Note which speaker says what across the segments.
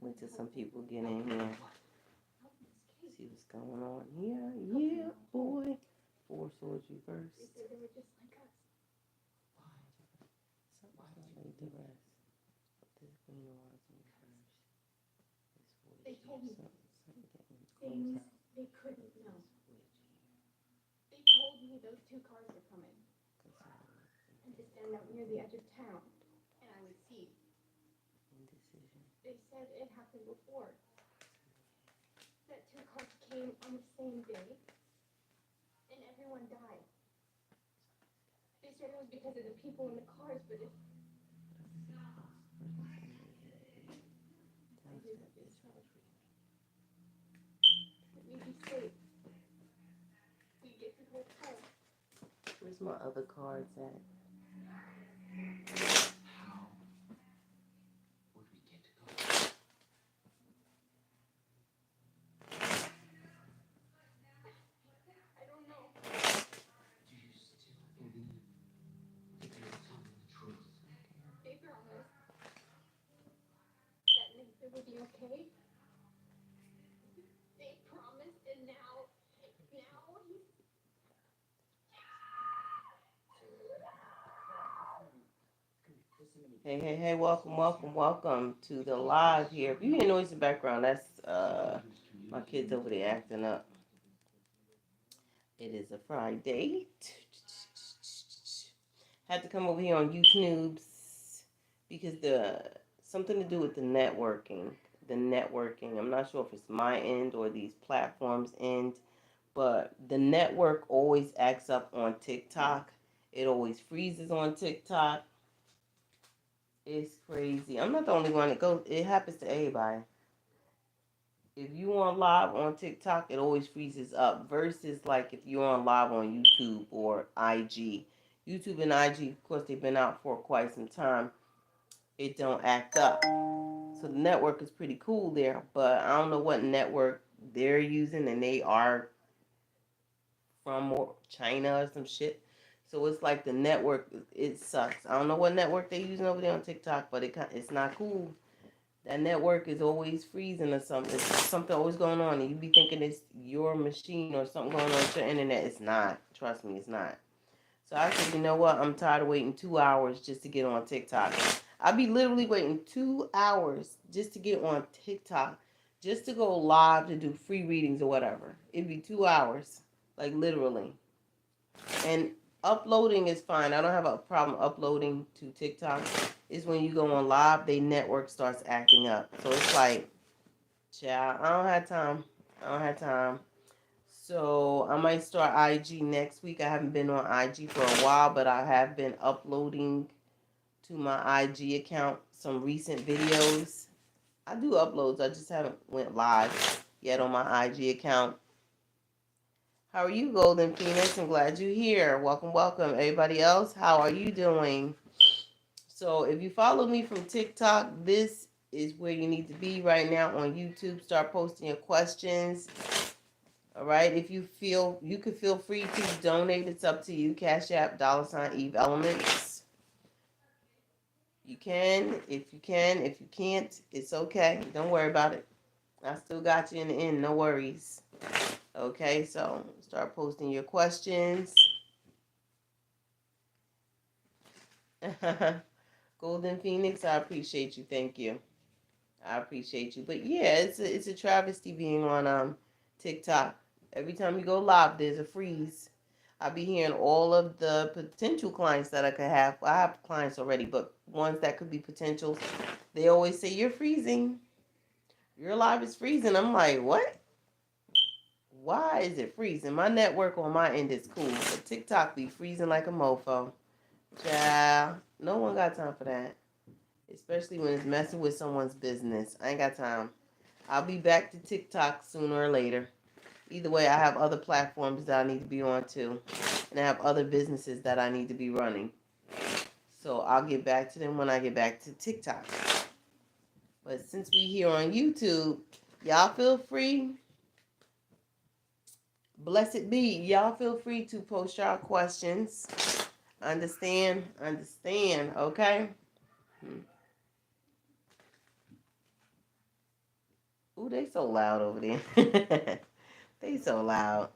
Speaker 1: Wait till some people get in here. See what's going on here. Yeah, boy. Four swords reversed. Something like the rest. This Queen of Wands in reverse.
Speaker 2: They told me they couldn't know. They told me those two cars were coming and to stand out near the edge of town and I would see.
Speaker 1: Indecision.
Speaker 2: They said it happened before. That two cars came on the same day and everyone died. They said it was because of the people in the cars, but it may be safe. We get to go home.
Speaker 1: Where's my other cards at?
Speaker 3: How would we get to go?
Speaker 2: I don't know.
Speaker 3: Do you still believe that they are telling the truth?
Speaker 2: They promised that it would be okay. They promised, and now he's...
Speaker 1: Hey, welcome to the live here. If you hear noise in the background, that's my kids over there acting up. It is a Friday. Had to come over here on YouTube's because something to do with the networking. I'm not sure if it's my end or these platforms' end, but the network always acts up on TikTok. It always freezes on TikTok. It's crazy. I'm not the only one that goes. It happens to everybody. If you on live on TikTok, it always freezes up. Versus like if you're on live on YouTube or IG. YouTube and IG, of course, they've been out for quite some time. It don't act up. So the network is pretty cool there, but I don't know what network they're using, and they are from China or some shit. So it's like the network, it sucks. I don't know what network they're using over there on TikTok, but it's not cool. That network is always freezing or something. There's something always going on, and you be thinking it's your machine or something going on with your internet. It's not. Trust me, it's not. So I said, you know what? I'm tired of waiting 2 hours just to get on TikTok. I be literally waiting 2 hours just to get on TikTok, just to go live to do free readings or whatever. It'd be 2 hours, like literally. And uploading is fine. I don't have a problem uploading to TikTok. It's when you go on live, they network starts acting up. So it's like, child, I don't have time. So I might start IG next week. I haven't been on IG for a while, but I have been uploading to my IG account some recent videos. I do uploads. I just haven't went live yet on my IG account. How are you, Golden Phoenix? I'm glad you're here. Welcome. Everybody else, how are you doing? So if you follow me from TikTok, this is where you need to be right now on YouTube. Start posting your questions. All right. If you could feel free to donate. It's up to you. Cash App, $Eve Elements. You can. If you can. If you can't, it's okay. Don't worry about it. I still got you in the end. No worries. Okay. So start posting your questions. Golden Phoenix, I appreciate you. Thank you. I appreciate you. But yeah, it's a travesty being on TikTok. Every time you go live, there's a freeze. I'll be hearing all of the potential clients that I could have. I have clients already, but ones that could be potentials. They always say, you're freezing. Your live is freezing. I'm like, what? Why is it freezing? My network on my end is cool, but TikTok be freezing like a mofo. Child, no one got time for that. Especially when it's messing with someone's business. I ain't got time. I'll be back to TikTok sooner or later. Either way, I have other platforms that I need to be on too. And I have other businesses that I need to be running. So I'll get back to them when I get back to TikTok. But since we here on YouTube, y'all feel free. Blessed be. Y'all feel free to post y'all questions. Understand, okay? Ooh, they so loud over there. They so loud.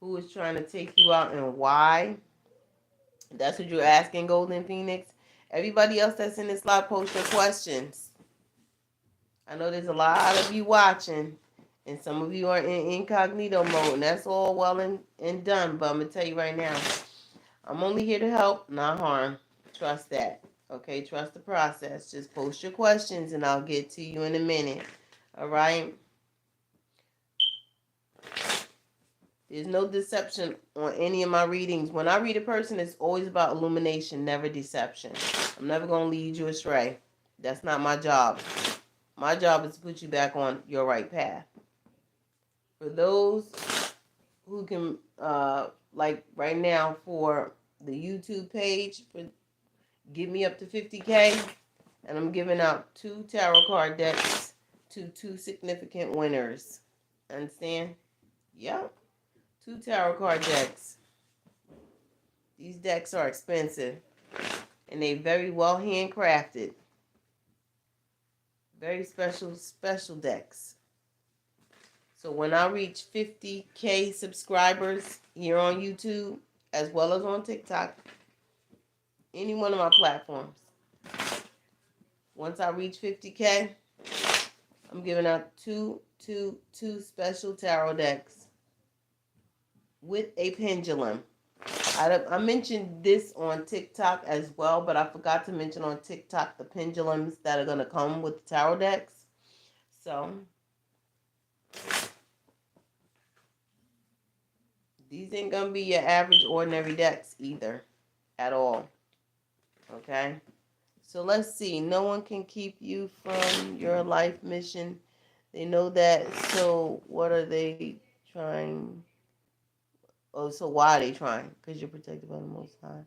Speaker 1: Who is trying to take you out and why? That's what you're asking, Golden Phoenix. Everybody else that's in this live, post your questions. I know there's a lot of you watching, and some of you are in incognito mode, and that's all well and done. But I'm going to tell you right now, I'm only here to help, not harm. Trust that. Okay, trust the process. Just post your questions, and I'll get to you in a minute. All right? There's no deception on any of my readings. When I read a person, it's always about illumination, never deception. I'm never going to lead you astray. That's not my job. My job is to put you back on your right path. For those who can, like right now for the YouTube page, give me up to 50K, and I'm giving out 2 tarot card decks to 2 significant winners. Understand? Yep. 2 tarot card decks. These decks are expensive, and they very well handcrafted. Very special decks. So when I reach 50K subscribers here on YouTube, as well as on TikTok, any one of my platforms, once I reach 50K, I'm giving out two special tarot decks with a pendulum. I mentioned this on TikTok as well, but I forgot to mention on TikTok the pendulums that are going to come with the tarot decks. So these ain't going to be your average ordinary decks either at all. Okay? So let's see. No one can keep you from your life mission. They know that. So what are they trying? Oh, so why are they trying? Because you're protected by the Most High.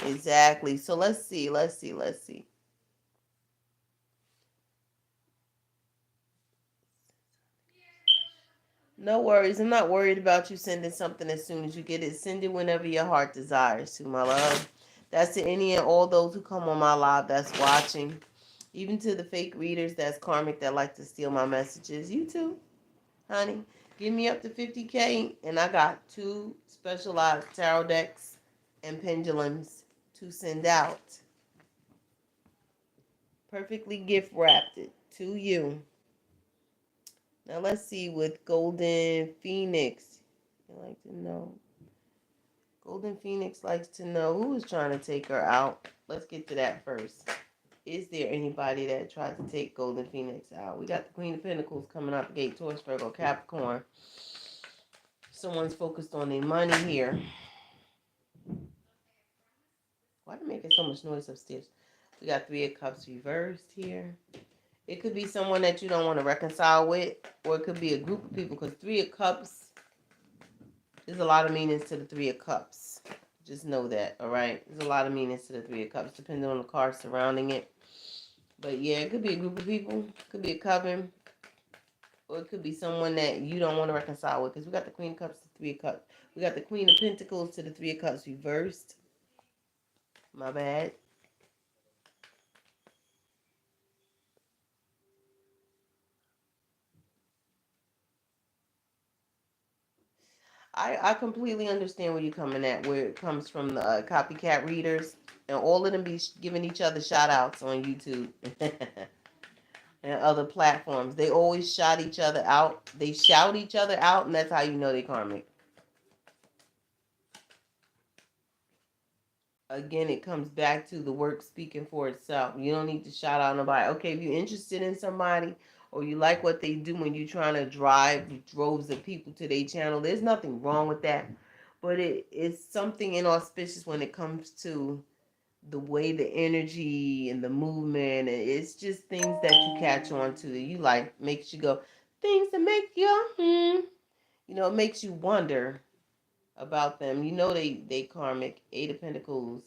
Speaker 1: Exactly. So let's see. No worries. I'm not worried about you sending something as soon as you get it. Send it whenever your heart desires to, my love. That's to any and all those who come on my live that's watching. Even to the fake readers that's karmic that like to steal my messages. You too, honey. Give me up to 50K, and I got 2 specialized tarot decks and pendulums to send out. Perfectly gift wrapped it to you. Now let's see with Golden Phoenix. I like to know. Golden Phoenix likes to know who is trying to take her out. Let's get to that first. Is there anybody that tried to take Golden Phoenix out? We got the Queen of Pentacles coming out the gate, Taurus, Virgo, Capricorn. Someone's focused on their money here. Why are they making so much noise upstairs? We got 3 of Cups reversed here. It could be someone that you don't want to reconcile with, or it could be a group of people, because 3 of Cups, there's a lot of meanings to the 3 of Cups. Just know that, all right? There's a lot of meanings to the 3 of Cups, depending on the card surrounding it. But yeah, it could be a group of people. It could be a coven. Or it could be someone that you don't want to reconcile with. Because we got the Queen of Cups to 3 of Cups. We got the Queen of Pentacles to the 3 of Cups reversed. My bad. I completely understand where you're coming at, where it comes from the copycat readers. And all of them be giving each other shout outs on YouTube. And other platforms. They always shout each other out. They shout each other out, and that's how you know they karmic. Again, it comes back to the work speaking for itself. You don't need to shout out nobody. Okay, if you're interested in somebody or you like what they do when you're trying to drive droves of people to their channel, there's nothing wrong with that. But it's something inauspicious when it comes to the way the energy and the movement. It's just things that you catch on to. You like, makes you go, things that make you, it makes you wonder about them. They karmic. 8 of Pentacles.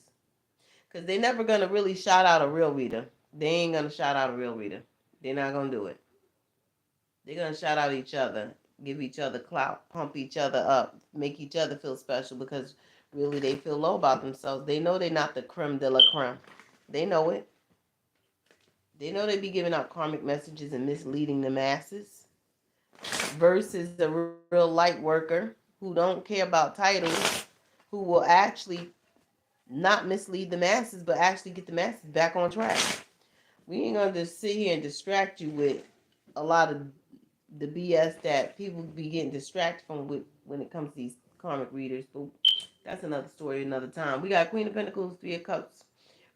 Speaker 1: Because they're never going to really shout out a real reader. They ain't going to shout out a real reader. They're not going to do it. They're going to shout out each other, give each other clout, pump each other up, make each other feel special because really they feel low about themselves. They know they're not the creme de la creme. They know it. They know they be giving out karmic messages and misleading the masses. Versus a real light worker who don't care about titles, who will actually not mislead the masses, but actually get the masses back on track. We ain't gonna just sit here and distract you with a lot of the BS that people be getting distracted from with when it comes to these karmic readers. But that's another story, another time. We got Queen of Pentacles, Three of Cups,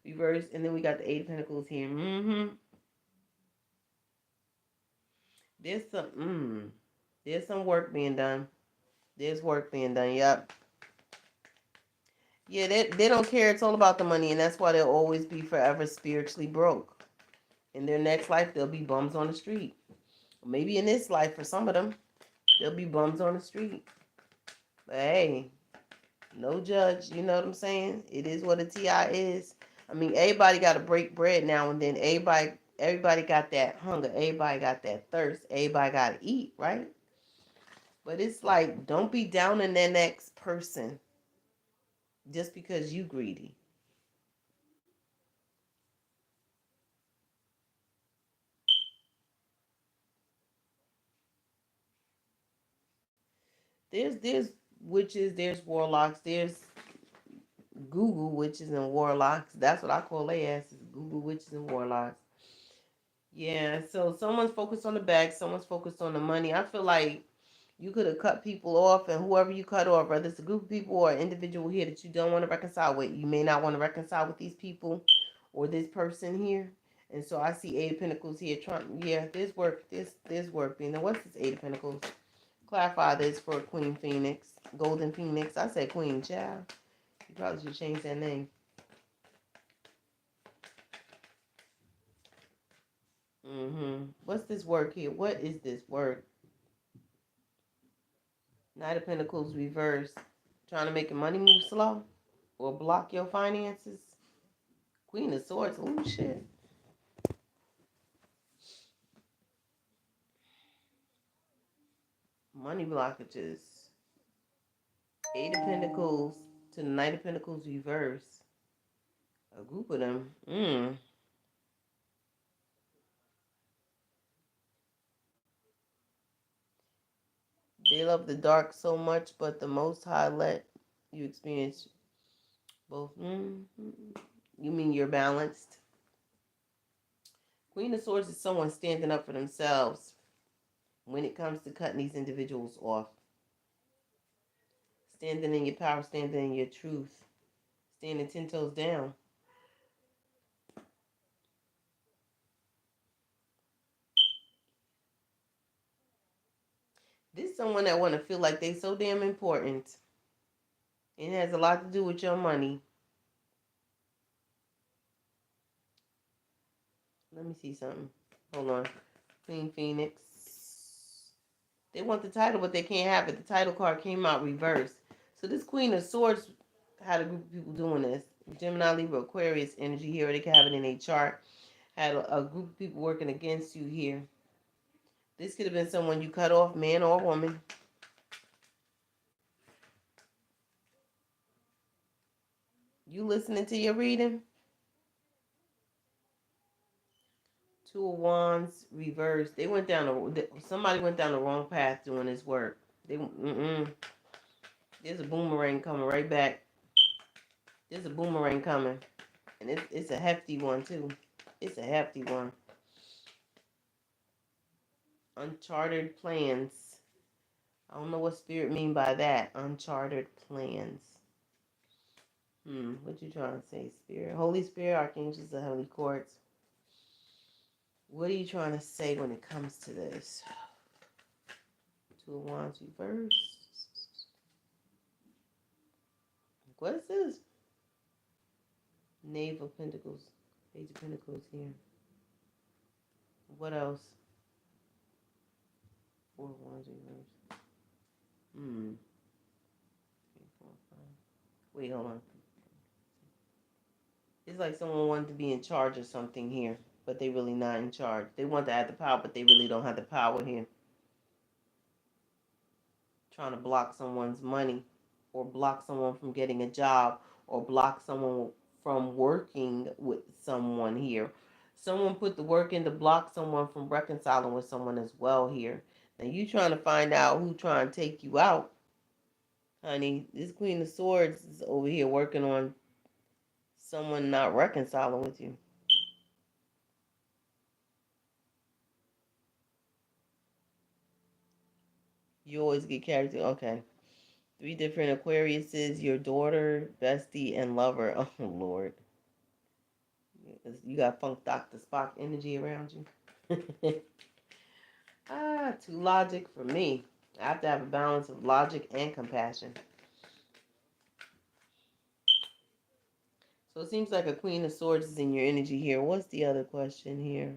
Speaker 1: reversed, and then we got the Eight of Pentacles here. There's there's some work being done. There's work being done. Yep. Yeah, they don't care. It's all about the money, and that's why they'll always be forever spiritually broke. In their next life, they'll be bums on the street. Maybe in this life, for some of them, they'll be bums on the street. But hey, no judge. You know what I'm saying? It is what a TI is. I mean, everybody got to break bread now and then. Everybody got that hunger. Everybody got that thirst. Everybody got to eat, right? But it's like, don't be down in the next person just because you greedy. There's witches, there's warlocks, there's Google witches and warlocks. That's what I call their asses, Google witches and warlocks. Yeah, so someone's focused on the bag, someone's focused on the money. I feel like you could have cut people off, and whoever you cut off, whether it's a group of people or an individual here that you don't want to reconcile with, you may not want to reconcile with these people or this person here. And so I see Eight of Pentacles here. Trying, yeah, there's work. There's work being done. What's this Eight of Pentacles? Clarify this for Queen Phoenix, Golden Phoenix. I said Queen, child. You probably should change that name. What's this work here? What is this work? Knight of Pentacles reverse. Trying to make your money move slow or block your finances. Queen of Swords. Oh shit. Money blockages. Eight of Pentacles to the Knight of Pentacles reverse. A group of them. They love the dark so much, but the Most High let you experience both. You mean you're balanced? Queen of Swords is someone standing up for themselves when it comes to cutting these individuals off. Standing in your power, standing in your truth, standing 10 toes down. This is someone that want to feel like they so damn important. It has a lot to do with your money. Let me see something. Hold on. Queen Phoenix. They want the title, but they can't have it. The title card came out reversed. So this Queen of Swords had a group of people doing this. Gemini, Libra, Aquarius energy here. They can have it in a chart. Had a group of people working against you here. This could have been someone you cut off, man or woman. You listening to your reading? Two of Wands reversed. They went down somebody went down the wrong path doing this work. There's a boomerang coming right back. There's a boomerang coming, and it's a hefty one too. It's a hefty one. Uncharted plans. I don't know what spirit mean by that. Uncharted plans. What you trying to say, spirit? Holy Spirit, archangels, the heavenly courts. What are you trying to say when it comes to this? Two of Wands reversed. What is this? Knave of Pentacles. Page of Pentacles here. What else? Four of Wands reversed. Three, four, five. Wait, hold on. It's like someone wanted to be in charge of something here, but they really not in charge. They want to have the power, but they really don't have the power here. Trying to block someone's money, or block someone from getting a job, or block someone from working with someone here. Someone put the work in to block someone from reconciling with someone as well here. Now you trying to find out who trying to take you out, honey. This Queen of Swords is over here working on someone not reconciling with you. You always get carried to, okay. 3 different Aquariuses, your daughter, bestie, and lover. Oh, Lord. You got Funk Dr. Spock energy around you. Too logic for me. I have to have a balance of logic and compassion. So it seems like a Queen of Swords is in your energy here. What's the other question here?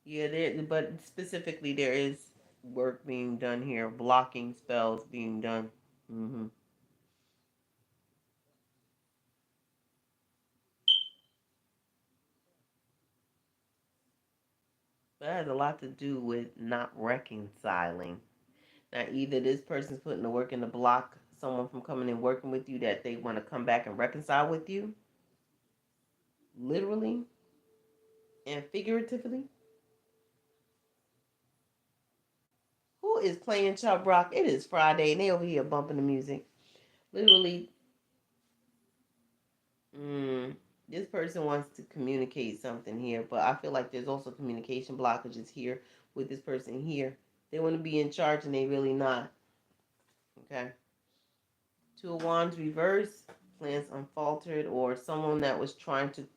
Speaker 1: Yeah, but specifically there is work being done here, blocking spells being done. Mm-hmm. That has a lot to do with not reconciling. Now, either this person's putting the work in to block someone from coming and working with you that they want to come back and reconcile with you, literally and figuratively. Who is playing Chubb Rock? It is Friday and they over here bumping the music. Literally, this person wants to communicate something here, but I feel like there's also communication blockages here with this person here. They want to be in charge and they really not. Okay. 2 of Wands reverse, plans unfaltered, or someone that was trying to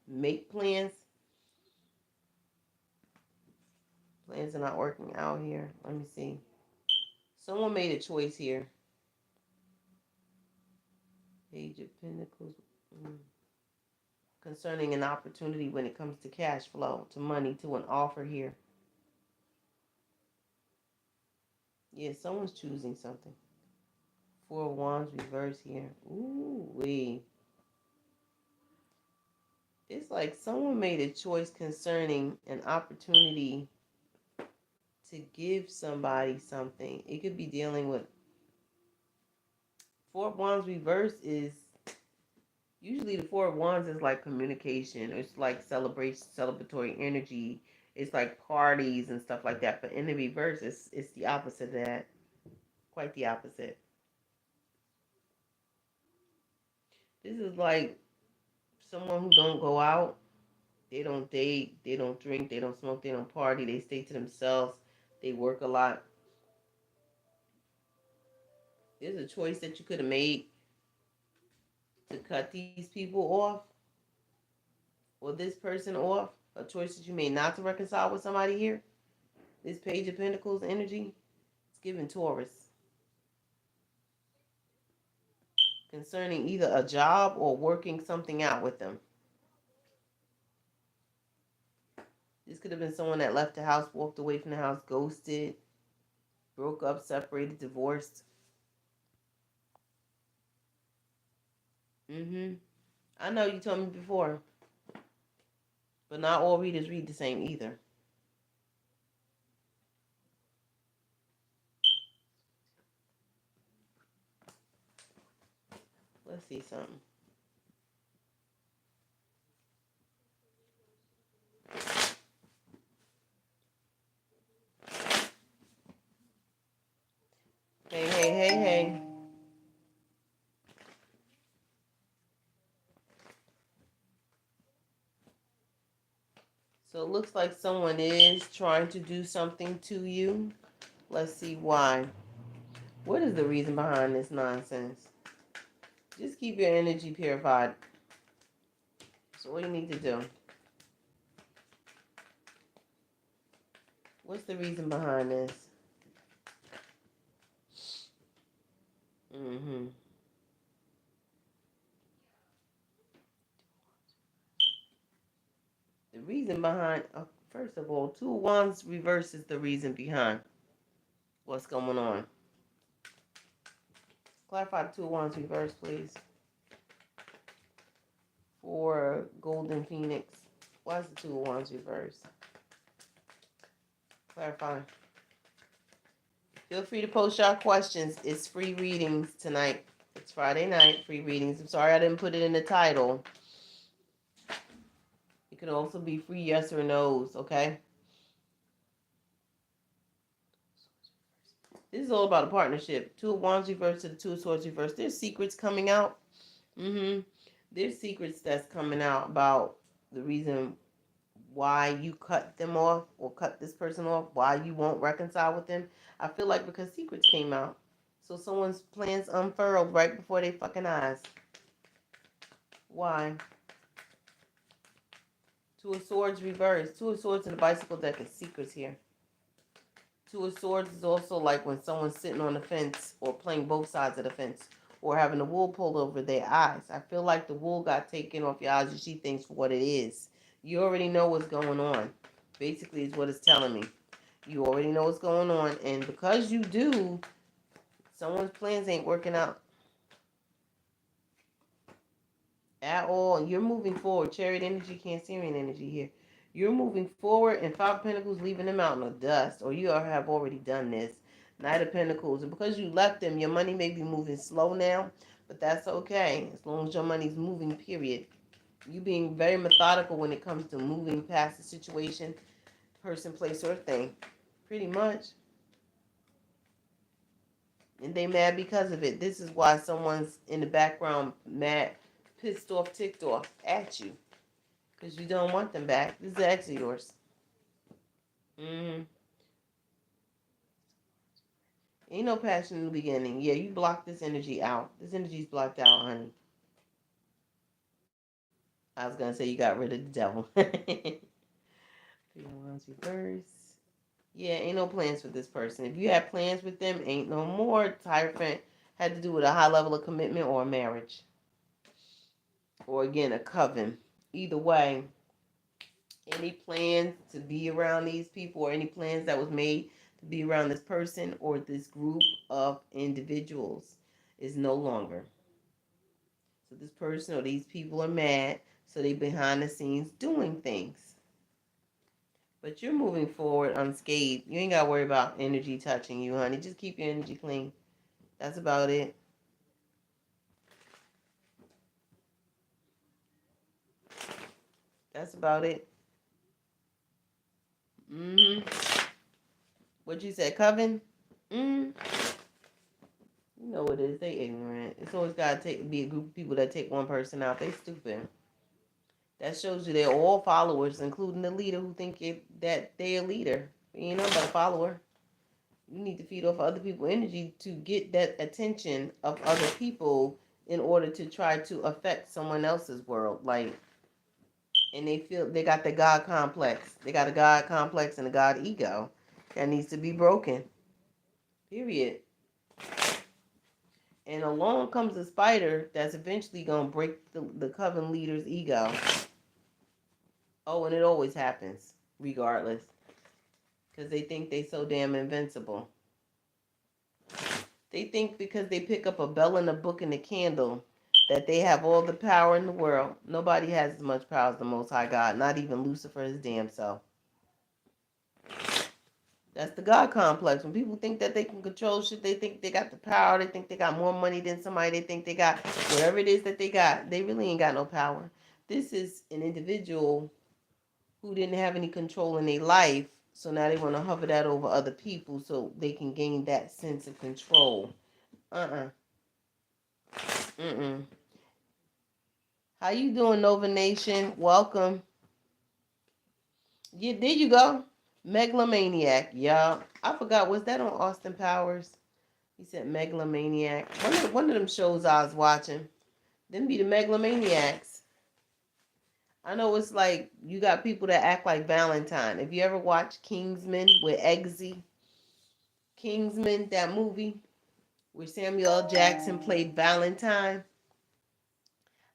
Speaker 1: make plans. Plans are not working out here. Let me see. Someone made a choice here. Page of Pentacles. Concerning an opportunity when it comes to cash flow, to money, to an offer here. Yeah, someone's choosing something. 4 of Wands reverse here. Ooh, wee. It's like someone made a choice concerning an opportunity to give somebody something. It could be dealing with 4 of Wands reverse is usually the 4 of Wands is like communication. It's like celebration, celebratory energy. It's like parties and stuff like that. But in the reverse, it's the opposite of that. Quite the opposite. This is like someone who don't go out. They don't date. They don't drink. They don't smoke. They don't party. They stay to themselves. They work a lot. There's a choice that you could have made to cut these people off or this person off. A choice that you made not to reconcile with somebody here. This Page of Pentacles energy, it's giving Taurus. Concerning either a job or working something out with them. This could have been someone that left the house, walked away from the house, ghosted, broke up, separated, divorced. I know you told me before, but not all readers read the same either. Let's see something. Hey, hey, hey, hey. So it looks like someone is trying to do something to you. Let's see why. What is the reason behind this nonsense? Just keep your energy purified. That's all you need to do. What's the reason behind this? The reason behind, first of all, 2 of Wands reverse is the reason behind what's going on. Clarify the 2 of Wands reverse, please. For Golden Phoenix. Why is the 2 of Wands reverse? Clarifying. Feel free to post your questions. It's free readings tonight. It's Friday night, free readings. I'm sorry I didn't put it in the title. It could also be free yes or no's, okay? This is all about a partnership. Two of Wands reversed to the Two of Swords reversed. There's secrets coming out. There's secrets that's coming out about the reason why you cut them off or cut this person off, why you won't reconcile with them. I feel like because secrets came out. So someone's plans unfurled right before their fucking eyes. Why? Two of Swords reversed. Two of Swords in the bicycle deck is secrets here. Two of Swords is also like when someone's sitting on the fence or playing both sides of the fence or having the wool pulled over their eyes. I feel like the wool got taken off your eyes. You see things for what it is. You already know what's going on. Basically, is what it's telling me. You already know what's going on. And because you do, someone's plans ain't working out at all. You're moving forward. Chariot energy, Cancerian energy here. You're moving forward, and Five of Pentacles leaving them out in the dust, or you have already done this. Knight of Pentacles, and because you left them, your money may be moving slow now, but that's okay as long as your money's moving. Period. You being very methodical when it comes to moving past the situation, person, place, or thing, pretty much. And they mad because of it. This is why someone's in the background mad, pissed off, ticked off at you. Because you don't want them back. This is the ex of yours. Ain't no passion in the beginning. Yeah, you block this energy out. This energy's blocked out, honey. I was going to say you got rid of the devil. 3 of Wands reverse. Yeah, ain't no plans for this person. If you had plans with them, ain't no more. Hierophant had to do with a high level of commitment or a marriage. Or again, a coven. Either way, any plans to be around these people or any plans that was made to be around this person or this group of individuals is no longer. So this person or these people are mad, so they behind the scenes doing things. But you're moving forward unscathed. You ain't got to worry about energy touching you, honey. Just keep your energy clean. That's about it. That's about it. What you said, coven? You know what it is. They ignorant. It's always got to be a group of people that take one person out. They stupid. That shows you they're all followers, including the leader who think that they're a leader. You ain't nothing but a follower. You need to feed off other people's energy to get that attention of other people in order to try to affect someone else's world. Like, and they feel they got the God complex. They got a God complex and a God ego that needs to be broken. Period. And along comes a spider that's eventually going to break the coven leader's ego. Oh, and it always happens, regardless. Because they think they so damn invincible. They think because they pick up a bell and a book and a candle that they have all the power in the world. Nobody has as much power as the Most High God. Not even Lucifer his damn self. That's the God complex. When people think that they can control shit, they think they got the power. They think they got more money than somebody. They think they got whatever it is that they got. They really ain't got no power. This is an individual who didn't have any control in their life. So now they want to hover that over other people so they can gain that sense of control. How you doing, Nova Nation? Welcome. Yeah, there you go. Megalomaniac. Yeah. I forgot. Was that on Austin Powers? He said Megalomaniac. One of them shows I was watching. Them be the Megalomaniacs. I know it's like you got people that act like Valentine. If you ever watch Kingsman with Eggsy, Kingsman, that movie where Samuel L. Jackson played Valentine.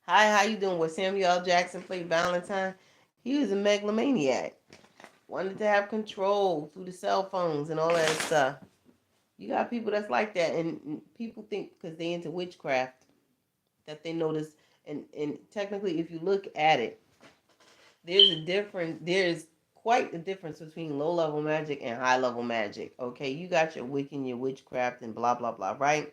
Speaker 1: Hi, how you doing? Where Samuel L. Jackson played Valentine. He was a megalomaniac. Wanted to have control through the cell phones and all that stuff. You got people that's like that, and people think because they into witchcraft that they know this. And technically, if you look at it, there's quite the difference between low level magic and high level magic. Okay, you got your Wiccan, your witchcraft, and blah blah blah, right?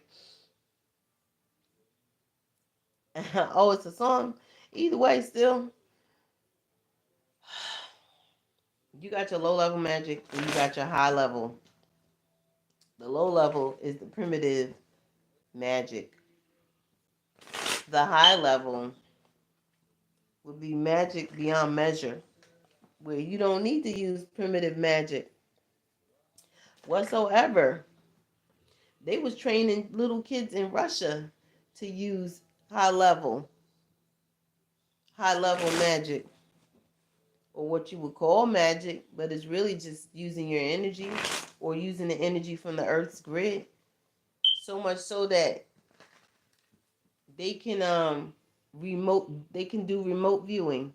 Speaker 1: Oh, it's a song. Either way, still, you got your low level magic and you got your high level. The low level is the primitive magic. The high level would be magic beyond measure, where you don't need to use primitive magic whatsoever. They was training little kids in Russia to use high level, high level magic, or what you would call magic, but it's really just using your energy or using the energy from the Earth's grid. So much so that they can they can do remote viewing.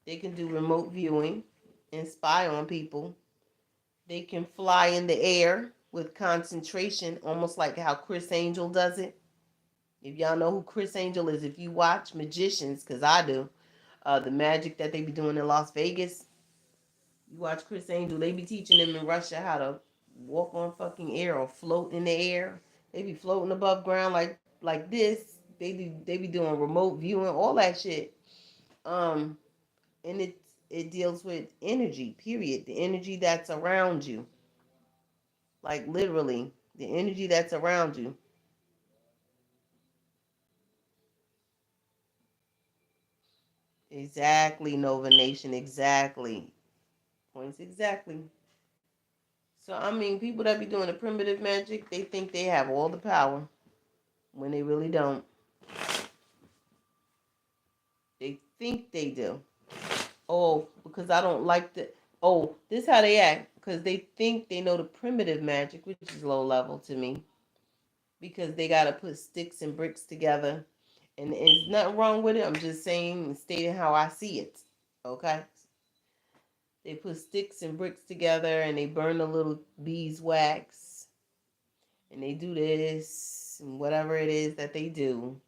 Speaker 1: They can do remote viewing and spy on people. They can fly in the air with concentration, almost like how Chris Angel does it. If y'all know who Chris Angel is, if you watch magicians, because I do, the magic that they be doing in Las Vegas, you watch Chris Angel, they be teaching them in Russia how to walk on fucking air or float in the air. They be floating above ground like this. They be doing remote viewing, all that shit. Um, and it deals with energy, period. The energy that's around you. Like literally, the energy that's around you. Exactly, Nova Nation, exactly. Points exactly. So I mean, people that be doing the primitive magic, they think they have all the power when they really don't. They think they do. Oh, because I don't like the. Oh, this is how they act. Because they think they know the primitive magic, which is low level to me. Because they got to put sticks and bricks together. And there's nothing wrong with it. I'm just saying and stating how I see it. Okay? They put sticks and bricks together and they burn a little beeswax. And they do this and whatever it is that they do.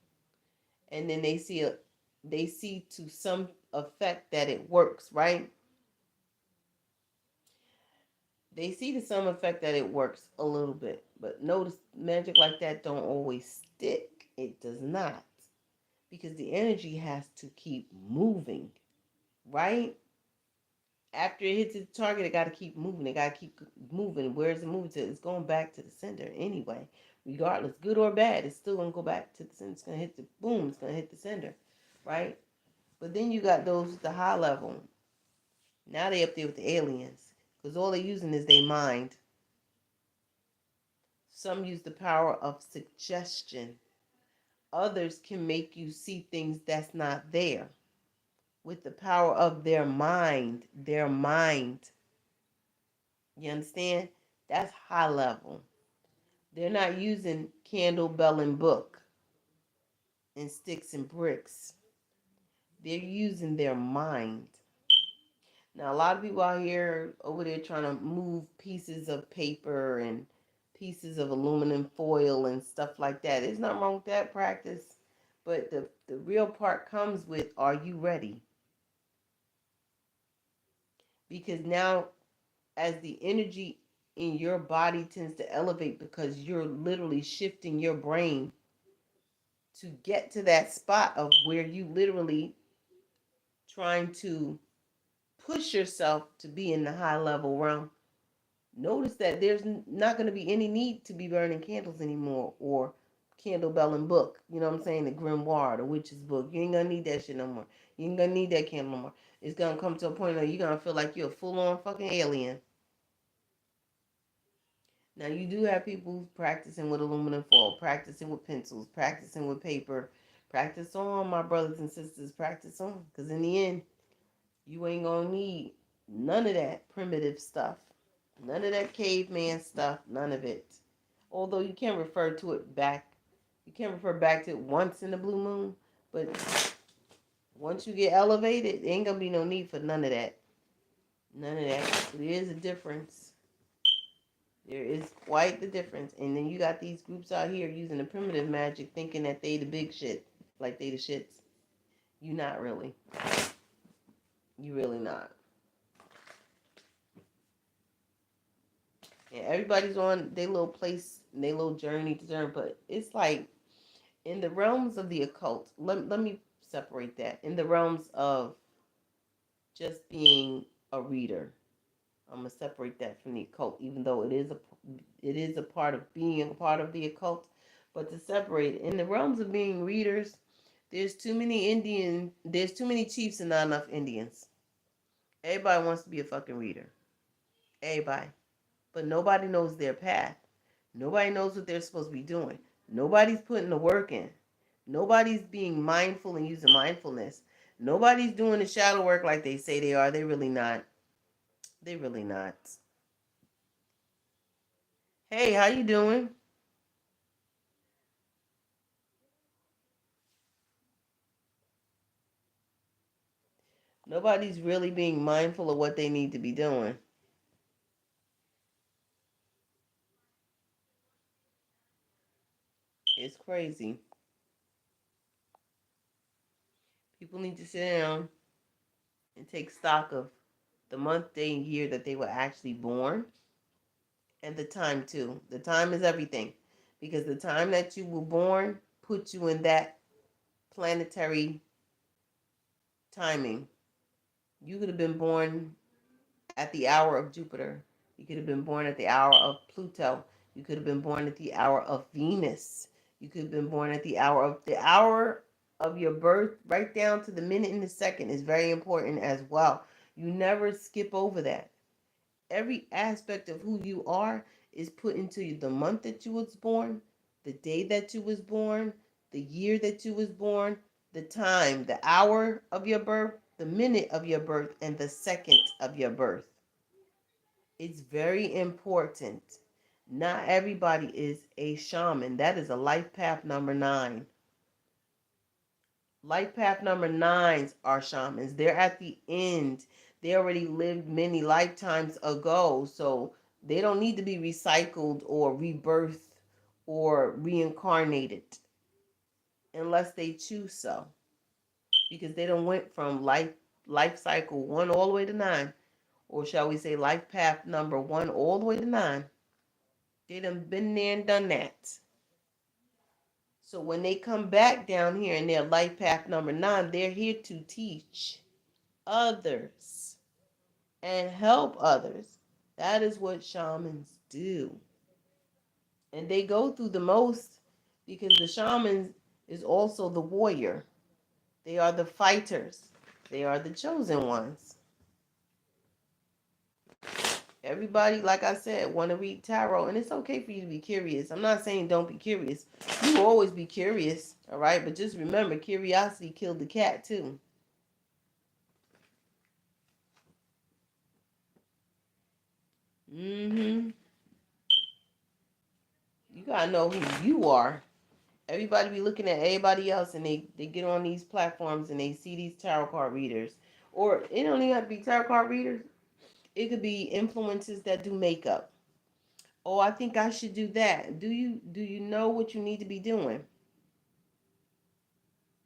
Speaker 1: And then they see to some effect that it works, right? They see to some effect that it works a little bit. But notice magic like that don't always stick. It does not. Because the energy has to keep moving, right? After it hits its target, it got to keep moving. It got to keep moving. Where is it moving to? It's going back to the center anyway. Regardless, good or bad, it's still going to go back to the center. It's going to hit the boom. It's going to hit the center, right? But then you got those at the high level. Now they up there with the aliens because all they're using is their mind. Some use the power of suggestion. Others can make you see things that's not there with the power of their mind. Their mind. You understand? That's high level. They're not using candle, bell, and book and sticks and bricks. They're using their mind. Now, a lot of people out here over there trying to move pieces of paper and pieces of aluminum foil and stuff like that. There's nothing wrong with that practice. But the real part comes with, are you ready? Because now, as the energy in your body tends to elevate because you're literally shifting your brain to get to that spot of where you literally trying to push yourself to be in the high level realm. Notice that there's not going to be any need to be burning candles anymore or candle bell and book. You know what I'm saying? The grimoire, the witch's book. You ain't going to need that shit no more. You ain't going to need that candle no more. It's going to come to a point where you're going to feel like you're a full-on fucking alien. Now, you do have people practicing with aluminum foil, practicing with pencils, practicing with paper. Practice on, my brothers and sisters. Practice on. Because in the end, you ain't going to need none of that primitive stuff. None of that caveman stuff. None of it. Although you can refer to it back. You can refer back to it once in the blue moon. But once you get elevated, there ain't going to be no need for none of that. None of that. So there is a difference. There is quite the difference. And then you got these groups out here using the primitive magic thinking that they the big shit. Like they the shits. You not really. You really not. And everybody's on their little place, their little journey to turn. But it's like in the realms of the occult, let me separate that. In the realms of just being a reader, I'm gonna separate that from the occult, even though it is a part of being a part of the occult. But to separate in the realms of being readers, there's too many chiefs and not enough Indians. Everybody wants to be a fucking reader. Everybody. But nobody knows their path. Nobody knows what they're supposed to be doing. Nobody's putting the work in. Nobody's being mindful and using mindfulness. Nobody's doing the shadow work like they say they are. They're really not. They're really not. Hey, how you doing? Nobody's really being mindful of what they need to be doing. It's crazy. People need to sit down and take stock of the month, day, and year that they were actually born, and the time too. The time is everything, because the time that you were born put you in that planetary timing. You could have been born at the hour of Jupiter. You could have been born at the hour of Pluto. You could have been born at the hour of Venus. You could have been born at the hour of your birth, right down to the minute and the second is very important as well. You never skip over that. Every aspect of who you are is put into you. The month that you was born, the day that you was born, the year that you was born, the time, the hour of your birth, the minute of your birth, and the second of your birth. It's very important. Not everybody is a shaman. That is a life path number 9. Life path number 9s are shamans. They're at the end. They already lived many lifetimes ago. So they don't need to be recycled or rebirthed or reincarnated unless they choose so. Because they don't went from life cycle 1 all the way to 9. Or shall we say life path number 1 all the way to 9. They done been there and done that. So when they come back down here in their life path number 9, they're here to teach others and help others. That is what shamans do. And they go through the most because the shamans is also the warrior. They are the fighters. They are the chosen ones. Everybody, like I said, want to read tarot, and it's okay for you to be curious. I'm not saying don't be curious. You will always be curious, all right? But just remember, curiosity killed the cat too. Mm-hmm. You gotta know who you are. Everybody be looking at everybody else, and they get on these platforms and they see these tarot card readers, or it don't even have to be tarot card readers. It could be influencers that do makeup. Oh, I think I should do that. Do you know what you need to be doing?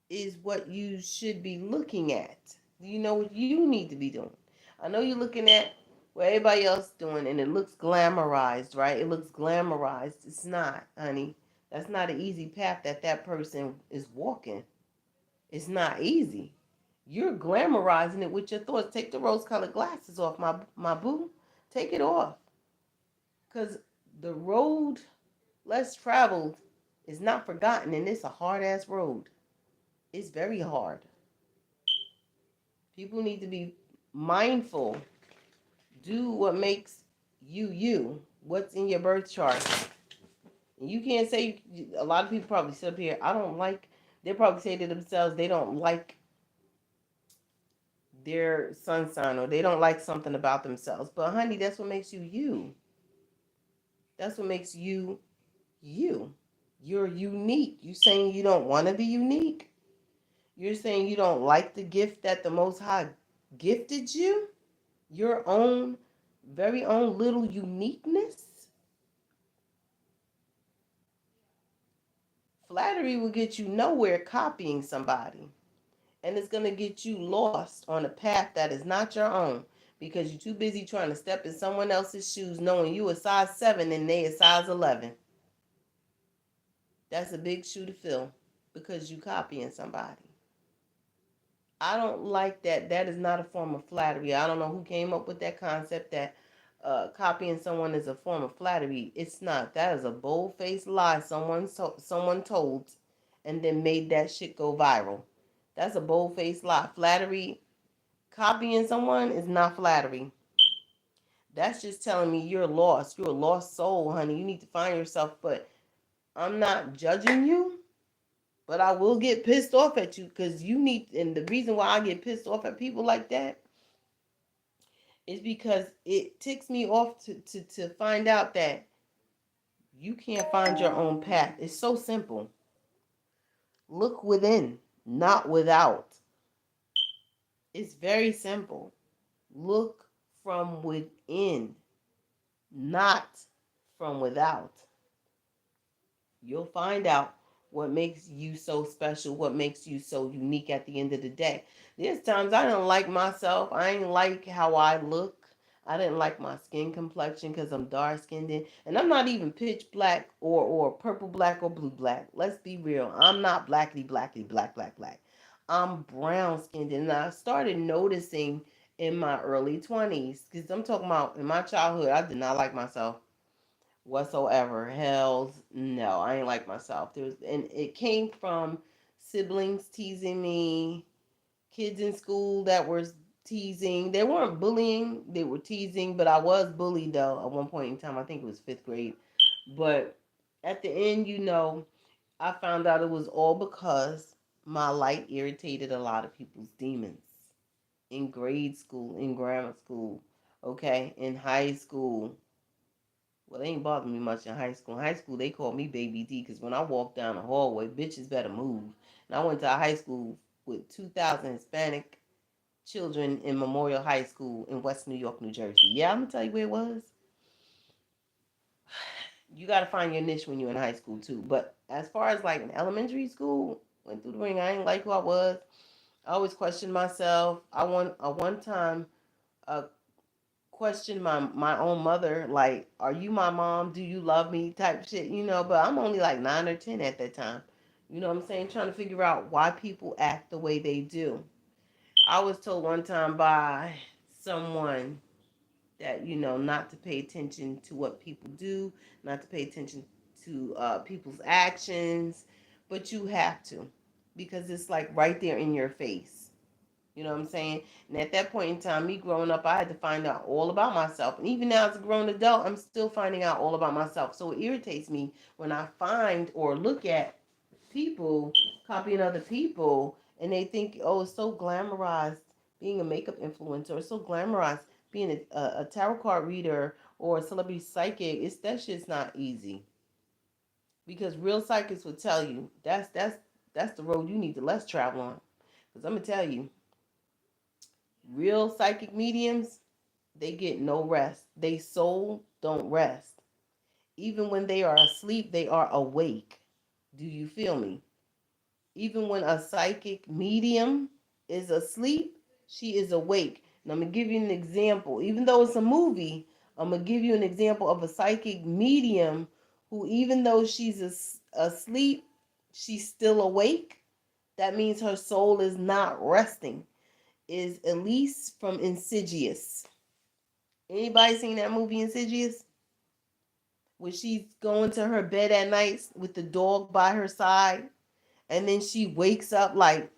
Speaker 1: Is what you should be looking at. Do you know what you need to be doing? I know you're looking at what everybody else is doing, and it looks glamorized, right? It looks glamorized. It's not, honey. That's not an easy path that person is walking. It's not easy. You're glamorizing it with your thoughts. Take the rose-colored glasses off, my boo. Take it off, cause the road less traveled is not forgotten, and it's a hard ass road. It's very hard. People need to be mindful. Do what makes you you. What's in your birth chart. You can't say, a lot of people probably sit up here, I don't like, they probably say to themselves they don't like their sun sign, or they don't like something about themselves. But honey, that's what makes you you. That's what makes you you. You're unique. You saying you don't want to be unique? You're saying you don't like the gift that the Most High gifted you? Your own, very own little uniqueness? Flattery will get you nowhere copying somebody. And it's going to get you lost on a path that is not your own. because you're too busy trying to step in someone else's shoes knowing you a size 7 and they a size 11. That's a big shoe to fill because you copying somebody. I don't like that. That is not a form of flattery. I don't know who came up with that concept that copying someone is a form of flattery. It's not. That is a bold-faced lie someone told and then made that shit go viral. That's a bold-faced lie. Flattery, copying someone is not flattery. That's just telling me you're lost. You're a lost soul, honey. You need to find yourself. But I'm not judging you. But I will get pissed off at you because you need, and the reason why I get pissed off at people like that is because it ticks me off to find out that you can't find your own path. It's so simple. Look within, not without. It's very simple. Look from within, not from without. You'll find out what makes you so special, what makes you so unique at the end of the day. There's times I don't like myself. I ain't like how I look. I didn't like my skin complexion because I'm dark skinned. And I'm not even pitch black or purple black or blue black. Let's be real. I'm not blackity blackity black black black. I'm brown skinned. And I started noticing in my early 20s, because I'm talking about in my childhood, I did not like myself whatsoever. Hells no, I ain't like myself. And it came from siblings teasing me, kids in school that were teasing. They weren't bullying, they were teasing, but I was bullied though at one point in time. I think it was 5th grade. But at the end, I found out it was all because my light irritated a lot of people's demons in grade school, in grammar school, okay, in high school. Well, they ain't bothered me much in high school. In high school, they called me Baby D because when I walked down the hallway, bitches better move. And I went to a high school with 2,000 Hispanic children in Memorial High School in West New York, New Jersey. Yeah, I'm going to tell you where it was. You got to find your niche when you're in high school, too. But as far as like in elementary school, went through the ring. I ain't like who I was. I always questioned myself. One time, a question my own mother, like, are you my mom, do you love me type shit, but I'm only like 9 or 10 at that time. You know what I'm saying? Trying to figure out why people act the way they do. I was told one time by someone that, not to pay attention to what people do, not to pay attention to people's actions, but you have to, because it's like right there in your face. You know what I'm saying? And at that point in time, me growing up, I had to find out all about myself. And even now as a grown adult, I'm still finding out all about myself. So it irritates me when I find or look at people copying other people and they think, oh, it's so glamorized being a makeup influencer. It's so glamorized being a tarot card reader or a celebrity psychic. That shit's not easy. Because real psychics will tell you that's the road you need to less travel on. Because I'm going to tell you, real psychic mediums, they get no rest. They soul don't rest. Even when they are asleep, they are awake. Do you feel me? Even when a psychic medium is asleep, she is awake. And I'm going to give you an example. Even though it's a movie, I'm going to give you an example of a psychic medium who, even though she's asleep, she's still awake. That means her soul is not resting. Is Elise from Insidious. Anybody seen that movie Insidious? When she's going to her bed at night with the dog by her side, and then she wakes up like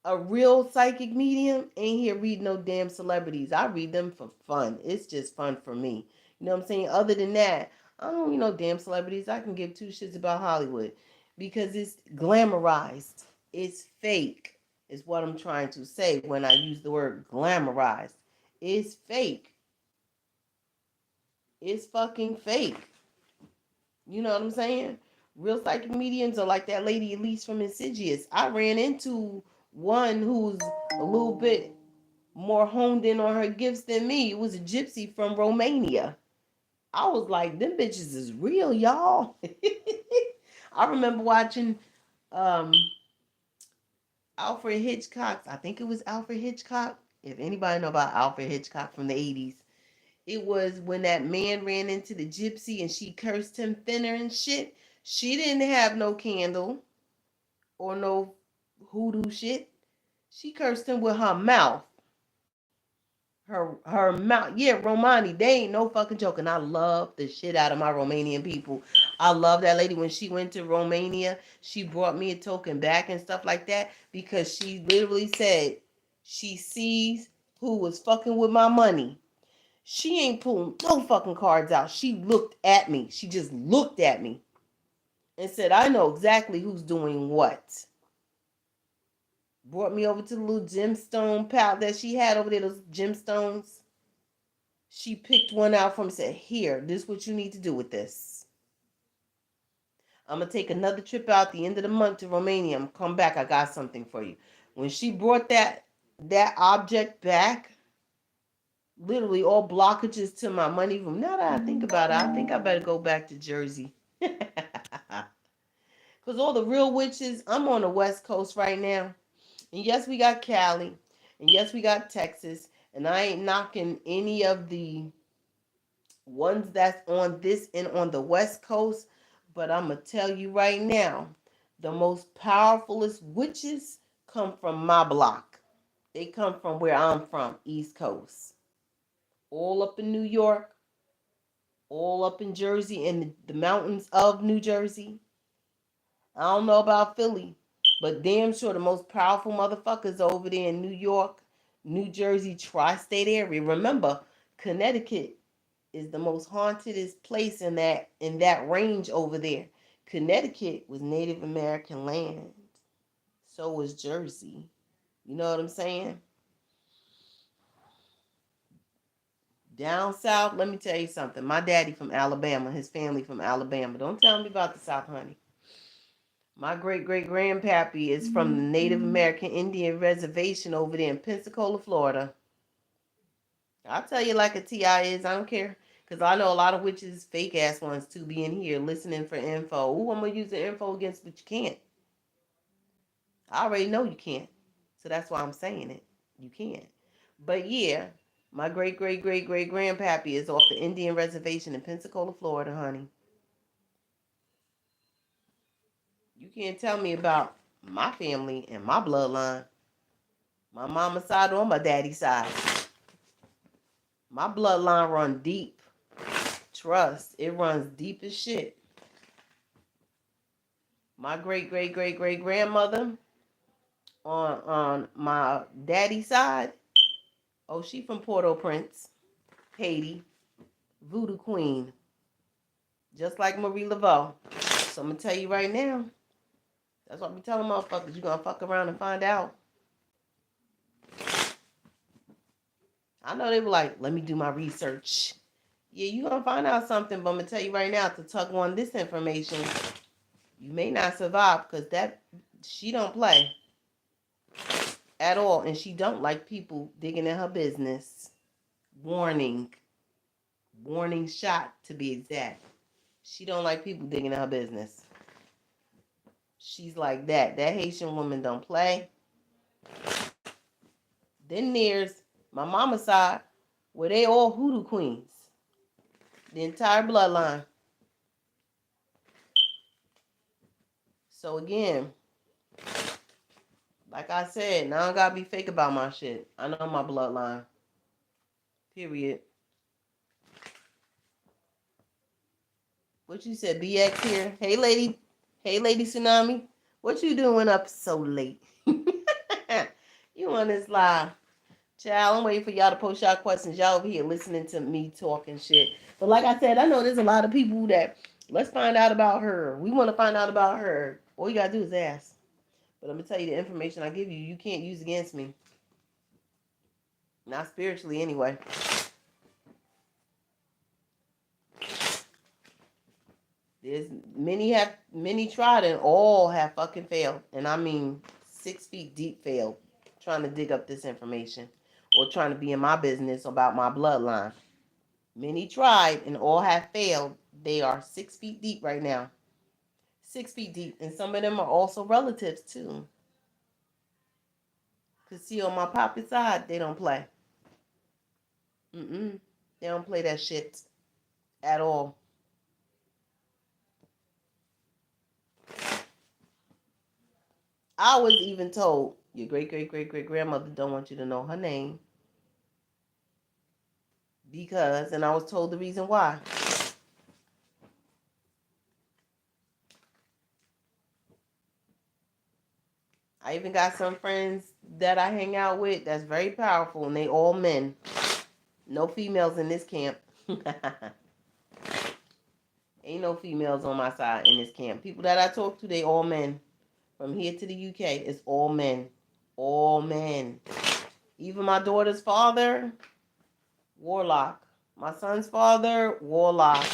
Speaker 1: a real psychic medium. Ain't here reading no damn celebrities. I read them for fun. It's just fun for me. You know what I'm saying? Other than that, I don't read no damn celebrities. I can give two shits about Hollywood because it's glamorized. It's fake, is what I'm trying to say when I use the word glamorized. It's fake. It's fucking fake. You know what I'm saying? Real psychic mediums are like that lady Elise from Insidious. I ran into one who's a little bit more honed in on her gifts than me. It was a gypsy from Romania. I was like, them bitches is real, y'all. I remember watching um, Alfred Hitchcock. I think it was Alfred Hitchcock. If anybody know about Alfred Hitchcock from the 80s, it was when that man ran into the gypsy and she cursed him thinner and shit. She didn't have no candle or no hoodoo shit. She cursed him with her mouth. Her mouth. Yeah, Romani, they ain't no fucking joking. I love the shit out of my Romanian people. I love that lady when she went to Romania. She brought me a token back and stuff like that because she literally said she sees who was fucking with my money. She ain't pulling no fucking cards out. She looked at me. She just looked at me and said, I know exactly who's doing what. Brought me over to the little gemstone pal that she had over there, those gemstones. She picked one out from me and said, here, this is what you need to do with this. I'm going to take another trip out the end of the month to Romania. I'm come back. I got something for you. When she brought that object back, literally all blockages to my money room. Now that I think about it, I think I better go back to Jersey. Because all the real witches, I'm on the West Coast right now. And yes, we got Cali. And yes, we got Texas. And I ain't knocking any of the ones that's on this and on the West Coast. But I'm going to tell you right now, the most powerfulest witches come from my block. They come from where I'm from, East Coast. All up in New York, all up in Jersey and the mountains of New Jersey. I don't know about Philly, but damn sure the most powerful motherfuckers over there in New York, New Jersey, tri-state area. Remember, Connecticut is the most hauntedest place in that range over there. Connecticut was Native American land. So was Jersey. You know what I'm saying? Down south, let me tell you something. My daddy from Alabama, his family from Alabama. Don't tell me about the South, honey. My great great grandpappy is from the Native American Indian reservation over there in Pensacola, Florida. I'll tell you like a TI is. I don't care. Because I know a lot of witches, fake ass ones, too, be in here listening for info. Ooh, I'm going to use the info against, but you can't. I already know you can't. So that's why I'm saying it. You can't. But yeah, my great great great great grandpappy is off the Indian reservation in Pensacola, Florida, honey. You can't tell me about my family and my bloodline. My mama's side or my daddy's side. My bloodline run deep. Trust, it runs deep as shit. My great great great great grandmother on my daddy's side. Oh, she from Port-au-Prince, Haiti, Voodoo Queen, just like Marie Laveau. So I'm gonna tell you right now. That's what I'm telling motherfuckers. You gonna fuck around and find out. I know they were like, let me do my research. Yeah, you gonna find out something, but I'm gonna tell you right now, to tug on this information, you may not survive because that she don't play at all, and she don't like people digging in her business. Warning, warning shot to be exact. She don't like people digging in her business. She's like that. That Haitian woman don't play. Then there's my mama's side, where they all hoodoo queens. The entire bloodline. So again, like I said, now I don't gotta be fake about my shit. I know my bloodline. Period. What you said, BX here? Hey lady. Hey lady Tsunami. What you doing up so late? You on this live. Child, I'm waiting for y'all to post y'all questions. Y'all over here listening to me talking shit. But like I said, I know there's a lot of people that, let's find out about her. We want to find out about her. All you gotta do is ask. But I'm gonna tell you, the information I give you, you can't use against me. Not spiritually anyway. There's many tried and all have fucking failed. And I mean 6 feet deep failed trying to dig up this information or trying to be in my business about my bloodline. Many tried and all have failed. They are 6 feet deep right now. 6 feet deep. And some of them are also relatives too. Cause see, on my poppy side, they don't play. Mm-mm. They don't play that shit at all. I was even told your great grandmother don't want you to know her name because, and I was told the reason why. I even got some friends that I hang out with that's very powerful, and they all men. No females in this camp. Ain't no females on my side in this camp. People that I talk to, they all men. From here to the UK, it's all men. All men. Even my daughter's father, warlock. My son's father, warlock.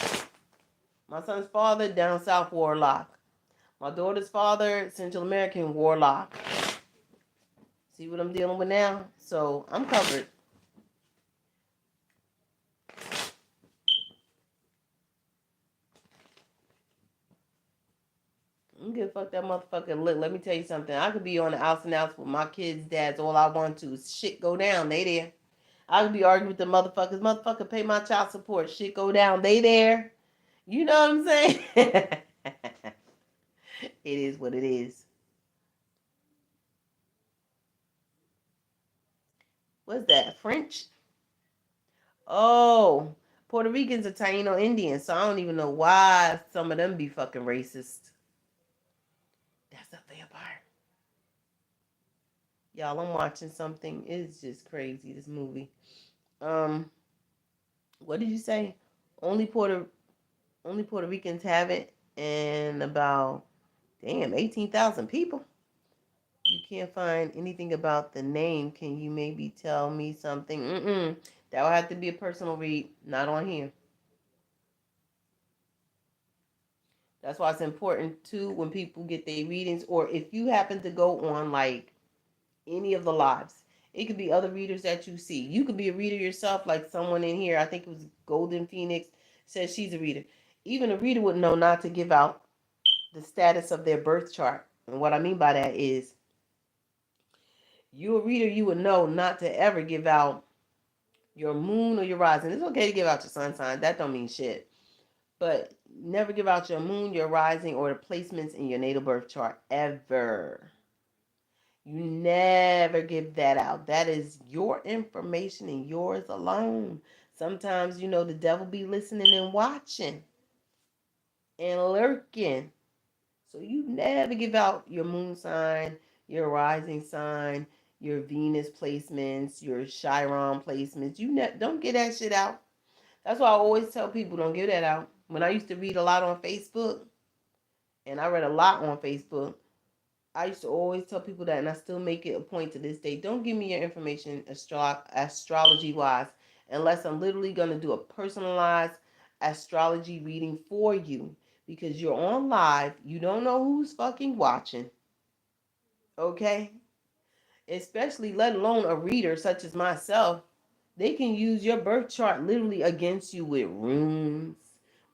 Speaker 1: My son's father, down south, warlock. My daughter's father, Central American, warlock. See what I'm dealing with now? So I'm covered. I don't give a fuck that motherfucker. Look, let me tell you something. I could be on the outs and outs with my kids' dads. All I want to is shit go down. They there. I could be arguing with the motherfuckers. Motherfucker, pay my child support. Shit go down. They there. You know what I'm saying? It is what it is. What's that? French? Oh, Puerto Ricans are Taino Indians, so I don't even know why some of them be fucking racist. That's a vampire. Y'all, I'm watching something. It's just crazy, this movie. What did you say? Only Puerto only Puerto Ricans have it, and about 18,000 people. You can't find anything about the name. Can you maybe tell me something? That would have to be a personal read, not on here. That's why it's important too when people get their readings, or if you happen to go on like any of the lives. It could be other readers that you see. You could be a reader yourself, like someone in here. I think it was Golden Phoenix says she's a reader. Even a reader would know not to give out the status of their birth chart. And what I mean by that is, you a reader, you would know not to ever give out your moon or your rising. It's okay to give out your sun sign. That don't mean shit. But never give out your moon, your rising, or the placements in your natal birth chart ever. You never give that out. That is your information and yours alone. Sometimes, the devil be listening and watching and lurking. So you never give out your moon sign, your rising sign, your Venus placements, your Chiron placements. Don't get that shit out. That's why I always tell people don't give that out. When I used to read a lot on Facebook, and I read a lot on Facebook, I used to always tell people that, and I still make it a point to this day. Don't give me your information astrology wise unless I'm literally going to do a personalized astrology reading for you, because you're on live. You don't know who's fucking watching. Okay? Especially, let alone a reader such as myself. They can use your birth chart literally against you with runes,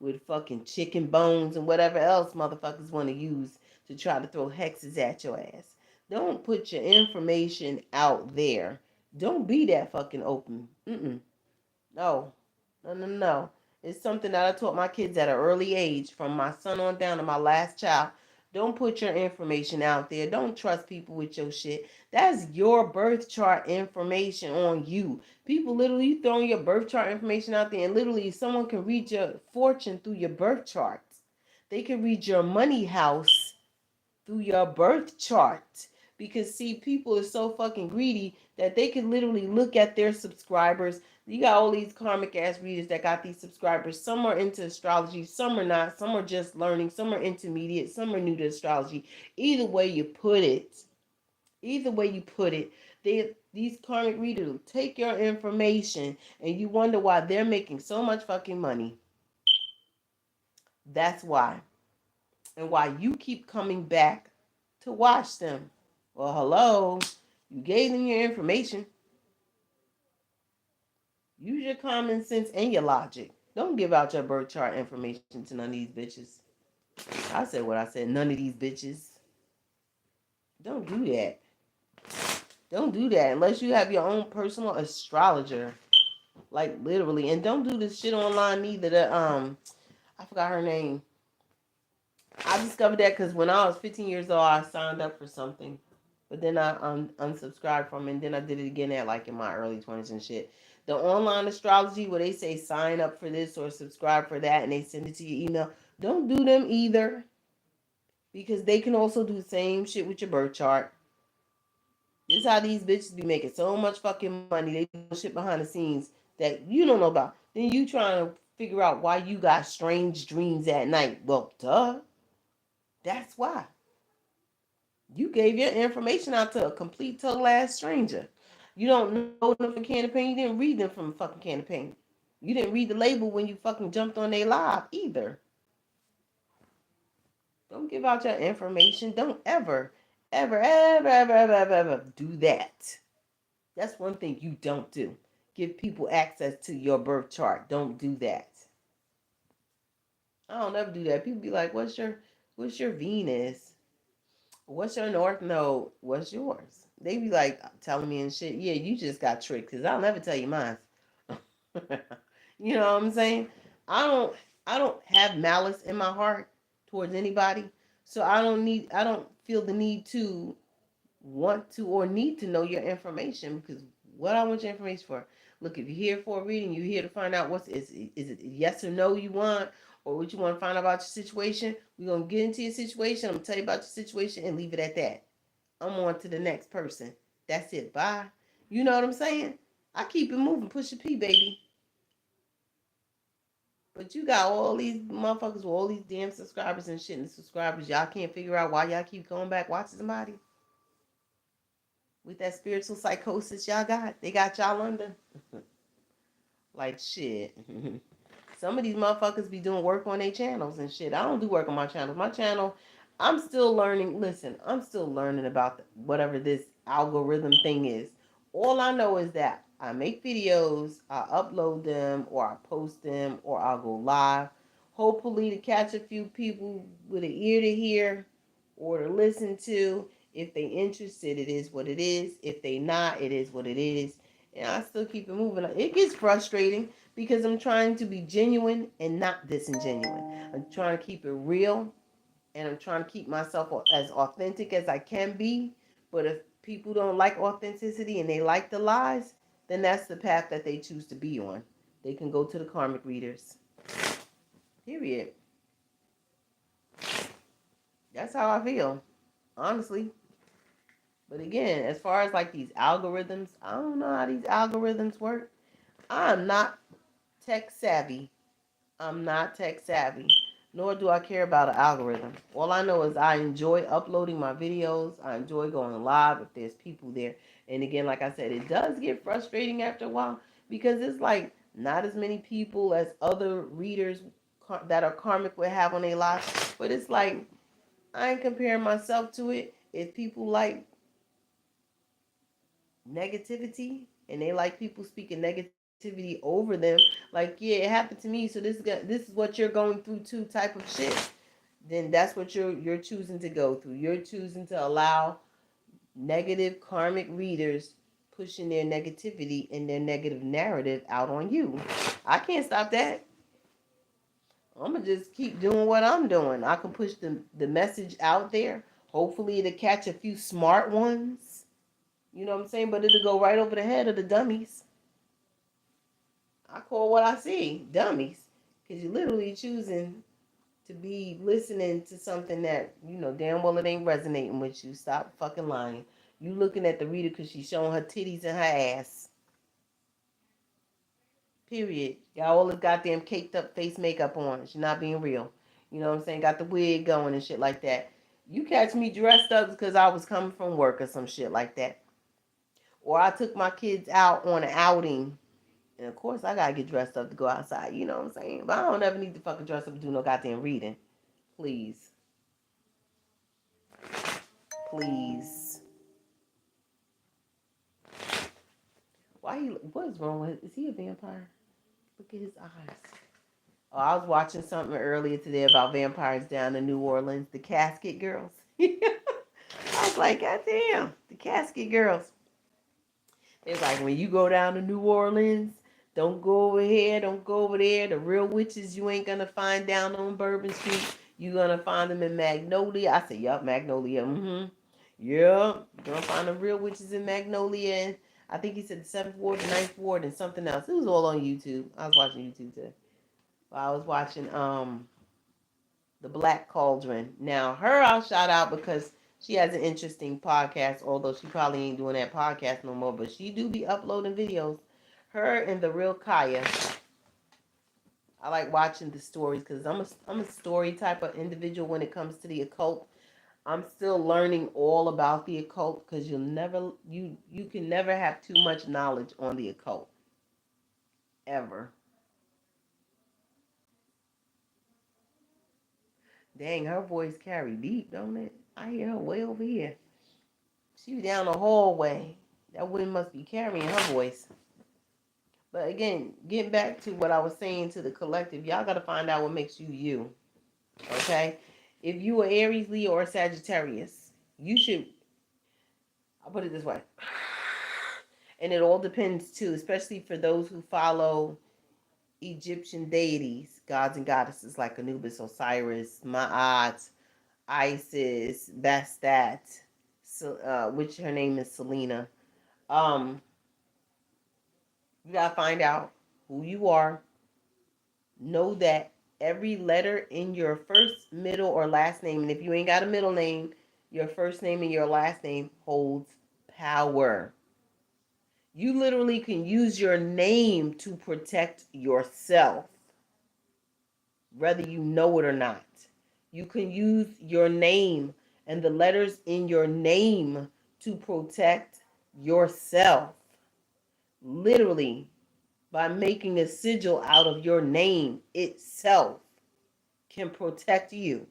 Speaker 1: with fucking chicken bones, and whatever else motherfuckers want to use to try to throw hexes at your ass. Don't put your information out there. Don't be that fucking open. No. No, no, no. It's something that I taught my kids at an early age, from my son on down to my last child. Don't put your information out there. Don't trust people with your shit. That's your birth chart information on you. People literally throwing your birth chart information out there, and literally someone can read your fortune through your birth charts. They can read your money house through your birth chart. Because see, people are so fucking greedy that they can literally look at their subscribers. You got all these karmic ass readers that got these subscribers. Some are into astrology, some are not, some are just learning, some are intermediate, some are new to astrology. Either way you put it, these karmic readers will take your information, and you wonder why they're making so much fucking money. That's why. And why you keep coming back to watch them. Well, hello. You gave them your information. Use your common sense and your logic. Don't give out your birth chart information to none of these bitches. I said what I said. None of these bitches. Don't do that. Don't do that unless you have your own personal astrologer. Like literally. And don't do this shit online either. I forgot her name. I discovered that because when I was 15 years old, I signed up for something, but then I unsubscribed from it, and then I did it again at like in my early 20s and shit. The online astrology where they say sign up for this or subscribe for that, and they send it to your email. Don't do them either because they can also do the same shit with your birth chart. This is how these bitches be making so much fucking money. They doing shit behind the scenes that you don't know about. Then you trying to figure out why you got strange dreams at night. Well, duh. That's why. You gave your information out to a complete total ass stranger. You don't know them from a can of paint. You didn't read them from a fucking can of paint. You didn't read the label when you fucking jumped on their live either. Don't give out your information. Don't ever do that. That's one thing you don't do. Give people access to your birth chart. Don't do that. I don't ever do that. People be like, what's your Venus? What's your North Node? What's yours? They be like telling me and shit. Yeah, you just got tricked because I'll never tell you mine. You know what I'm saying? I don't. I don't have malice in my heart towards anybody, so I don't feel the need to want to or need to know your information because what I want your information for. Look, if you're here for a reading, you're here to find out is it yes or no you want, or what you want to find out about your situation. We're gonna get into your situation. I'm gonna tell you about your situation and leave it at that. I'm on to the next person. That's it. Bye. You know what I'm saying? I keep it moving. Push a P, baby. But you got all these motherfuckers with all these damn subscribers and shit and subscribers. Y'all can't figure out why y'all keep going back watching somebody with that spiritual psychosis y'all got. They got y'all under. Like shit. Some of these motherfuckers be doing work on their channels and shit. I don't do work on my channel. My channel, I'm still learning. Listen, I'm still learning about whatever this algorithm thing is. All I know is that I make videos, I upload them, or I post them, or I'll go live. Hopefully to catch a few people with an ear to hear or to listen to. If they interested, it is what it is. If they not, it is what it is. And I still keep it moving. It gets frustrating because I'm trying to be genuine and not disingenuous. I'm trying to keep it real and I'm trying to keep myself as authentic as I can be. But if people don't like authenticity and they like the lies, then that's the path that they choose to be on. They can go to the karmic readers. Period. That's how I feel, honestly. But again, as far as like these algorithms, I don't know how these algorithms work. I'm not tech savvy. I'm not tech savvy, nor do I care about an algorithm. All I know is I enjoy uploading my videos. I enjoy going live if there's people there. And again, like I said, it does get frustrating after a while because it's like not as many people as other readers that are karmic would have on their lives. But it's like I ain't comparing myself to it. If people like negativity and they like people speaking negativity over them, like yeah, it happened to me, so this is what you're going through too type of shit, then that's what you're choosing to go through. You're choosing to allow negative karmic readers pushing their negativity and their negative narrative out on you. I can't stop that. I'm gonna just keep doing what I'm doing. I can push the message out there, hopefully to catch a few smart ones. You know what I'm saying? But it'll go right over the head of the dummies. I call what I see dummies. Because you're literally choosing to be listening to something that, you know, damn well it ain't resonating with you. Stop fucking lying. You looking at the reader because she's showing her titties and her ass. Period. Got all this goddamn caked up face makeup on. She's not being real. You know what I'm saying? Got the wig going and shit like that. You catch me dressed up because I was coming from work or some shit like that. Or I took my kids out on an outing. And of course, I gotta get dressed up to go outside. You know what I'm saying? But I don't ever need to fucking dress up to do no goddamn reading. Please. Please. What is wrong with, is he a vampire? Look at his eyes. Oh, I was watching something earlier today about vampires down in New Orleans, the Casket Girls. I was like, God damn, the Casket Girls. It's like when you go down to New Orleans, don't go over here, don't go over there. The real witches you ain't gonna find down on Bourbon Street. You gonna find them in Magnolia. I said, yup, Magnolia. Mm-hmm. Yup. You're gonna find the real witches in Magnolia. And I think he said the 7th Ward, the 9th Ward, and something else. It was all on YouTube. I was watching YouTube today. I was watching the Black Cauldron. Now her I'll shout out because she has an interesting podcast, although she probably ain't doing that podcast no more, but she do be uploading videos. Her and the real Kaya. I like watching the stories because I'm a story type of individual when it comes to the occult. I'm still learning all about the occult because you can never have too much knowledge on the occult. Ever. Dang, her voice carry deep, don't it? I hear her way over here. She was down the hallway. That woman must be carrying her voice. But again, getting back to what I was saying to the collective, y'all got to find out what makes you you. Okay? If you are Aries, Leo, or Sagittarius, you should, I'll put it this way. And it all depends too, especially for those who follow Egyptian deities, gods and goddesses like Anubis, Osiris, Ma'at, Isis, Bastet, which her name is Selena. Um, you gotta find out who you are. Know that every letter in your first, middle, or last name, and if you ain't got a middle name, your first name and your last name holds power. You literally can use your name to protect yourself, whether you know it or not. You can use your name and the letters in your name to protect yourself. Literally, by making a sigil out of your name itself can protect you.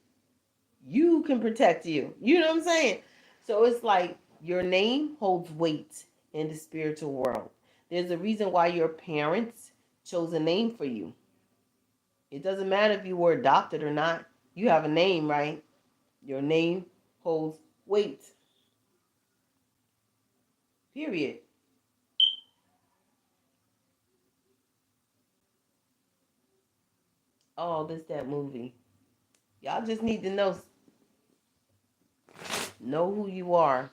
Speaker 1: You can protect you. You know what I'm saying? So it's like your name holds weight in the spiritual world. There's a reason why your parents chose a name for you. It doesn't matter if you were adopted or not. You have a name, right? Your name holds weight. Period. Oh, this that movie. Y'all just need to know who you are.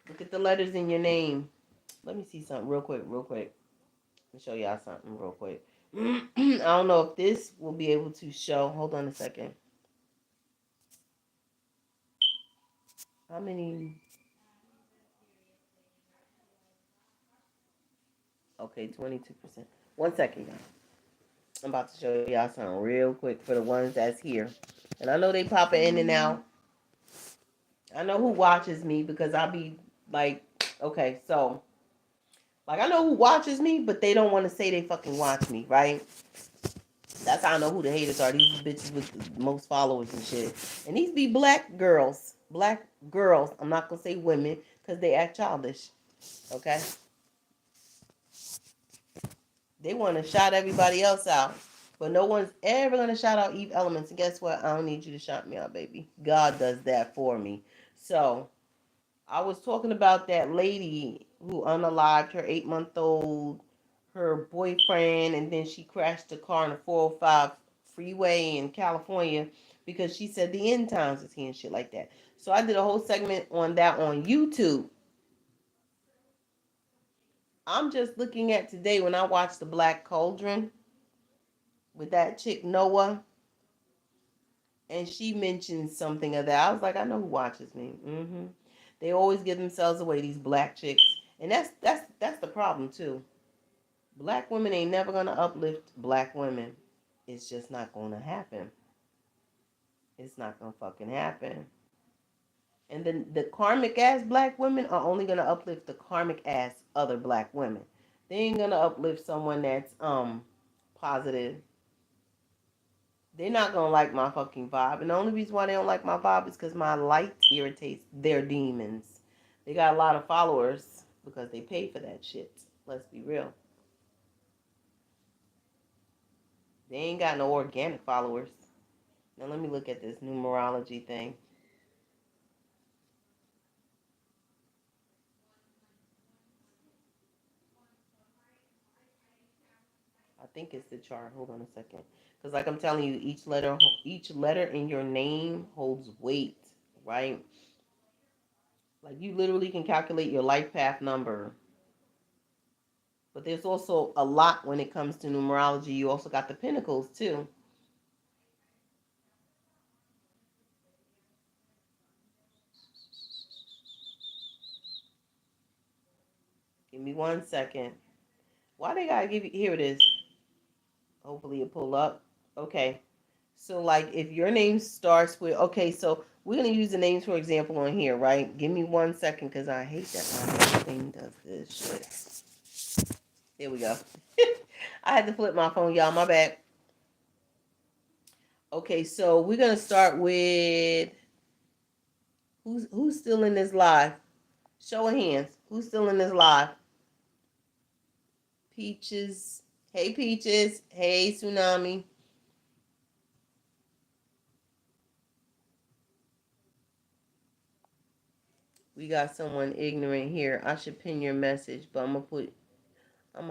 Speaker 1: Look at the letters in your name. Let me see something real quick. Let me show y'all something real quick. I don't know if this will be able to show. Hold on a second. How many? Okay, 22%. 1 second, guys. I'm about to show y'all something real quick for the ones that's here. And I know they pop in and out. I know who watches me because I be like, okay, so like I know who watches me, but they don't want to say they fucking watch me, right? That's how I know who the haters are. These bitches with the most followers and shit. And these be black girls. Black girls. I'm not gonna say women because they act childish. Okay? They want to shout everybody else out. But no one's ever gonna shout out Eve Elements. And guess what? I don't need you to shout me out, baby. God does that for me. So I was talking about that lady who unalived her 8-month-old, her boyfriend, and then she crashed the car on the 405 freeway in California because she said the end times is here and shit like that. So I did a whole segment on that on YouTube. I'm just looking at today when I watched the Black Cauldron with that chick Noah, and she mentioned something of that. I was like, I know who watches me. They always give themselves away, these black chicks. And that's the problem too. Black women ain't never gonna uplift black women. It's just not gonna happen. It's not gonna fucking happen. And then the karmic ass black women are only gonna uplift the karmic ass other black women. They ain't gonna uplift someone that's positive. They're not gonna like my fucking vibe. And the only reason why they don't like my vibe is because my light irritates their demons. They got a lot of followers because they pay for that shit. Let's be real. They ain't got no organic followers. Now let me look at this numerology thing. think it's the chart. Hold on a second. Because like I'm telling you, each letter in your name holds weight, right? Like you literally can calculate your life path number. But there's also a lot when it comes to numerology. You also got the pinnacles too. Give me 1 second. Why they gotta give you? Here it is. Hopefully it pull up. Okay. So like if your name starts with, okay, so we're gonna use the names for example on here, right? Give me 1 second because I hate that my thing does this shit. There we go. I had to flip my phone, y'all. My bad. Okay, so we're gonna start with who's still in this live? Show of hands. Who's still in this live? Peaches. Hey Peaches. Hey Tsunami. We got someone ignorant here. I should pin your message, but I'm gonna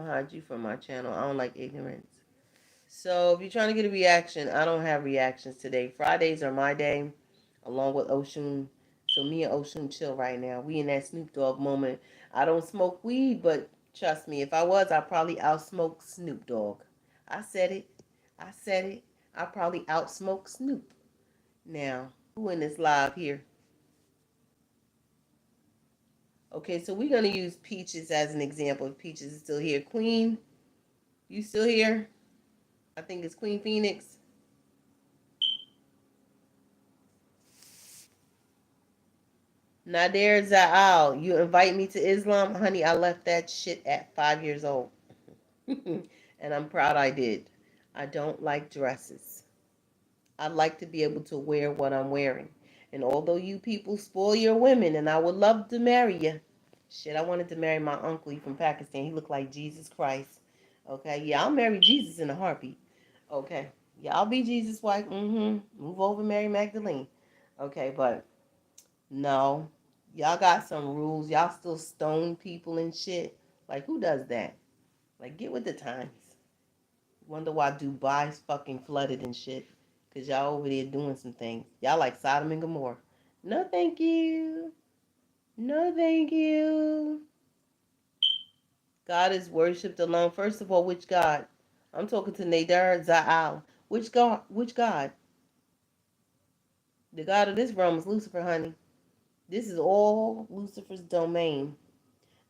Speaker 1: hide you from my channel. I don't like ignorance. So if you're trying to get a reaction, I don't have reactions today. Fridays are my day, along with Oshun. So me and Oshun chill right now. We in that Snoop Dogg moment. I don't smoke weed, but trust me, if I was, I'd probably outsmoke Snoop Dogg. I said it. I said it. I probably outsmoke Snoop. Now, who in this live here? Okay, so we're gonna use Peaches as an example. If Peaches is still here, Queen, you still here? I think it's Queen Phoenix. Nader Zaal, you invite me to Islam? Honey, I left that shit at 5 years old. And I'm proud I did. I don't like dresses. I like to be able to wear what I'm wearing. And although you people spoil your women, and I would love to marry you. Shit, I wanted to marry my uncle. He from Pakistan. He looked like Jesus Christ. Okay, yeah, I'll marry Jesus in a heartbeat. Okay, yeah, I'll be Jesus' wife. Move over, Mary Magdalene. Okay, but no, y'all got some rules. Y'all still stone people and shit. Like, who does that? Like, get with the times. Wonder why Dubai's fucking flooded and shit. Because y'all over there doing some things. Y'all like Sodom and Gomorrah. No, thank you. No, thank you. God is worshipped alone. First of all, which God? I'm talking to Nadar Zaal. Which God? Which God? The God of this realm is Lucifer, honey. This is all Lucifer's domain.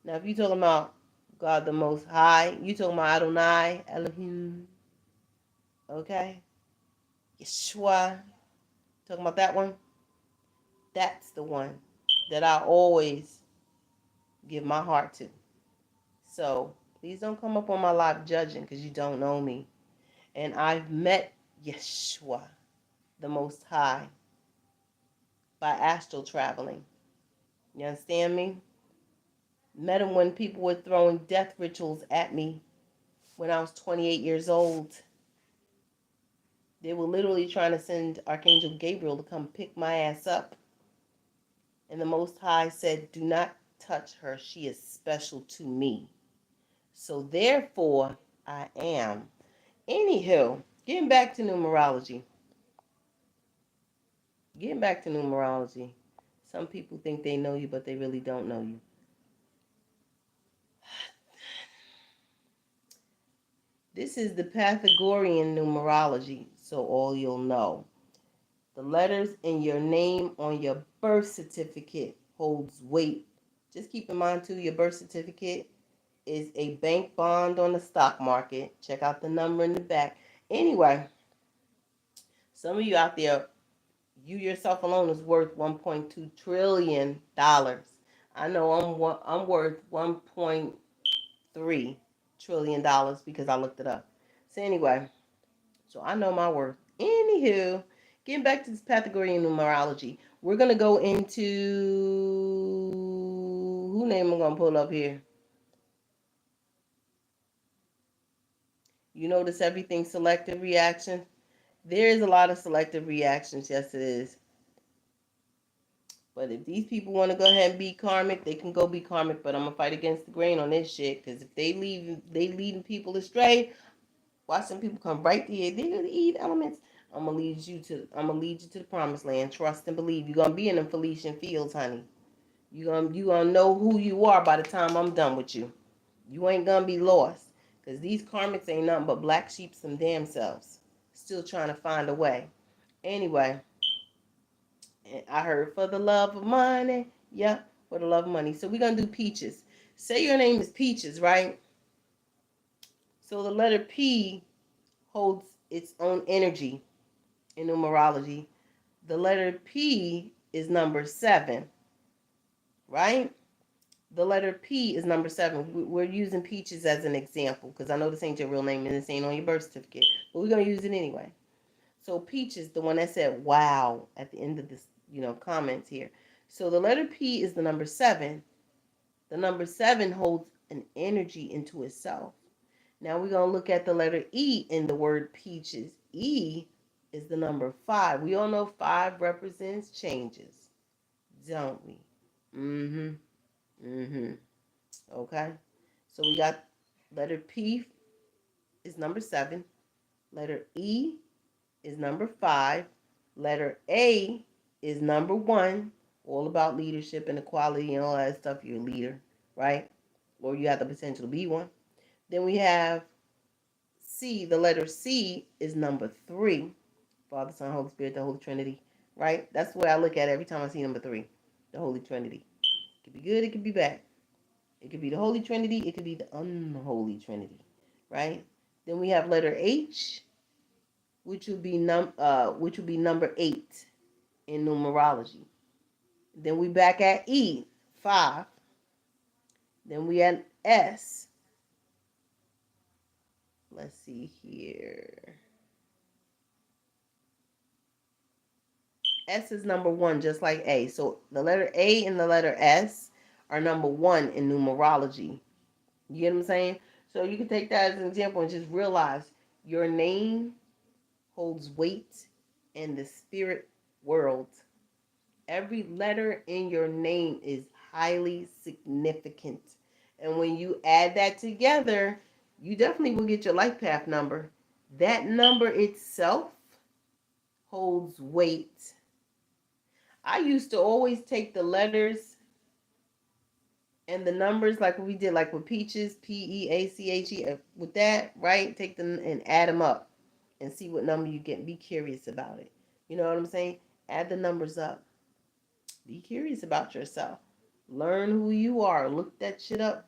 Speaker 1: Now, if you talking about God the Most High, you talking about Adonai, Elohim, okay? Yeshua, talking about that one? That's the one that I always give my heart to. So, please don't come up on my live judging because you don't know me. And I've met Yeshua, the Most High, by astral traveling. You understand me? Met him when people were throwing death rituals at me when I was 28 years old. They were literally trying to send Archangel Gabriel to come pick my ass up. And the Most High said, do not touch her. She is special to me. So therefore, I am. Anywho, getting back to numerology. Getting back to numerology. Some people think they know you, but they really don't know you. This is the Pythagorean numerology, so all you'll know. The letters in your name on your birth certificate holds weight. Just keep in mind, too, your birth certificate is a bank bond on the stock market. Check out the number in the back. Anyway, some of you out there, you yourself alone is worth $1.2 trillion. I know I'm worth $1.3 trillion because I looked it up. So anyway, so I know my worth. Anywho, getting back to this Pythagorean numerology, we're going to go into, who name I'm going to pull up here? You notice everything selective reaction? There is a lot of selective reactions. Yes, it is. But if these people want to go ahead and be karmic, they can go be karmic. But I'm going to fight against the grain on this shit. Because if they leading people astray, Watch some people come right here. They're gonna eat elements. I'm gonna lead you to the promised land. Trust and believe. You're gonna be in them Felician fields, honey. You gonna know who you are by the time I'm done with you. You ain't gonna be lost. Cause these karmics ain't nothing but black sheep some damn selves. Still trying to find a way. Anyway, I heard for the love of money. Yeah, for the love of money. So we're gonna do peaches. Say your name is Peaches, right? So the letter P holds its own energy in numerology. The letter P is number 7, right? The letter P is number 7. We're using Peaches as an example because I know this ain't your real name and this ain't on your birth certificate, but we're going to use it anyway. So Peaches, the one that said wow at the end of this, comments here. So the letter P is the number 7. The number 7 holds an energy into itself. Now we're going to look at the letter E in the word peaches. E is the number 5. We all know 5 represents changes, don't we? Okay. So we got letter P is number 7. Letter E is number 5. Letter A is number 1. All about leadership and equality and all that stuff. You're a leader, right? Or you have the potential to be one. Then we have C. The letter C is number 3. Father, Son, Holy Spirit, the Holy Trinity, right? That's the way I look at it every time I see number 3, the Holy Trinity. It could be good, it could be bad. It could be the Holy Trinity, it could be the unholy Trinity, right? Then we have letter H, which would be number 8 in numerology. Then we back at E, 5. Then we at S. Let's see here. S is number 1, just like A. So the letter A and the letter S are number 1 in numerology. You get what I'm saying? So you can take that as an example and just realize your name holds weight in the spirit world. Every letter in your name is highly significant. And when you add that together, you definitely will get your life path number. That number itself holds weight. I used to always take the letters and the numbers like what we did, like with peaches, Peache, with that, right? Take them and add them up and see what number you get. Be curious about it. You know what I'm saying? Add the numbers up. Be curious about yourself. Learn who you are. Look that shit up.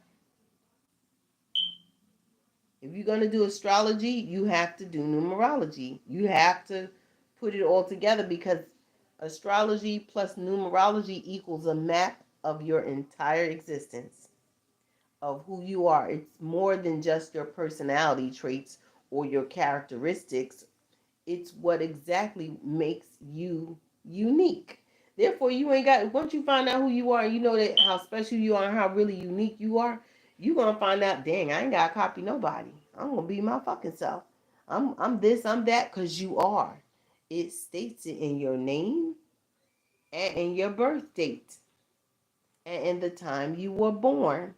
Speaker 1: If you're going to do astrology, you have to do numerology. You have to put it all together because astrology plus numerology equals a map of your entire existence, of who you are. It's more than just your personality traits or your characteristics. It's what exactly makes you unique. Therefore, you ain't got, once you find out who you are, you know that how special you are and how really unique you are, you're going to find out, dang, I ain't got to copy nobody. I'm going to be my fucking self. I'm this, I'm that, because you are. It states it in your name and in your birth date and in the time you were born.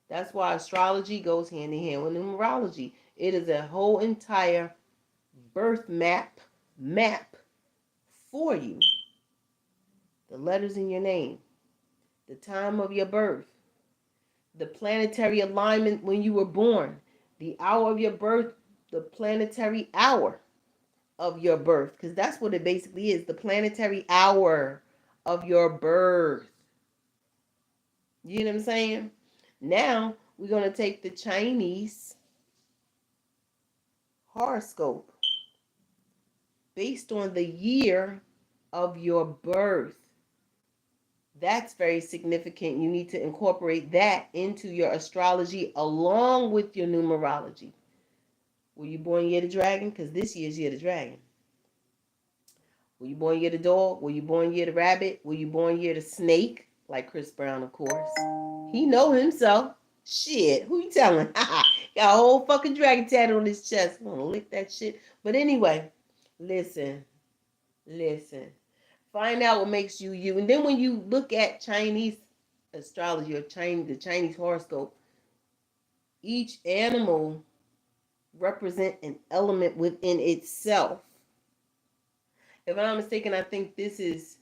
Speaker 1: That's why astrology goes hand in hand with numerology. It is a whole entire birth map for you. The letters in your name, the time of your birth, the planetary alignment when you were born, the hour of your birth, the planetary hour of your birth, because that's what it basically is, the planetary hour of your birth. You know what I'm saying? Now we're going to take the Chinese horoscope based on the year of your birth. That's very significant. You need to incorporate that into your astrology along with your numerology. Were you born year the dragon? Because this year's year the dragon. Were you born year the dog? Were you born year the rabbit? Were you born year the snake? Like Chris Brown, of course. He know himself. Shit, who you telling? Got a whole fucking dragon tattoo on his chest. I want to lick that shit. But anyway, listen. Find out what makes you you. And then when you look at Chinese astrology or the Chinese horoscope, each animal represent an element within itself. If I'm not mistaken, I think this is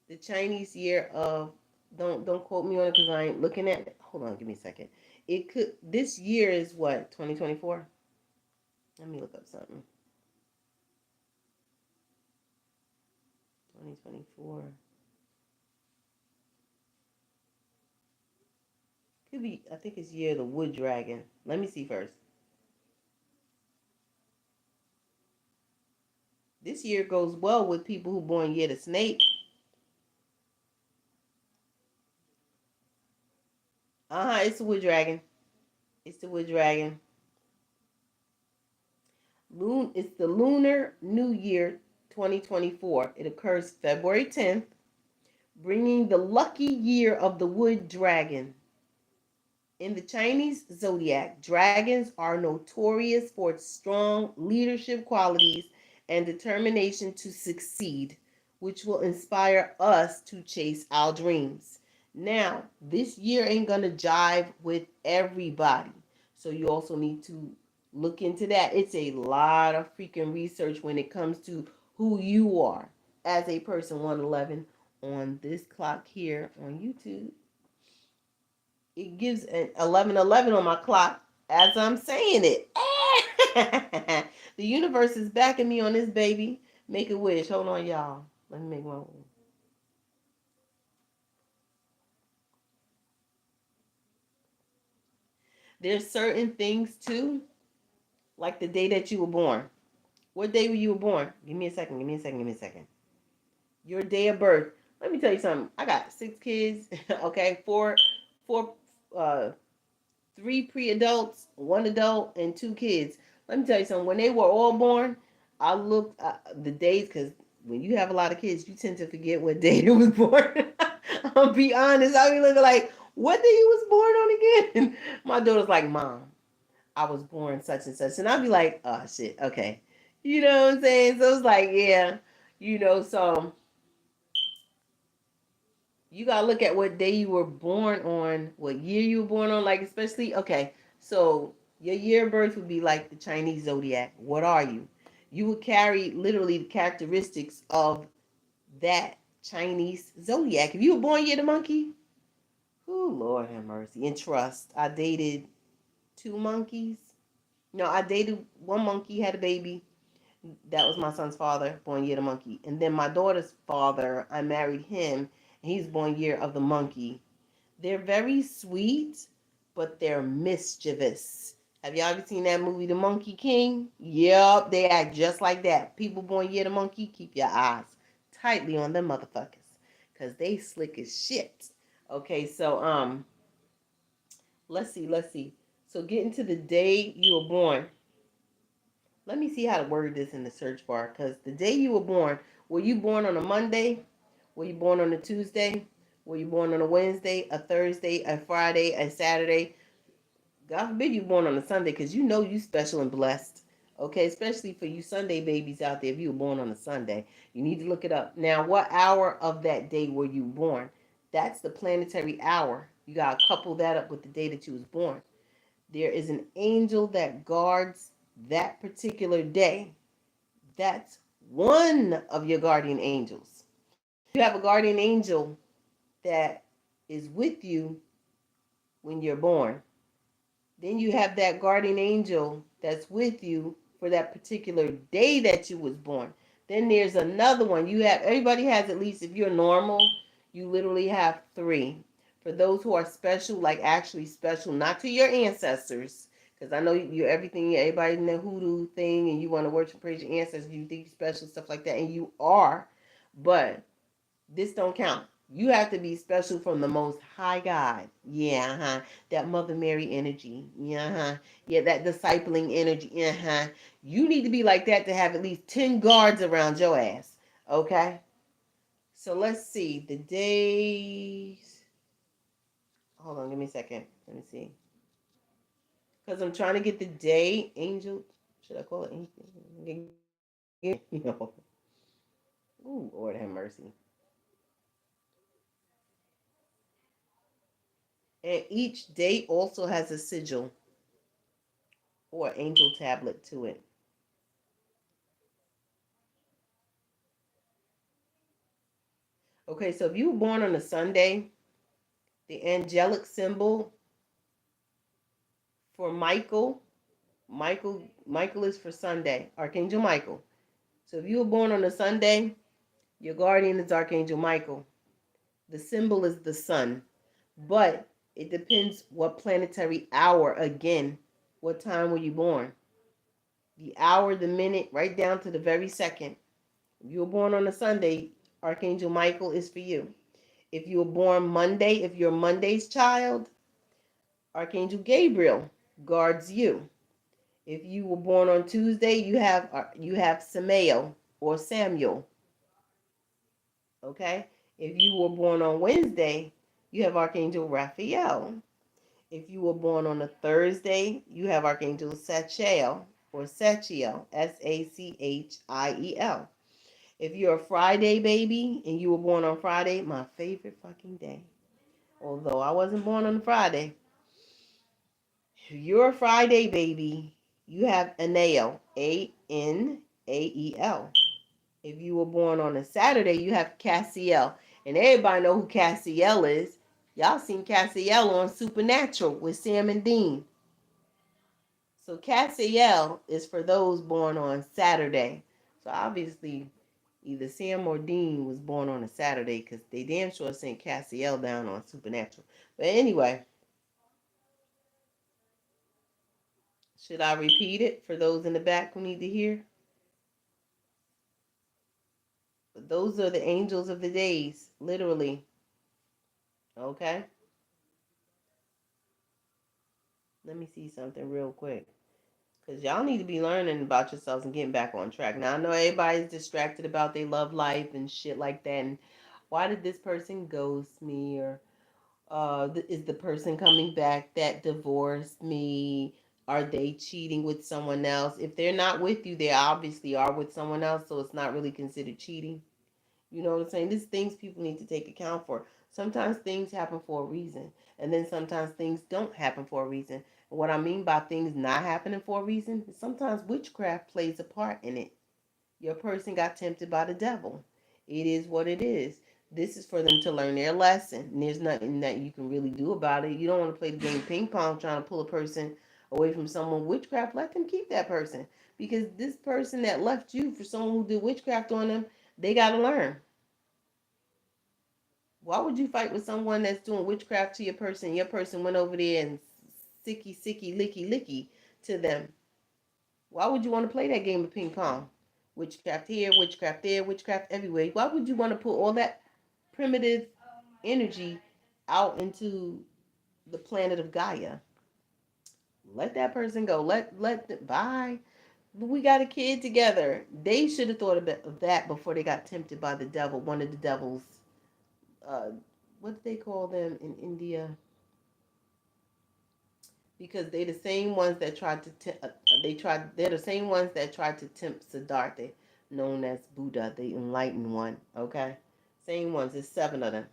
Speaker 1: the Chinese year of, don't quote me on it because I ain't looking at it. Hold on, give me a second. It could, this year is what, 2024? Let me look up something. 2024. Could be, I think it's year of the wood dragon. Let me see first. This year goes well with people who born year the snake. It's the wood dragon. It's the wood dragon. It's the Lunar New Year 2024. It occurs February 10th, bringing the lucky year of the wood dragon. In the Chinese zodiac, dragons are notorious for its strong leadership qualities and determination to succeed, which will inspire us to chase our dreams. Now, this year ain't gonna jive with everybody, so you also need to look into that. It's a lot of freaking research when it comes to who you are as a person. 111 on this clock here on YouTube. It gives an 11:11 on my clock as I'm saying it. The universe is backing me on this baby. Make a wish. Hold on, y'all. Let me make my wish. There's certain things too, like the day that you were born. What day were you born? Give me a second. Give me a second. Give me a second. Your day of birth. Let me tell you something. I got 6 kids. Okay, four, uh, 3 pre-adults, 1 adult, and 2 kids. Let me tell you something. When they were all born, I looked the days, because when you have a lot of kids, you tend to forget what day they was born. I'll be honest. I'll be looking like, what day you was born on again? My daughter's like, Mom, I was born such and such. And I'll be like, oh, shit, okay. You know what I'm saying? So it's like, yeah, so you gotta look at what day you were born on, what year you were born on, like especially okay. So your year of birth would be like the Chinese zodiac. What are you? You would carry literally the characteristics of that Chinese zodiac. If you were born year the monkey, oh Lord have mercy. And trust, I dated 2 monkeys. No, I dated one monkey, had a baby. That was my son's father, born year the monkey. And then my daughter's father, I married him, and he's born year of the monkey. They're very sweet, but they're mischievous. Have y'all ever seen that movie, The Monkey King? Yep, they act just like that. People born year the monkey, keep your eyes tightly on them motherfuckers, cause they slick as shit. Okay, so let's see. So getting to the day you were born. Let me see how to word this in the search bar, cause the day you were you born on a Monday? Were you born on a Tuesday? Were you born on a Wednesday, a Thursday, a Friday, a Saturday? God forbid you born on a Sunday, because you know you special and blessed. Okay, especially for you Sunday babies out there. If you were born on a Sunday, you need to look it up. Now, what hour of that day were you born? That's the planetary hour. You gotta couple that up with the day that you was born. There is an angel that guards that particular day. That's one of your guardian angels. You have a guardian angel that is with you when you're born. Then you have that guardian angel that's with you for that particular day that you was born. Then there's another one. Everybody has at least, if you're normal, you literally have 3. For those who are special, like actually special, not to your ancestors, because I know you're everything, everybody in the hoodoo thing, and you want to worship and praise your ancestors, you think you're special, stuff like that, and you are, but this don't count. You have to be special from the most high God. Yeah, that Mother Mary energy. Yeah, yeah, that discipling energy. You need to be like that to have at least 10 guards around your ass. Okay? So let's see. The days. Hold on, give me a second. Let me see. Because I'm trying to get the day. Angel. Should I call it angel? Ooh, Lord have mercy. And each day also has a sigil. or angel tablet to it. Okay, so if you were born on a Sunday, the angelic symbol for Michael is for Sunday, Archangel Michael. So if you were born on a Sunday, your guardian is Archangel Michael. The symbol is the sun, but it depends what planetary hour. Again, what time were you born? The hour, the minute, right down to the very second. If you were born on a Sunday, Archangel Michael is for you. If you were born Monday, if you're Monday's child, Archangel Gabriel guards you. If you were born on Tuesday, you have Samael or Samuel. Okay? If you were born on Wednesday, you have Archangel Raphael. If you were born on a Thursday, you have Archangel Sachiel or Sachiel, Sachiel. If you're a Friday baby and you were born on Friday, my favorite fucking day. Although I wasn't born on Friday, if you're a Friday baby, you have Anael, Anael. If you were born on a Saturday, you have Cassiel. And everybody know who Cassiel is. Y'all seen Cassiel on Supernatural with Sam and Dean. So Cassiel is for those born on Saturday. So obviously, either Sam or Dean was born on a Saturday because they damn sure sent Cassiel down on Supernatural. But anyway, should I repeat it for those in the back who need to hear? Those are the angels of the days, literally. Okay? Let me see something real quick. Because y'all need to be learning about yourselves and getting back on track. Now, I know everybody's distracted about their love life and shit like that. And why did this person ghost me? Or is the person coming back that divorced me? Are they cheating with someone else? If they're not with you, they obviously are with someone else. So it's not really considered cheating. You know what I'm saying? These things people need to take account for. Sometimes things happen for a reason, and then sometimes things don't happen for a reason. And what I mean by things not happening for a reason is sometimes witchcraft plays a part in it. Your person got tempted by the devil. It is what it is. This is for them to learn their lesson. And there's nothing that you can really do about it. You don't want to play the game ping pong trying to pull a person away from someone witchcraft. Let them keep that person. Because this person that left you for someone who did witchcraft on them, they got to learn. Why would you fight with someone that's doing witchcraft to your person? Your person went over there and sicky, sicky, licky, licky to them. Why would you want to play that game of ping pong? Witchcraft here, witchcraft there, witchcraft everywhere. Why would you want to put all that primitive energy out into the planet of Gaia? Let that person go. Bye. We got a kid together. They should have thought of that before they got tempted by the devil. One of the devils. Uh, what did they call them in India? Because they're the same ones that tried to they're the same ones that tried to tempt Siddhartha, known as Buddha, the enlightened one. Okay, same ones. There's 7 of them.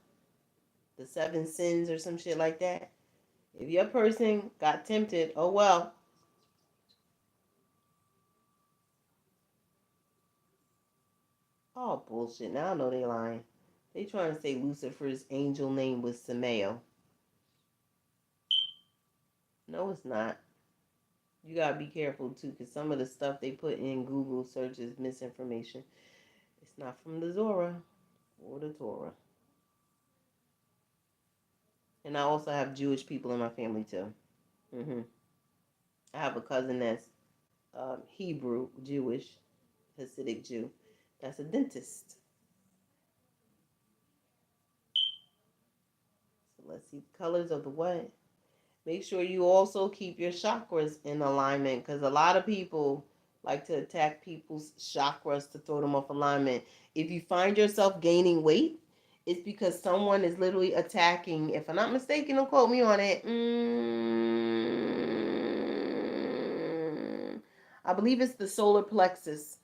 Speaker 1: The 7 sins or some shit like that. If your person got tempted, oh well. Oh bullshit! Now I know they lying. They trying to say Lucifer's angel name was Samael. No, it's not. You gotta be careful too, because some of the stuff they put in Google search is misinformation. It's not from the Zora or the Torah. And I also have Jewish people in my family too. I have a cousin that's Hebrew, Jewish, Hasidic Jew. That's a dentist. So let's see the colors of the what. Make sure you also keep your chakras in alignment, because a lot of people like to attack people's chakras to throw them off alignment. If you find yourself gaining weight, it's because someone is literally attacking. If I'm not mistaken, don't quote me on it. I believe it's the solar plexus.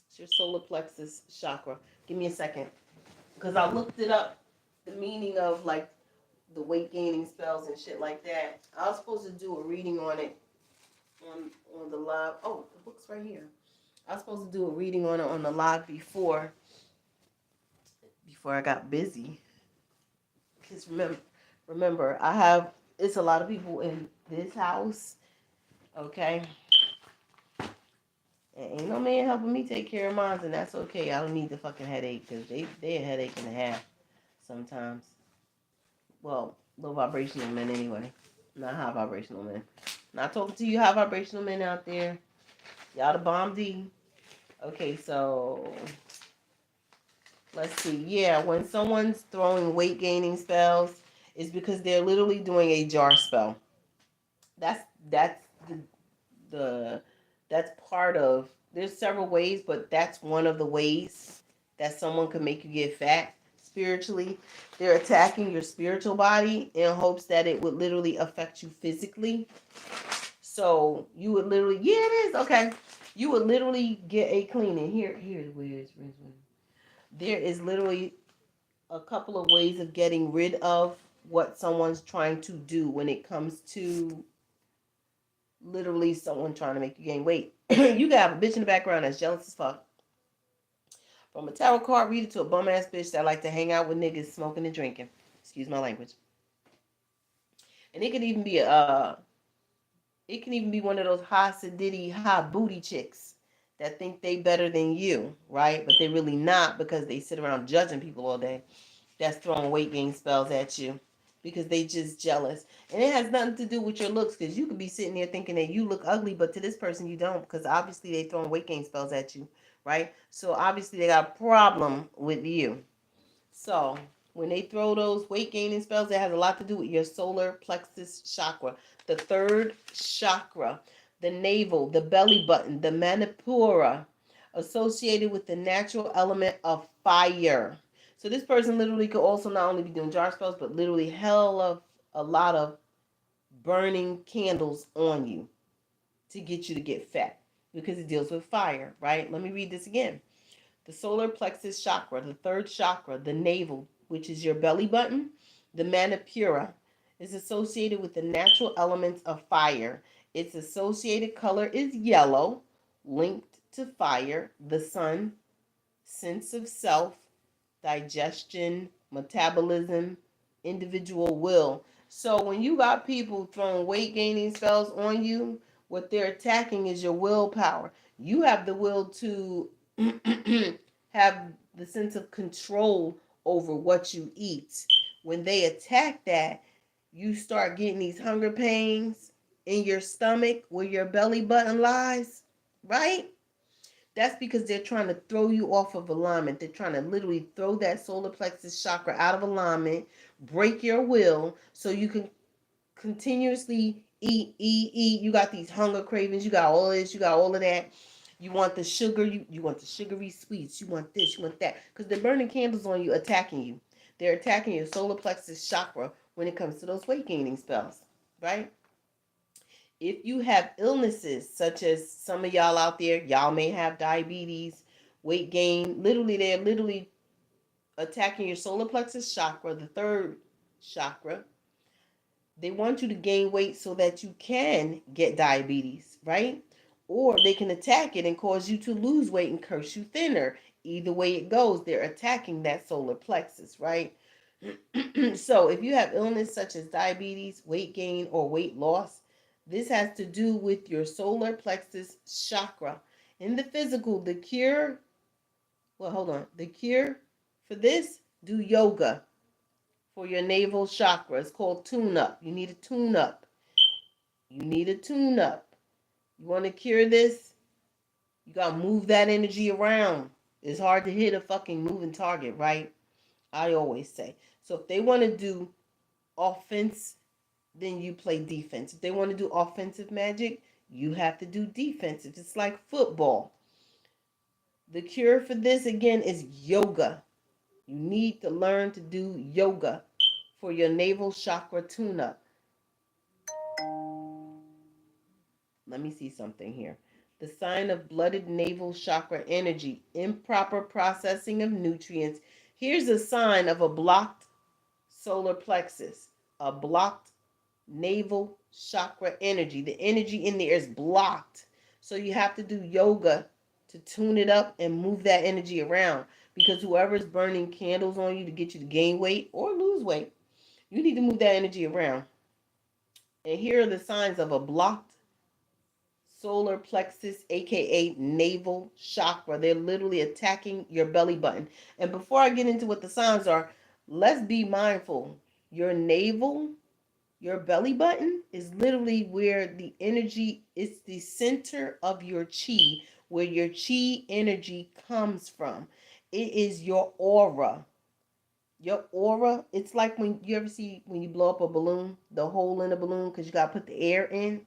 Speaker 1: It's your solar plexus chakra. Give me a second, because I looked it up. The meaning of like the weight gaining spells and shit like that. I was supposed to do a reading on it on the live. Oh, the book's right here. I was supposed to do a reading on the live before I got busy. Cause remember, I have it's a lot of people in this house. Okay, and ain't no man helping me take care of mine, and that's okay. I don't need the fucking headache because they a headache and a half sometimes. Well, low vibrational men anyway, not high vibrational men. Not talking to you high vibrational men out there. Y'all the bomb D. Okay, so let's see. Yeah, when someone's throwing weight gaining spells, it's because they're literally doing a jar spell. That's that's the that's part of. There's several ways, but that's one of the ways that someone can make you get fat spiritually. They're attacking your spiritual body in hopes that it would literally affect you physically. So you would literally, yeah, it is okay. You would literally get a cleaning. Here's where it's. There is literally a couple of ways of getting rid of what someone's trying to do when it comes to literally someone trying to make you gain weight. You got a bitch in the background that's jealous as fuck. From a tarot card reader to a bum ass bitch that like to hang out with niggas smoking and drinking. Excuse my language. And it can even be one of those high sedity, high booty chicks that think they better than you, right? But they really not because they sit around judging people all day. That's throwing weight gain spells at you because they just jealous. And it has nothing to do with your looks because you could be sitting there thinking that you look ugly, but to this person you don't because obviously they throwing weight gain spells at you, right? So obviously they got a problem with you. So when they throw those weight gaining spells, it has a lot to do with your solar plexus chakra, the third chakra, the navel, the belly button, the manipura, associated with the natural element of fire. So this person literally could also not only be doing jar spells, but literally hell of a lot of burning candles on you to get you to get fat because it deals with fire, right? Let me read this again. The solar plexus chakra, the third chakra, the navel, which is your belly button, the manipura, is associated with the natural elements of fire. Its associated color is yellow, linked to fire, the sun, sense of self, digestion, metabolism, individual will. So when you got people throwing weight gaining spells on you, what they're attacking is your willpower. You have the will to have the sense of control over what you eat. When they attack that, you start getting these hunger pains in your stomach where your belly button lies, right? That's because they're trying to throw you off of alignment. They're trying to literally throw that solar plexus chakra out of alignment, break your will so you can continuously eat. You got these hunger cravings. You got all this. You got all of that. You want the sugar. You want the sugary sweets. You want this. You want that. Because they're burning candles on you, attacking you. They're attacking your solar plexus chakra when it comes to those weight gaining spells, right? If you have illnesses such as some of y'all out there, y'all may have diabetes, weight gain, literally they're literally attacking your solar plexus chakra, the third chakra. They want you to gain weight so that you can get diabetes, right? Or they can attack it and cause you to lose weight and curse you thinner. Either way it goes, they're attacking that solar plexus, right? So if you have illness such as diabetes, weight gain, or weight loss, this has to do with your solar plexus chakra. In the physical, the cure for this, do yoga for your navel chakra. It's called tune up. You need a tune up. You need a tune up. You want to cure this? You got to move that energy around. It's hard to hit a fucking moving target, right? I always say. So if they want to do offense, then you play defense. If they want to do offensive magic, you have to do defensive. It's like football. The cure for this again is yoga. You need to learn to do yoga for your navel chakra tune up. Let me see something here. The sign of blooded navel chakra energy, improper processing of nutrients. Here's a sign of a blocked solar plexus. A blocked navel chakra energy. The energy in there is blocked. So you have to do yoga to tune it up and move that energy around. Because whoever's burning candles on you to get you to gain weight or lose weight, you need to move that energy around. And here are the signs of a blocked solar plexus, aka navel chakra. They're literally attacking your belly button. And before I get into what the signs are, let's be mindful. Your navel, your belly button is literally where the energy is, the center of your chi, where your chi energy comes from. It is your aura. Your aura, it's like when you ever see when you blow up a balloon, the hole in the balloon, because you got to put the air in.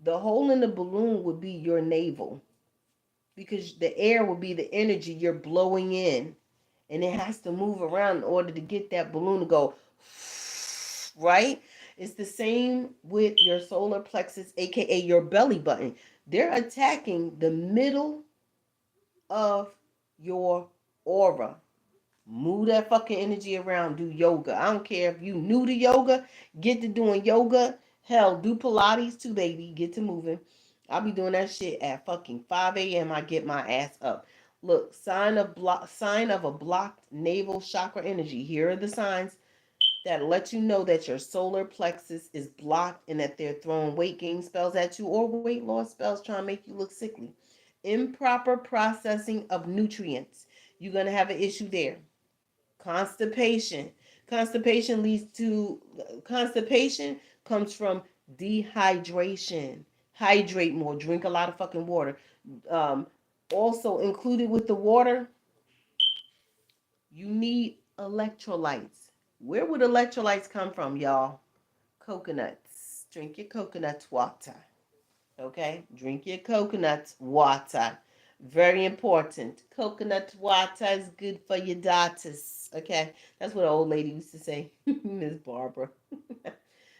Speaker 1: The hole in the balloon would be your navel, because the air will be the energy you're blowing in, and it has to move around in order to get that balloon to go right. It's the same with your solar plexus, aka your belly button. They're attacking the middle of your aura. Move that fucking energy around. Do yoga. I don't care if you new to yoga. Get to doing yoga. Hell, do Pilates too, baby. Get to moving. I'll be doing that shit at fucking 5 a.m. I get my ass up. Look, sign of a blocked navel chakra energy. Here are the signs that let you know that your solar plexus is blocked and that they're throwing weight gain spells at you or weight loss spells trying to make you look sickly. Improper processing of nutrients. You're going to have an issue there. Constipation. Constipation comes from dehydration. Hydrate more. Drink a lot of fucking water. Um, Also included with the water, you need electrolytes. Where would electrolytes come from, y'all? Coconuts. Drink your coconut water. Okay? Drink your coconut water. Very important. Coconut water is good for your daughters. Okay? That's what an old lady used to say, Miss Barbara.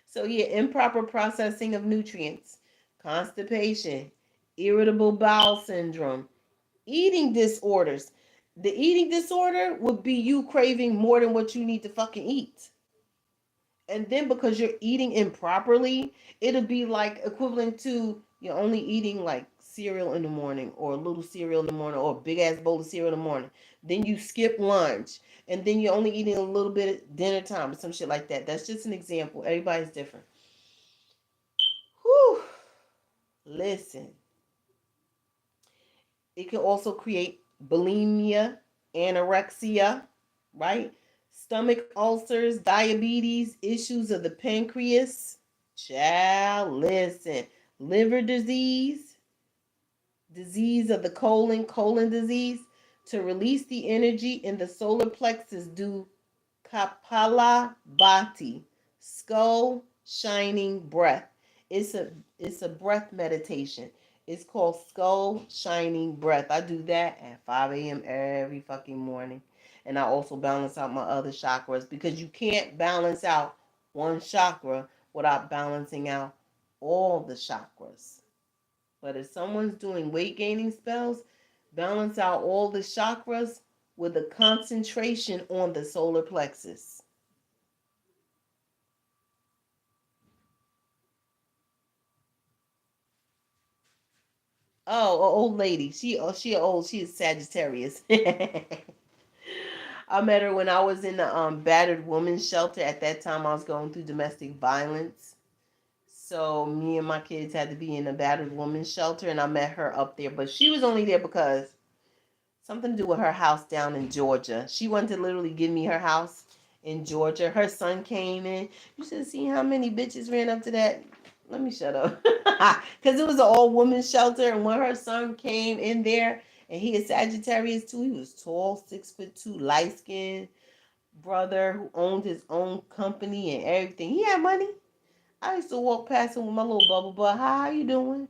Speaker 1: So, yeah, improper processing of nutrients, constipation, irritable bowel syndrome, eating disorders. The eating disorder would be you craving more than what you need to fucking eat. And then because you're eating improperly, it'll be like equivalent to you're only eating like cereal in the morning or a little cereal in the morning or a big ass bowl of cereal in the morning. Then you skip lunch and then you're only eating a little bit at dinner time or some shit like that. That's just an example. Everybody's different. Whew. Listen. It can also create bulimia, anorexia, right? Stomach ulcers, diabetes, issues of the pancreas. Child, listen. Liver disease, disease of the colon disease. To release the energy in the solar plexus, do Kapalabhati, skull shining breath. It's a it's a breath meditation. It's called skull shining breath. I do that at 5 a.m. every fucking morning. And I also balance out my other chakras because you can't balance out one chakra without balancing out all the chakras. But if someone's doing weight gaining spells, balance out all the chakras with a concentration on the solar plexus. Oh, an old lady. She is Sagittarius. I met her when I was in the battered women's shelter. At that time, I was going through domestic violence. So me and my kids had to be in a battered women's shelter, and I met her up there. But she was only there because something to do with her house down in Georgia. She wanted to literally give me her house in Georgia. Her son came in. You should have seen how many bitches ran up to that. Let me shut up. Because it was an all women's shelter. And when her son came in there, and he is Sagittarius too, he was tall, 6'2", light skinned brother who owned his own company and everything. He had money. I used to walk past him with my little bubble butt. Hi, how you doing?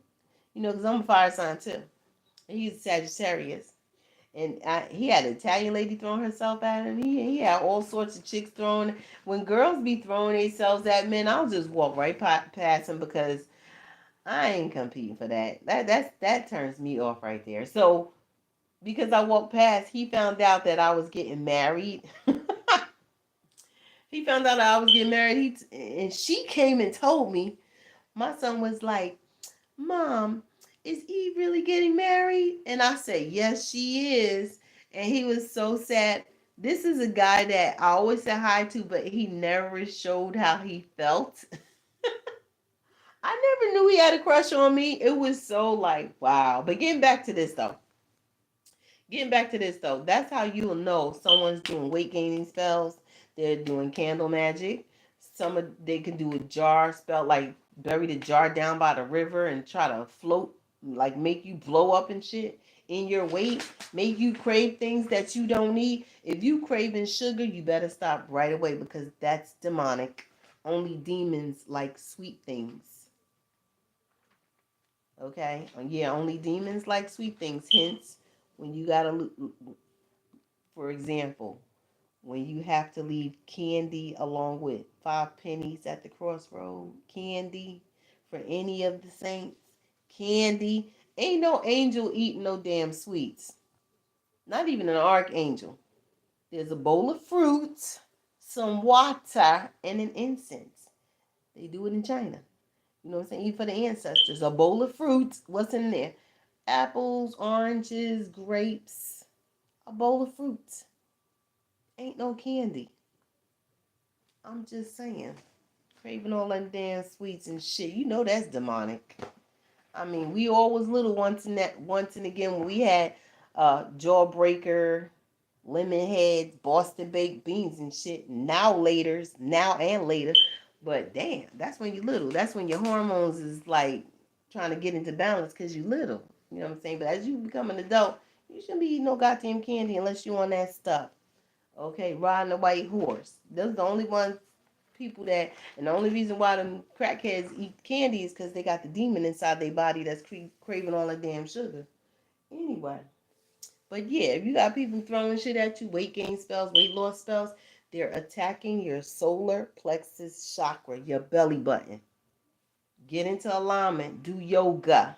Speaker 1: You know, because I'm a fire sign too. And he's Sagittarius. And he had an Italian lady throwing herself at him. He had all sorts of chicks throwing. When girls be throwing themselves at men, I'll just walk right past him because I ain't competing for that. That turns me off right there. So because I walked past, he found out that I was getting married. He found out I was getting married. And she came and told me. My son was like, Mom, is Eve really getting married? And I said, yes, she is. And he was so sad. This is a guy that I always said hi to, but he never showed how he felt. I never knew he had a crush on me. It was so like, wow. But getting back to this though, that's how you'll know someone's doing weight gaining spells. They're doing candle magic. They can do a jar spell, like bury the jar down by the river and try to float, like make you blow up and shit in your weight, make you crave things that you don't need. If you craving sugar, you better stop right away because that's demonic. Only demons like sweet things. Okay? Yeah, only demons like sweet things. Hence, when you gotta, for example, when you have to leave candy along with 5 pennies at the crossroad, candy for any of the saints, candy. Ain't no angel eating no damn sweets. Not even an archangel. There's a bowl of fruit, some water, and an incense. They do it in China. You know what I'm saying? Even for the ancestors. A bowl of fruit. What's in there? Apples, oranges, grapes. A bowl of fruit. Ain't no candy. I'm just saying. Craving all them damn sweets and shit. You know that's demonic. I mean, we all was little once and again when we had Jawbreaker, Lemon Heads, Boston Baked Beans and shit. Now and later. But damn, that's when you little. That's when your hormones is like trying to get into balance because you little. You know what I'm saying? But as you become an adult, you shouldn't be eating no goddamn candy unless you on that stuff. Okay, riding a white horse. Those are the only ones people that, and the only reason why them crackheads eat candy is because they got the demon inside their body that's craving all that damn sugar. Anyway, but yeah, if you got people throwing shit at you, weight gain spells, weight loss spells, they're attacking your solar plexus chakra, your belly button. Get into alignment. Do yoga,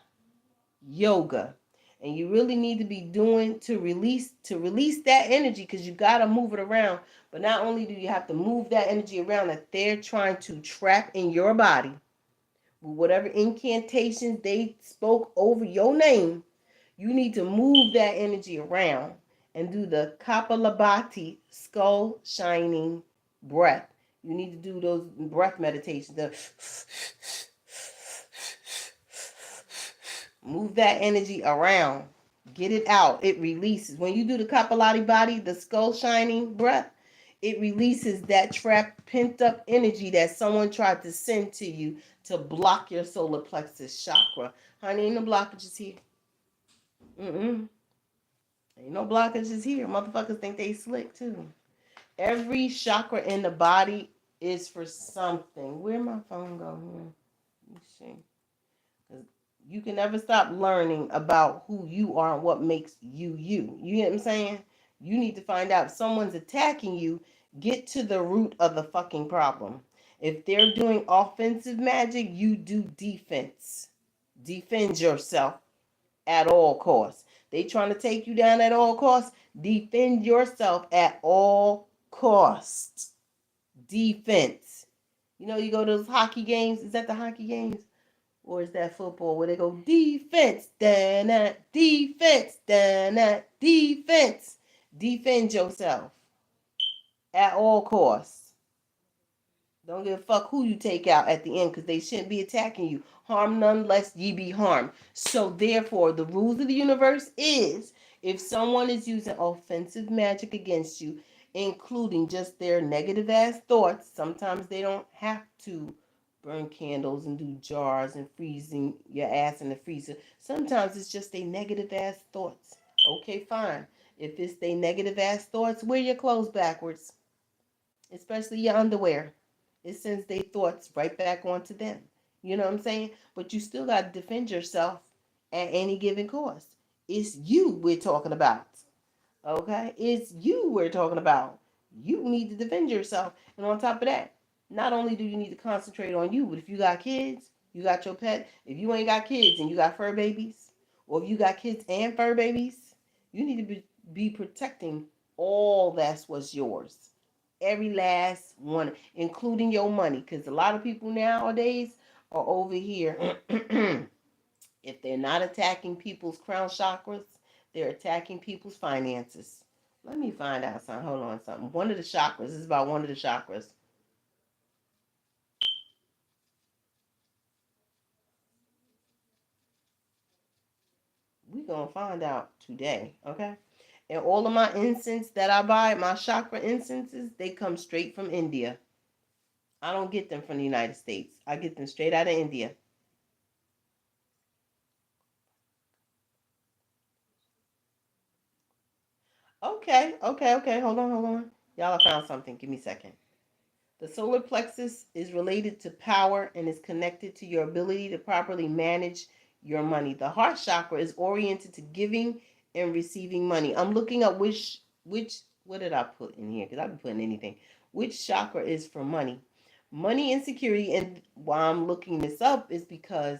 Speaker 1: and you really need to be doing to release that energy because you got to move it around. But not only do you have to move that energy around that they're trying to trap in your body with whatever incantations they spoke over your name, you need to move that energy around and do the Kapalabhati skull shining breath. You need to do those breath meditations. Move that energy around. Get it out. It releases. When you do the Kapalati body, the skull shining breath, it releases that trapped, pent up energy that someone tried to send to you to block your solar plexus chakra. Honey, ain't no blockages here. Mm-mm. Ain't no blockages here. Motherfuckers think they slick too. Every chakra in the body is for something. Where my phone go here? Let me see. You can never stop learning about who you are and what makes you you. You know what I'm saying? You need to find out if someone's attacking you, get to the root of the fucking problem. If they're doing offensive magic, you do defense. Defend yourself at all costs. They trying to take you down at all costs. Defend yourself at all costs. Defense. You know, you go to those hockey games. Is that the hockey games? Or is that football where they go defense, defense, defense? Defend yourself at all costs. Don't give a fuck who you take out at the end because they shouldn't be attacking you. Harm none lest ye be harmed. So therefore, the rules of the universe is if someone is using offensive magic against you, including just their negative ass thoughts, sometimes they don't have to burn candles and do jars and freezing your ass in the freezer. Sometimes it's just they negative ass thoughts. Okay, fine. If it's they negative ass thoughts, wear your clothes backwards, especially your underwear. It sends their thoughts right back onto them. You know what I'm saying? But you still got to defend yourself at any given cost. It's you we're talking about. Okay? It's you we're talking about. You need to defend yourself. And on top of that, not only do you need to concentrate on you, but if you got kids, you got your pet. If you ain't got kids and you got fur babies, or if you got kids and fur babies, you need to be protecting all that's what's yours. Every last one, including your money. Because a lot of people nowadays are over here. If they're not attacking people's crown chakras, they're attacking people's finances. Let me find out something. Hold on, something. One of the chakras. This is about one of the chakras. We're going to find out today, okay? And all of my incense that I buy, my chakra incenses, they come straight from India. I don't get them from the United States. I get them straight out of India. Okay. Hold on. Y'all, I found something. Give me a second. The solar plexus is related to power and is connected to your ability to properly manage your money. The heart chakra is oriented to giving and receiving money. I'm looking up which what did I put in here? Because I've been putting anything. Which chakra is for money? Money insecurity, and why I'm looking this up is because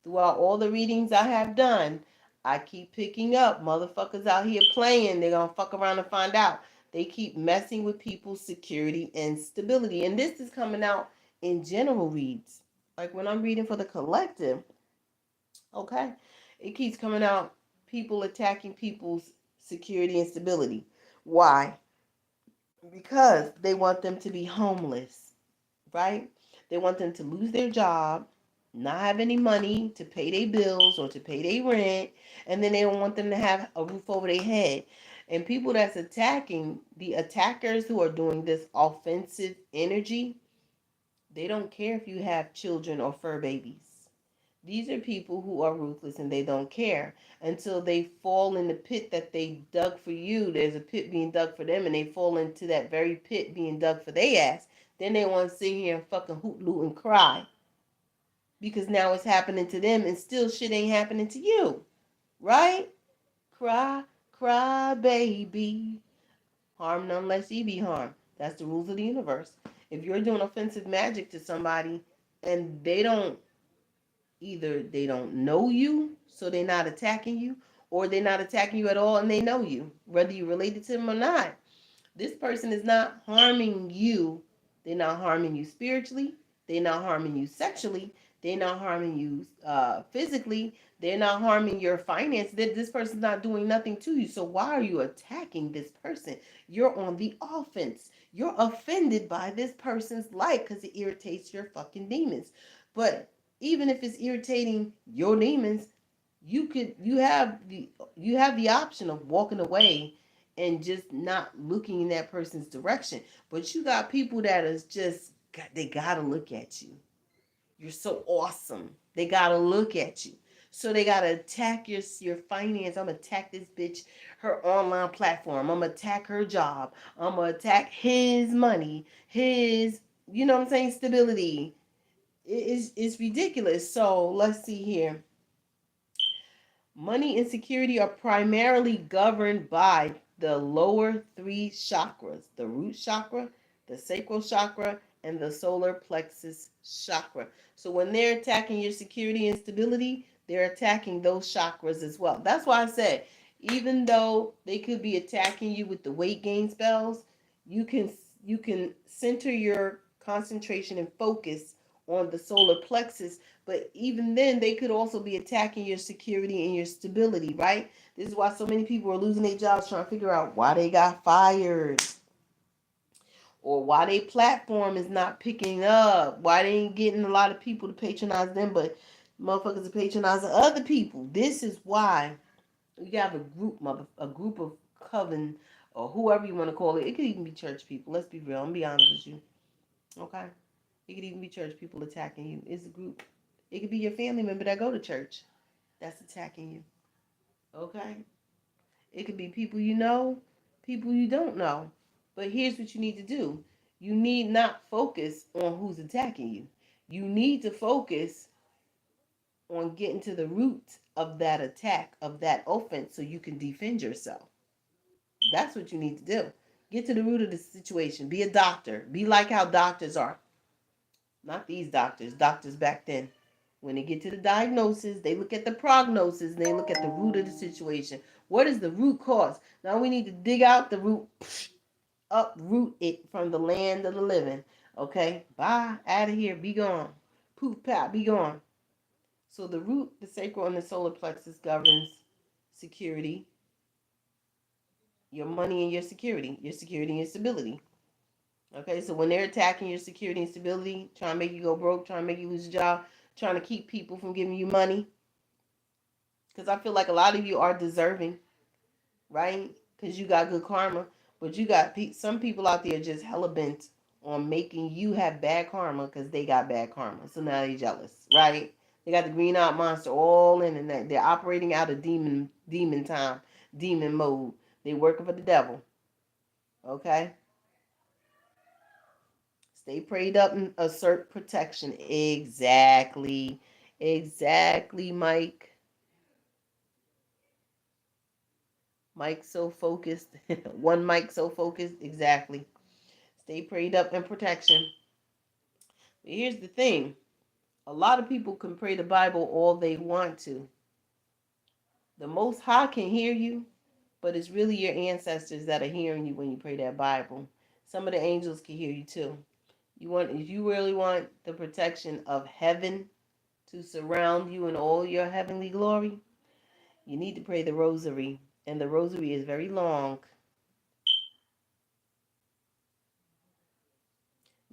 Speaker 1: throughout all the readings I have done, I keep picking up motherfuckers out here playing. They're gonna fuck around and find out. They keep messing with people's security and stability. And this is coming out in general reads. Like when I'm reading for the collective, okay? It keeps coming out people attacking people's security and stability. Why? Because they want them to be homeless, right? They want them to lose their job, not have any money to pay their bills or to pay their rent, and then they don't want them to have a roof over their head. And people that's attacking, the attackers who are doing this offensive energy, they don't care if you have children or fur babies. These are people who are ruthless and they don't care until they fall in the pit that they dug for you. There's a pit being dug for them and they fall into that very pit being dug for their ass. Then they want to sit here and fucking hoot loot and cry because now it's happening to them and still shit ain't happening to you. Right? Cry, cry, baby. Harm none lest ye be harmed. That's the rules of the universe. If you're doing offensive magic to somebody and they don't know you, so they're not attacking you, or they're not attacking you at all and they know you, whether you're related to them or not. This person is not harming you. They're not harming you spiritually. They're not harming you sexually. They're not harming you physically. They're not harming your finances. This person's not doing nothing to you. So why are you attacking this person? You're on the offense. You're offended by this person's life because it irritates your fucking demons. But even if it's irritating your demons, you have the option of walking away and just not looking in that person's direction. But you got people that is just they gotta look at you. You're so awesome. They gotta look at you. So they gotta attack your finance. I'm gonna attack this bitch, her online platform. I'm gonna attack her job. I'm gonna attack his money, his you know what I'm saying, stability. It's ridiculous. So let's see here. Money and security are primarily governed by the lower three chakras: the root chakra, the sacral chakra, and the solar plexus chakra. So when they're attacking your security and stability, they're attacking those chakras as well. That's why I said, even though they could be attacking you with the weight gain spells, you can you can center your concentration and focus on the solar plexus. But even then, they could also be attacking your security and your stability, right? This is why so many people are losing their jobs trying to figure out why they got fired or why their platform is not picking up, why they ain't getting a lot of people to patronize them, but motherfuckers are patronizing other people. This is why you have a group of coven or whoever you want to call it. It could even be church people. Let's be real. I'm gonna be honest with you. Okay? It could even be church people attacking you. It's a group. It could be your family member that go to church that's attacking you. Okay? It could be people you know, people you don't know. But here's what you need to do. You need not focus on who's attacking you. You need to focus on getting to the root of that attack, of that offense, so you can defend yourself. That's what you need to do. Get to the root of the situation. Be a doctor. Be like how doctors are. Not these doctors, doctors back then. When they get to the diagnosis, they look at the prognosis and they look at the root of the situation. What is the root cause? Now we need to dig out the root uproot it from the land of the living. Okay, bye, out of here, be gone. Poof, pop, be gone. So the root, the sacral, and the solar plexus governs security, your money and your security and your stability. Okay, so when they're attacking your security and stability, trying to make you go broke, trying to make you lose your job, trying to keep people from giving you money, because I feel like a lot of you are deserving, right? Because you got good karma, but you got some people out there just hella bent on making you have bad karma because they got bad karma. So now they jealous, right? They got the green out monster all in, and they're operating out of demon time, demon mode. They working for the devil. Okay, stay prayed up and assert protection. Exactly, Mike. Mike so focused. One Mike so focused. Exactly. Stay prayed up in protection. But here's the thing. A lot of people can pray the Bible all they want to. The Most High can hear you, but it's really your ancestors that are hearing you when you pray that Bible. Some of the angels can hear you too. If you really want the protection of heaven to surround you in all your heavenly glory, you need to pray the rosary. And the rosary is very long.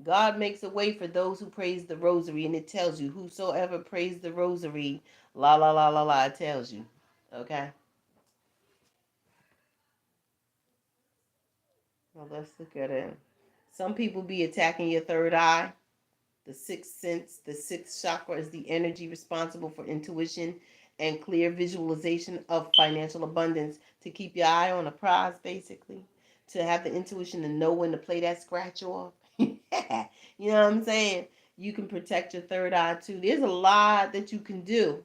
Speaker 1: God makes a way for those who praise the rosary, and it tells you, whosoever prays the rosary, la la la la la, it tells you. Okay? Well, let's look at it. Some people be attacking your third eye. The sixth sense, the sixth chakra is the energy responsible for intuition and clear visualization of financial abundance. To keep your eye on a prize, basically. To have the intuition to know when to play that scratch off. You know what I'm saying? You can protect your third eye too. There's a lot that you can do.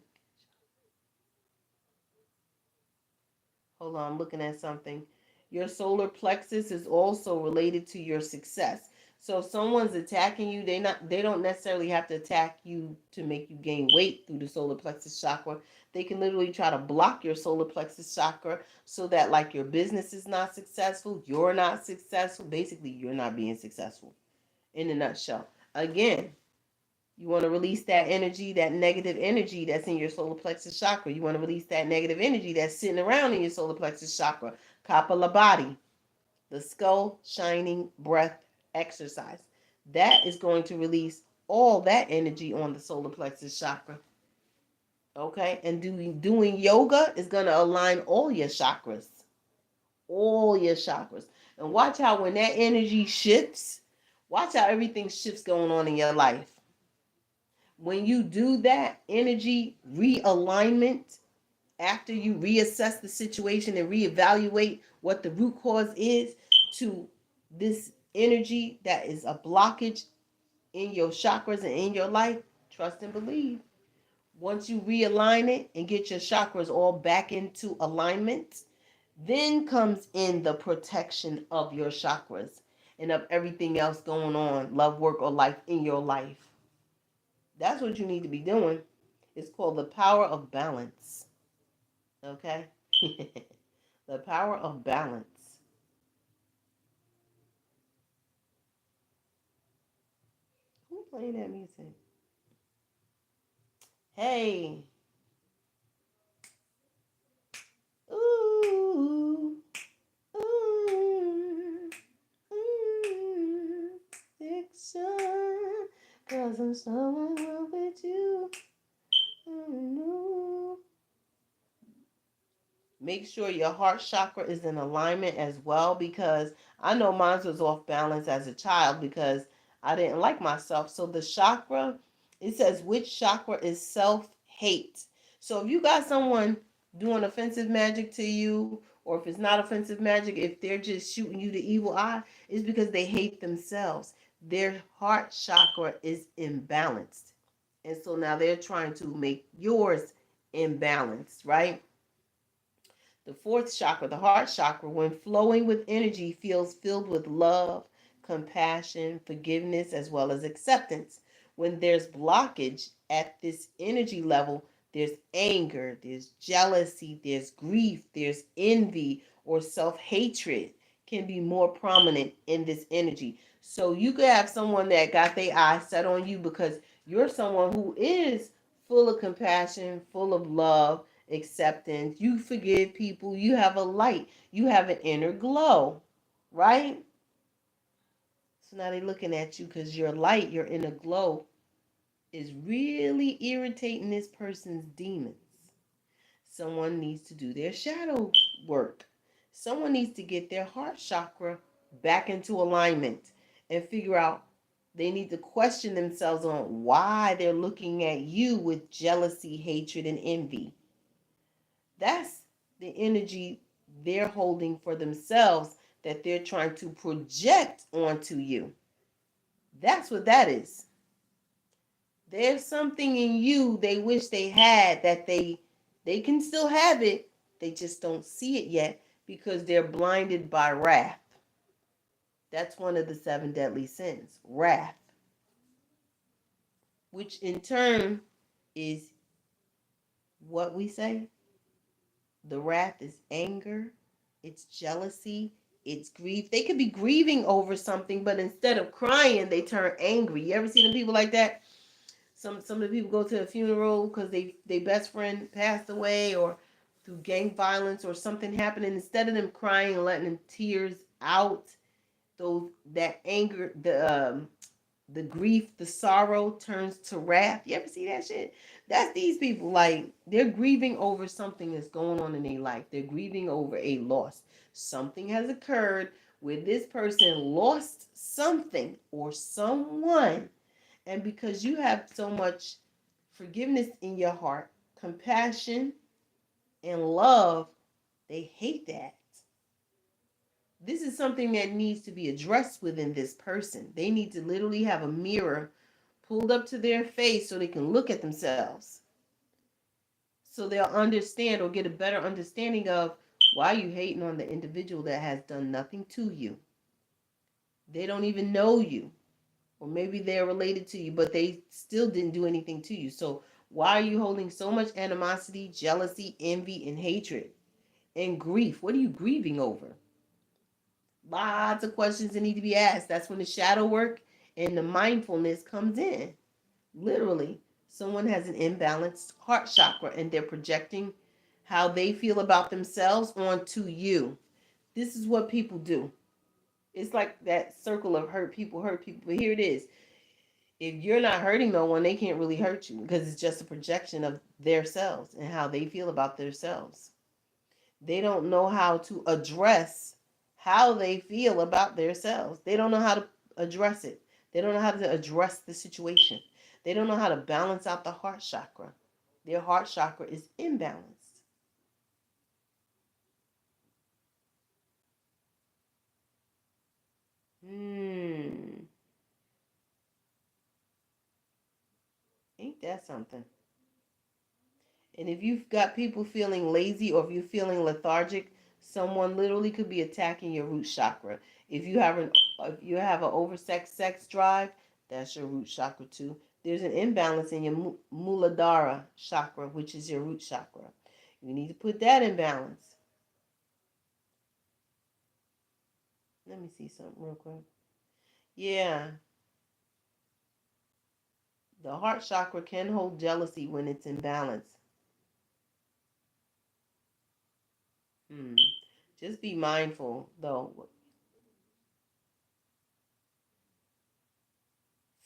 Speaker 1: Hold on, I'm looking at something. Your solar plexus is also related to your success. So if someone's attacking you, they don't necessarily have to attack you to make you gain weight through the solar plexus chakra. They can literally try to block your solar plexus chakra so that like your business is not successful, you're not successful. Basically, you're not being successful in a nutshell. Again, you want to release that energy, that negative energy that's in your solar plexus chakra. You want to release that negative energy that's sitting around in your solar plexus chakra. Kapalabhati, the skull shining breath exercise. That is going to release all that energy on the solar plexus chakra. Okay? And doing yoga is going to align all your chakras. All your chakras. And watch how when that energy shifts, watch how everything shifts going on in your life. When you do that energy realignment, after you reassess the situation and reevaluate what the root cause is to this energy that is a blockage in your chakras and in your life, trust and believe. Once you realign it and get your chakras all back into alignment, then comes in the protection of your chakras and of everything else going on, love, work, or life in your life. That's what you need to be doing. It's called the power of balance. Okay? The power of balance. Who playing that music? Hey. Ooh. Ooh. Ooh. Fiction. 'Cause I'm so in love with you. Ooh. Make sure your heart chakra is in alignment as well, because I know mine was off balance as a child because I didn't like myself. So the chakra, it says which chakra is self-hate. So if you got someone doing offensive magic to you, or if it's not offensive magic, if they're just shooting you the evil eye, it's because they hate themselves. Their heart chakra is imbalanced. And so now they're trying to make yours imbalanced, right? The fourth chakra, the heart chakra, when flowing with energy, feels filled with love, compassion, forgiveness, as well as acceptance. When there's blockage at this energy level, there's anger, there's jealousy, there's grief, there's envy, or self hatred can be more prominent in this energy. So you could have someone that got their eye set on you because you're someone who is full of compassion, full of love, acceptance. You forgive people. You have a light. You have an inner glow, right? So now they're looking at you because your light, your inner glow, is really irritating this person's demons. Someone needs to do their shadow work. Someone needs to get their heart chakra back into alignment and figure out they need to question themselves on why they're looking at you with jealousy, hatred, and envy. That's the energy they're holding for themselves that they're trying to project onto you. That's what that is. There's something in you they wish they had that they can still have it. They just don't see it yet because they're blinded by wrath. That's one of the seven deadly sins, wrath, which in turn is what we say. The wrath is anger, it's jealousy, it's grief. They could be grieving over something, but instead of crying, they turn angry. You ever seen the people like that? Some of the people go to a funeral because they best friend passed away or through gang violence or something happened, and instead of them crying and letting them tears out, those that anger, the grief, the sorrow turns to wrath. You ever see that shit? That's these people. Like, they're grieving over something that's going on in their life. They're grieving over a loss. Something has occurred where this person lost something or someone, and because you have so much forgiveness in your heart, compassion, and love, they hate that. This is something that needs to be addressed within this person. They need to literally have a mirror pulled up to their face so they can look at themselves. So they'll understand or get a better understanding of why you hating on the individual that has done nothing to you. They don't even know you. Or maybe they're related to you, but they still didn't do anything to you. So why are you holding so much animosity, jealousy, envy, and hatred and grief? What are you grieving over? Lots of questions that need to be asked. That's when the shadow work and the mindfulness comes in. Literally, someone has an imbalanced heart chakra and they're projecting how they feel about themselves onto you. This is what people do. It's like that circle of hurt people hurt people. But here it is. If you're not hurting no one, they can't really hurt you because it's just a projection of their selves and how they feel about themselves. They don't know how to address how they feel about themselves. They don't know how to address it. They don't know how to address the situation. They don't know how to balance out the heart chakra. Their heart chakra is imbalanced. Ain't that something? And if you've got people feeling lazy or if you're feeling lethargic, someone literally could be attacking your root chakra. If you have an oversex sex drive, that's your root chakra too. There's an imbalance in your Muladhara chakra, which is your root chakra. You need to put that in balance. Let me see something real quick. Yeah, the heart chakra can hold jealousy when it's in balance. Hmm. Just be mindful, though.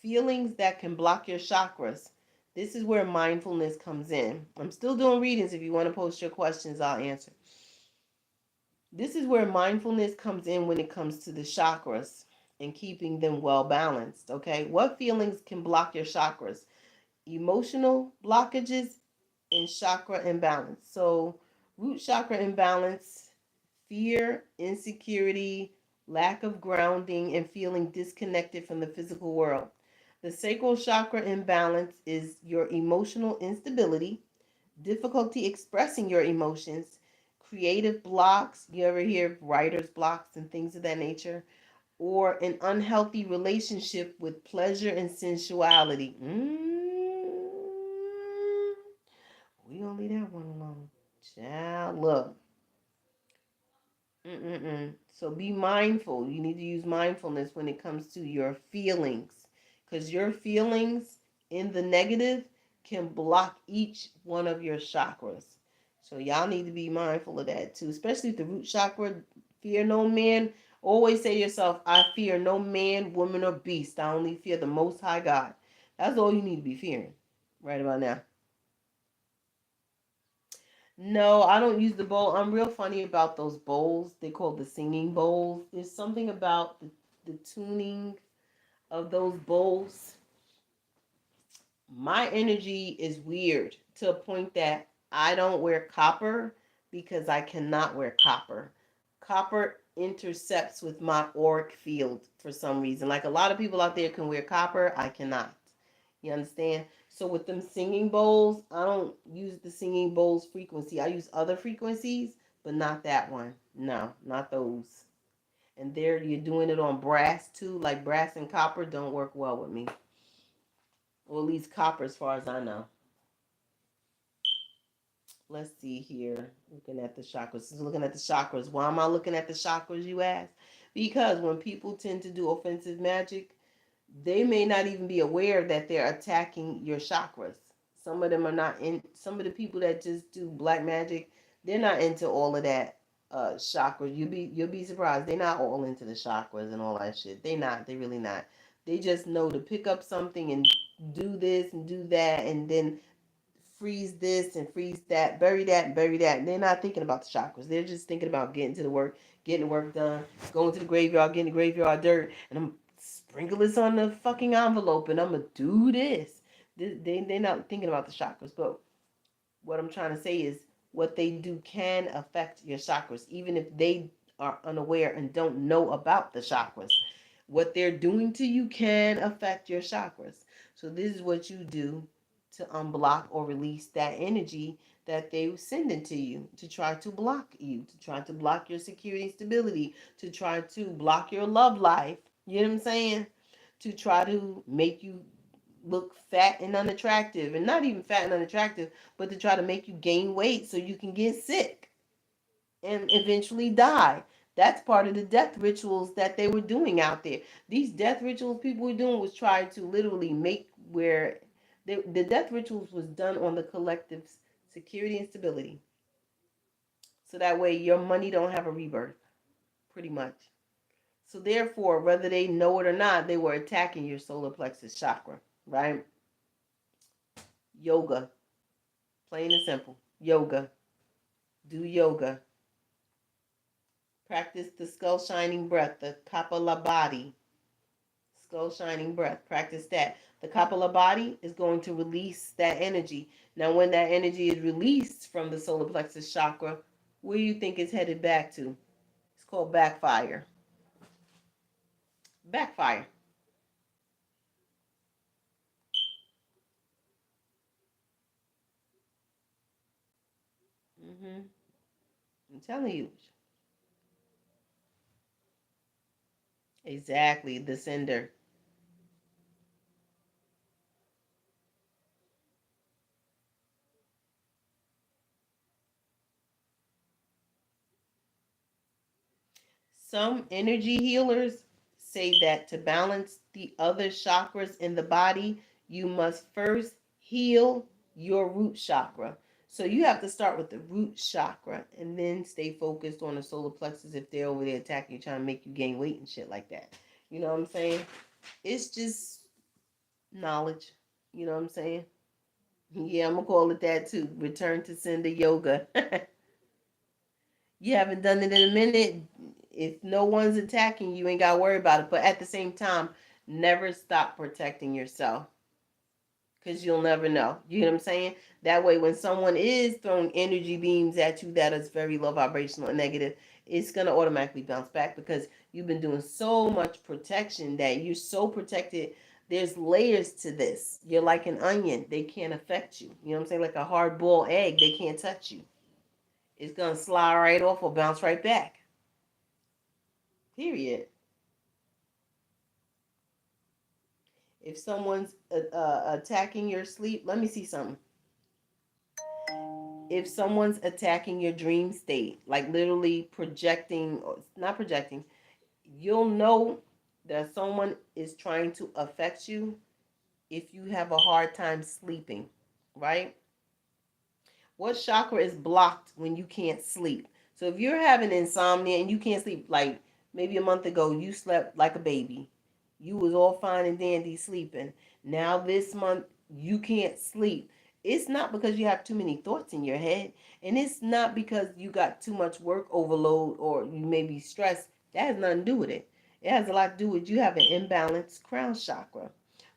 Speaker 1: Feelings that can block your chakras. This is where mindfulness comes in. I'm still doing readings. If you want to post your questions, I'll answer. This is where mindfulness comes in when it comes to the chakras and keeping them well balanced. Okay, what feelings can block your chakras? Emotional blockages and chakra imbalance. So, root chakra imbalance, fear, insecurity, lack of grounding, and feeling disconnected from the physical world. The sacral chakra imbalance is your emotional instability, difficulty expressing your emotions, creative blocks. You ever hear writer's blocks and things of that nature? Or an unhealthy relationship with pleasure and sensuality. We gonna leave that one alone. Child, look. Mm-mm-mm. So be mindful. You need to use mindfulness when it comes to your feelings. Because your feelings in the negative can block each one of your chakras. So y'all need to be mindful of that too. Especially the root chakra. Fear no man. Always say to yourself, I fear no man, woman, or beast. I only fear the most high God. That's all you need to be fearing right about now. No, I don't use the bowl. I'm real funny about those bowls. They call the singing bowls. There's something about the tuning of those bowls. My energy is weird to a point that I don't wear copper because I cannot wear copper. Copper intercepts with my auric field for some reason. Like a lot of people out there can wear copper, I cannot. You understand? So with them singing bowls, I don't use the singing bowls frequency. I use other frequencies, but not that one. No, not those. And there you're doing it on brass too. Like brass and copper don't work well with me. Or at least copper as far as I know. Let's see here. Looking at the chakras. Looking at the chakras. Why am I looking at the chakras, you ask? Because when people tend to do offensive magic, they may not even be aware that they're attacking your chakras. Some of them are not in. Some of the people that just do black magic, they're not into all of that chakras. You'll be surprised. They're not all into the chakras and all that shit. They not. They really not. They just know to pick up something and do this and do that, and then freeze this and freeze that, bury that and bury that. And they're not thinking about the chakras. They're just thinking about getting to the work, getting the work done, going to the graveyard, getting the graveyard dirt, and I'm sprinkle this on the fucking envelope, and I'm gonna do this. They're not thinking about the chakras. But what I'm trying to say is what they do can affect your chakras, even if they are unaware and don't know about the chakras. What they're doing to you can affect your chakras. So this is what you do to unblock or release that energy that they send into you to try to block you, to try to block your security and stability, to try to block your love life. You know what I'm saying? To try to make you look fat and unattractive, and not even fat and unattractive, but to try to make you gain weight so you can get sick and eventually die. That's part of the death rituals that they were doing out there. These death rituals people were doing was try to literally make where the death rituals was done on the collective's security and stability. So that way your money don't have a rebirth, pretty much. So therefore, whether they know it or not, they were attacking your solar plexus chakra, right? Yoga, plain and simple. Yoga. Do yoga. Practice the skull shining breath, the Kapalabhati. Skull shining breath. Practice that. The Kapalabhati is going to release that energy. Now, when that energy is released from the solar plexus chakra, where do you think it's headed back to? It's called backfire. Backfire. I'm telling you. Exactly. The sender. Some energy healers say that to balance the other chakras in the body, you must first heal your root chakra. So you have to start with the root chakra and then stay focused on the solar plexus if they're over there attacking you, trying to make you gain weight and shit like that. You know what I'm saying? It's just knowledge. You know what I'm saying? Yeah, I'm gonna call it that too. Return to sender yoga. You haven't done it in a minute. If no one's attacking you, ain't gotta worry about it. But at the same time, never stop protecting yourself because you'll never know. You know what I'm saying? That way, when someone is throwing energy beams at you that is very low vibrational and negative, it's gonna automatically bounce back because you've been doing so much protection that you're so protected. There's layers to this. You're like an onion. They can't affect you. You know what I'm saying? Like a hard boiled egg, they can't touch you. It's gonna slide right off or bounce right back. Period. If someone's attacking your sleep, let me see something. if someone's attacking your dream state, like literally projecting, or not projecting, you'll know that someone is trying to affect you if you have a hard time sleeping, right? What chakra is blocked when you can't sleep? So if you're having insomnia and you can't sleep, like maybe a month ago you slept like a baby, you was all fine and dandy sleeping. Now this month you can't sleep. It's not because you have too many thoughts in your head, and it's not because you got too much work overload or you may be stressed. That has nothing to do with it. It has a lot to do with you have an imbalanced crown chakra.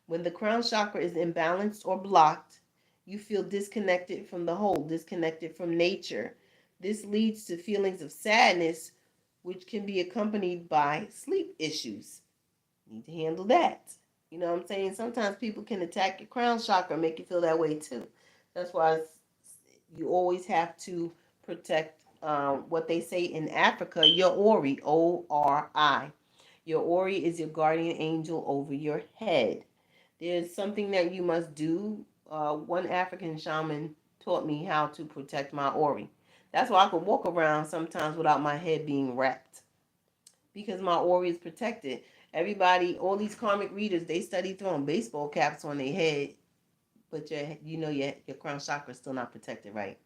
Speaker 1: When the crown chakra is imbalanced or blocked, you feel disconnected from the whole, disconnected from nature. This leads to feelings of sadness, which can be accompanied by sleep issues. You need to handle that. You know what I'm saying? Sometimes people can attack your crown chakra and make you feel that way too. That's why you always have to protect what they say in Africa, your Ori, Ori. Your Ori is your guardian angel over your head. There's something that you must do. One African shaman taught me how to protect my Ori. That's why I could walk around sometimes without my head being wrapped because my Ori is protected. Everybody, all these karmic readers, they study throwing baseball caps on their head, but your crown chakra is still not protected, right?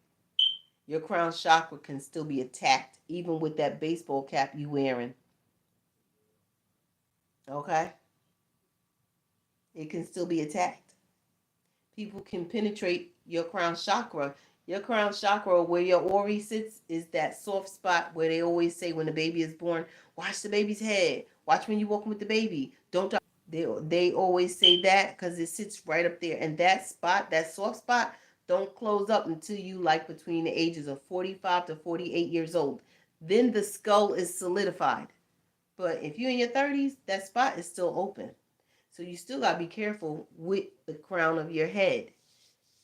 Speaker 1: Your crown chakra can still be attacked even with that baseball cap you wearing. Okay? It can still be attacked. People can penetrate your crown chakra. Your crown chakra, where your Ori sits, is that soft spot where they always say when the baby is born, watch the baby's head. Watch when you walk with the baby. Don't. They always say that because it sits right up there. And that spot, that soft spot, don't close up until you like between the ages of 45 to 48 years old. Then the skull is solidified. But if you're in your 30s, that spot is still open. So you still got to be careful with the crown of your head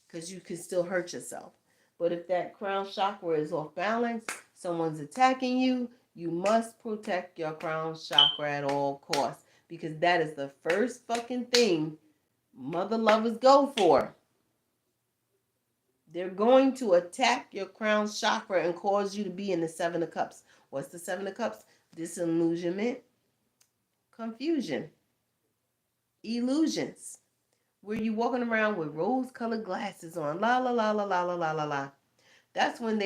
Speaker 1: because you can still hurt yourself. But if that crown chakra is off balance, someone's attacking you, you must protect your crown chakra at all costs because that is the first fucking thing mother lovers go for. They're going to attack your crown chakra and cause you to be in the Seven of Cups. What's the Seven of Cups? Disillusionment, confusion, illusions. Where you walking around with rose-colored glasses on, la la la la la la la la la. That's when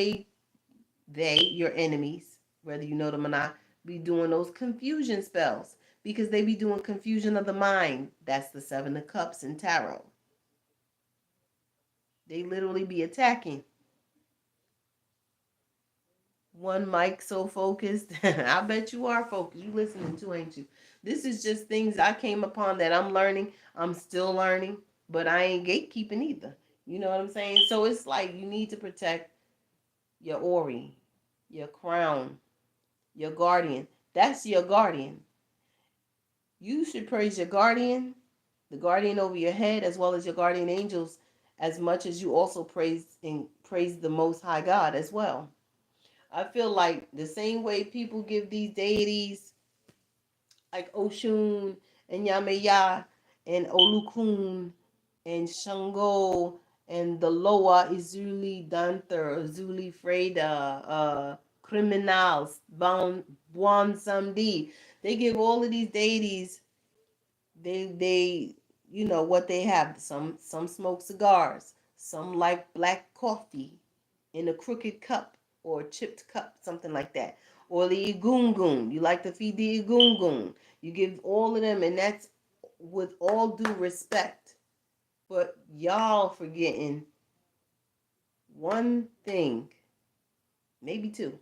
Speaker 1: your enemies, whether you know them or not, be doing those confusion spells because they be doing confusion of the mind. That's the Seven of Cups in tarot. They literally be attacking. One mic so focused. I bet you are focused. You listening to, ain't you? This is just things I came upon that I'm learning. I'm still learning, but I ain't gatekeeping either. You know what I'm saying? So it's like you need to protect your Ori, your crown, your guardian. That's your guardian. You should praise your guardian, the guardian over your head, as well as your guardian angels, as much as you also praise the Most High God as well. I feel like the same way people give these deities like Oshun and Yameya and Olukun and Shango and the Loa Izuli Danter, Zuli Freda, Criminals, Buon Samdi. They give all of these deities, they what they have. Some smoke cigars, some like black coffee in a crooked cup or a chipped cup, something like that. Or the igungun. You like to feed the igungun. You give all of them, and that's with all due respect. But y'all forgetting one thing, maybe two.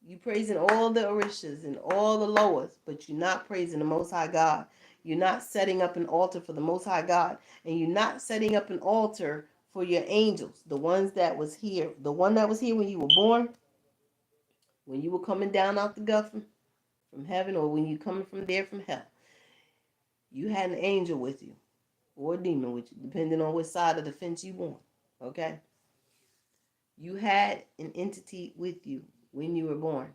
Speaker 1: You praising all the Orishas and all the Loas, but you're not praising the Most High God. You're not setting up an altar for the Most High God, and you're not setting up an altar for your angels, the ones that was here, the one that was here when you were born, when you were coming down out the guffin from heaven, or when you coming from there from hell. You had an angel with you, or a demon with you, depending on which side of the fence you on. Okay? You had an entity with you when you were born,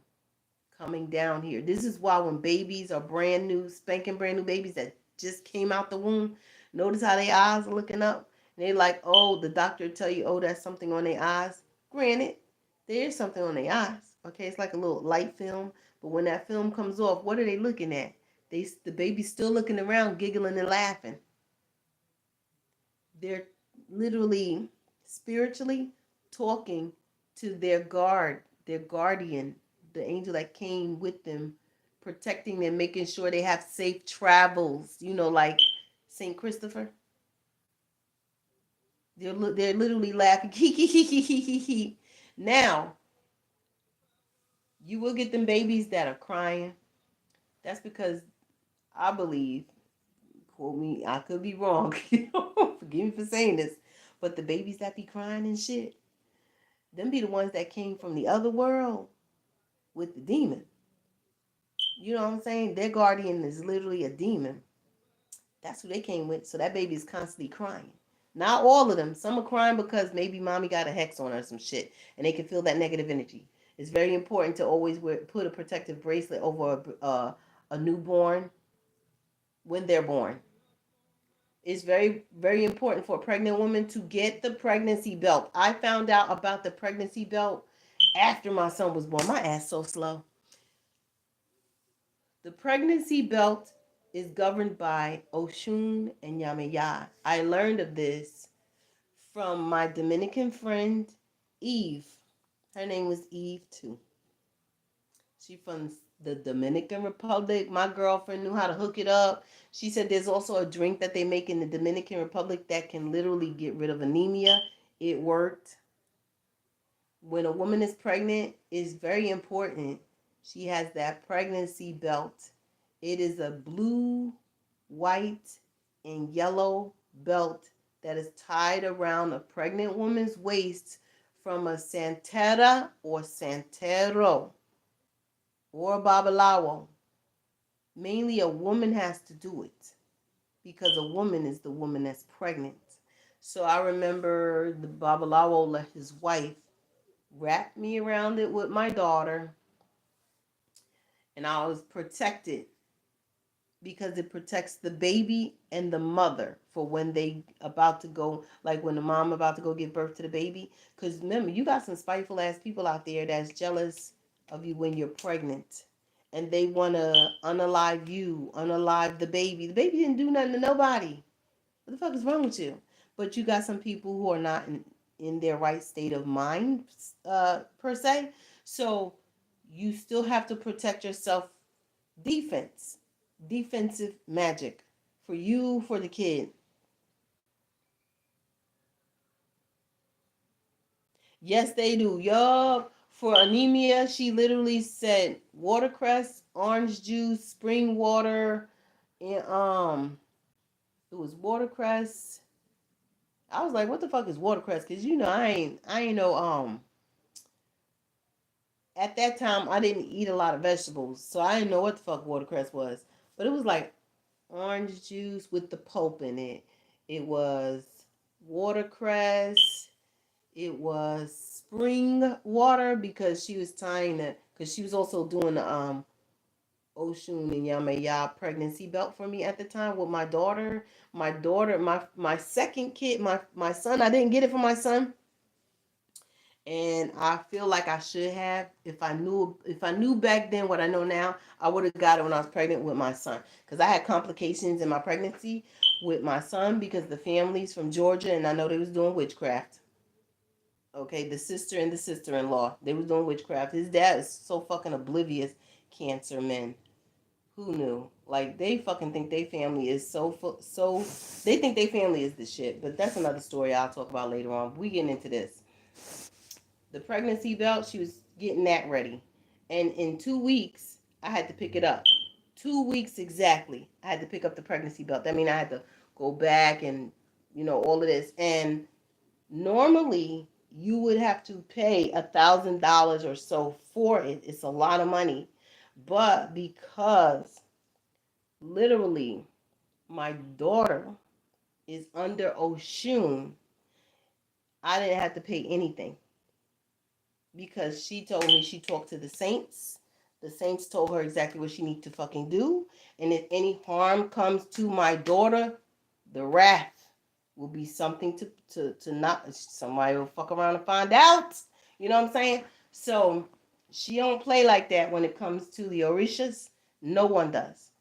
Speaker 1: coming down here. This is why when babies are brand new, spanking brand new babies that just came out the womb, notice how their eyes are looking up They like, oh, the doctor tell you, oh, that's something on their eyes. Granted, there is something on their eyes. Okay, it's like a little light film. But when that film comes off, what are they looking at? The baby's still looking around, giggling and laughing. They're literally spiritually talking to their guardian, the angel that came with them, protecting them, making sure they have safe travels. Like Saint Christopher. They're literally laughing. Now, you will get them babies that are crying. That's because I believe, quote me, I could be wrong. Forgive me for saying this. But the babies that be crying and shit, them be the ones that came from the other world with the demon. You know what I'm saying? Their guardian is literally a demon. That's who they came with. So that baby is constantly crying. Not all of them. Some are crying because maybe mommy got a hex on her or some shit, and they can feel that negative energy. It's very important to always put a protective bracelet over a newborn when they're born. It's very, very important for a pregnant woman to get the pregnancy belt. I found out about the pregnancy belt after my son was born. My ass so slow. The pregnancy belt is governed by Oshun and Yamaya. I learned of this from my Dominican friend Eve. Her name was Eve too. She from the Dominican Republic. My girlfriend knew how to hook it up. She said there's also a drink that they make in the Dominican Republic that can literally get rid of anemia. It worked. When a woman is pregnant, it's very important. She has that pregnancy belt. It is a blue, white, and yellow belt that is tied around a pregnant woman's waist from a santera or santero or a babalawo. Mainly a woman has to do it because a woman is the woman that's pregnant. So I remember the babalawo let his wife wrap me around it with my daughter, and I was protected because it protects the baby and the mother for when they about to go, like when the mom about to go give birth to the baby. Because remember, you got some spiteful ass people out there that's jealous of you when you're pregnant, and they want to unalive you, unalive the baby. The baby didn't do nothing to nobody. What the fuck is wrong with you? But you got some people who are not in their right state of mind, per se. So you still have to protect yourself. Defensive magic for you, for the kid. Yes, they do. Yup. For anemia, she literally said watercress, orange juice, spring water, and it was watercress. I was like, what the fuck is watercress? Cause I ain't know at that time I didn't eat a lot of vegetables, so I didn't know what the fuck watercress was. But it was like orange juice with the pulp in it. It was watercress. It was spring water because she was tying it, because she was also doing the Oshun and Yamaya pregnancy belt for me at the time with my daughter. My second kid, my son, I didn't get it for my son. And I feel like I should have. If I knew back then what I know now, I would have got it when I was pregnant with my son. Because I had complications in my pregnancy with my son because the family's from Georgia and I know they was doing witchcraft. Okay, the sister and the sister-in-law, they was doing witchcraft. His dad is so fucking oblivious, cancer men. Who knew? Like, they fucking think they family is so they think they family is the shit. But that's another story I'll talk about later on. We getting into this. The pregnancy belt, she was getting that ready. And in 2 weeks, I had to pick it up. 2 weeks exactly. I had to pick up the pregnancy belt. That means I had to go back and, all of this. And normally, you would have to pay $1,000 or so for it. It's a lot of money. But because literally my daughter is under Oshun, I didn't have to pay anything because she told me she talked to the saints. The saints told her exactly what she needs to fucking do. And if any harm comes to my daughter, the wrath will be something to not, somebody will fuck around and find out. You know what I'm saying? So she don't play like that when it comes to the Orishas. No one does.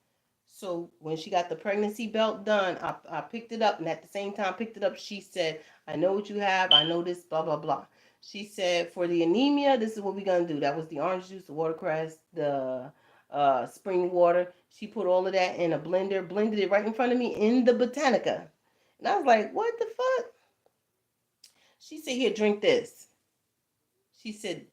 Speaker 1: So when she got the pregnancy belt done, I picked it up, and at the same time picked it up, she said, I know what you have, I know this, blah, blah, blah. She said, for the anemia, this is what we're going to do. That was the orange juice, the watercress, the spring water. She put all of that in a blender, blended it right in front of me in the Botanica. And I was like, what the fuck? She said, here, drink this. She said,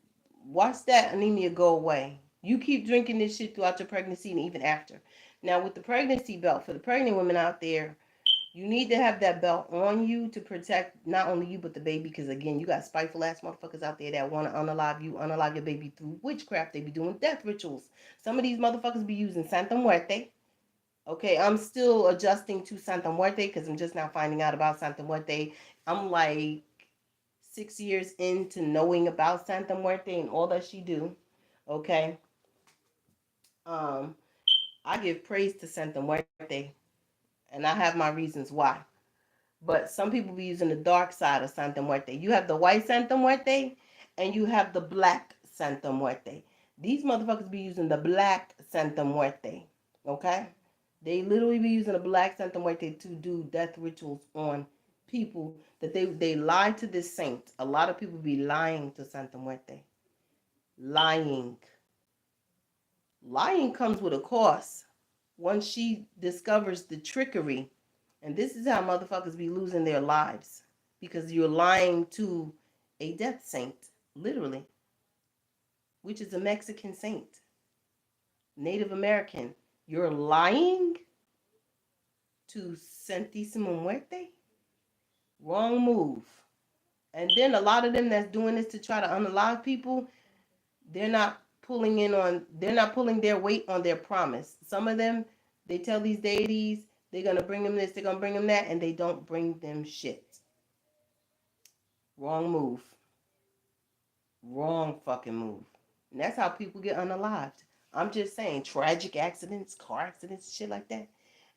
Speaker 1: watch that anemia go away. You keep drinking this shit throughout your pregnancy and even after. Now, with the pregnancy belt, for the pregnant women out there, you need to have that belt on you to protect not only you but the baby. Because again, you got spiteful ass motherfuckers out there that want to unalive you, unalive your baby through witchcraft. They be doing death rituals. Some of these motherfuckers be using Santa Muerte. Okay, I'm still adjusting to Santa Muerte because I'm just now finding out about Santa Muerte. I'm like 6 years into knowing about Santa Muerte and all that she do. Okay. Um, I give praise to Santa Muerte, and I have my reasons why. But some people be using the dark side of Santa Muerte. You have the white Santa Muerte, and you have the black Santa Muerte. These motherfuckers be using the black Santa Muerte. Okay? They literally be using the black Santa Muerte to do death rituals on people that they lie to this saint. A lot of people be lying to Santa Muerte. Lying. Lying comes with a cost. Once she discovers the trickery, and this is how motherfuckers be losing their lives because you're lying to a death saint, literally, which is a Mexican saint, Native American. You're lying to Santísimo Muerte? Wrong move. And then a lot of them that's doing this to try to unalive people, they're not pulling their weight on their promise. Some of them, they tell these deities they're gonna bring them this, they're gonna bring them that, and they don't bring them shit. Wrong move. Wrong fucking move. And that's how people get unalived. I'm just saying, tragic accidents, car accidents, shit like that.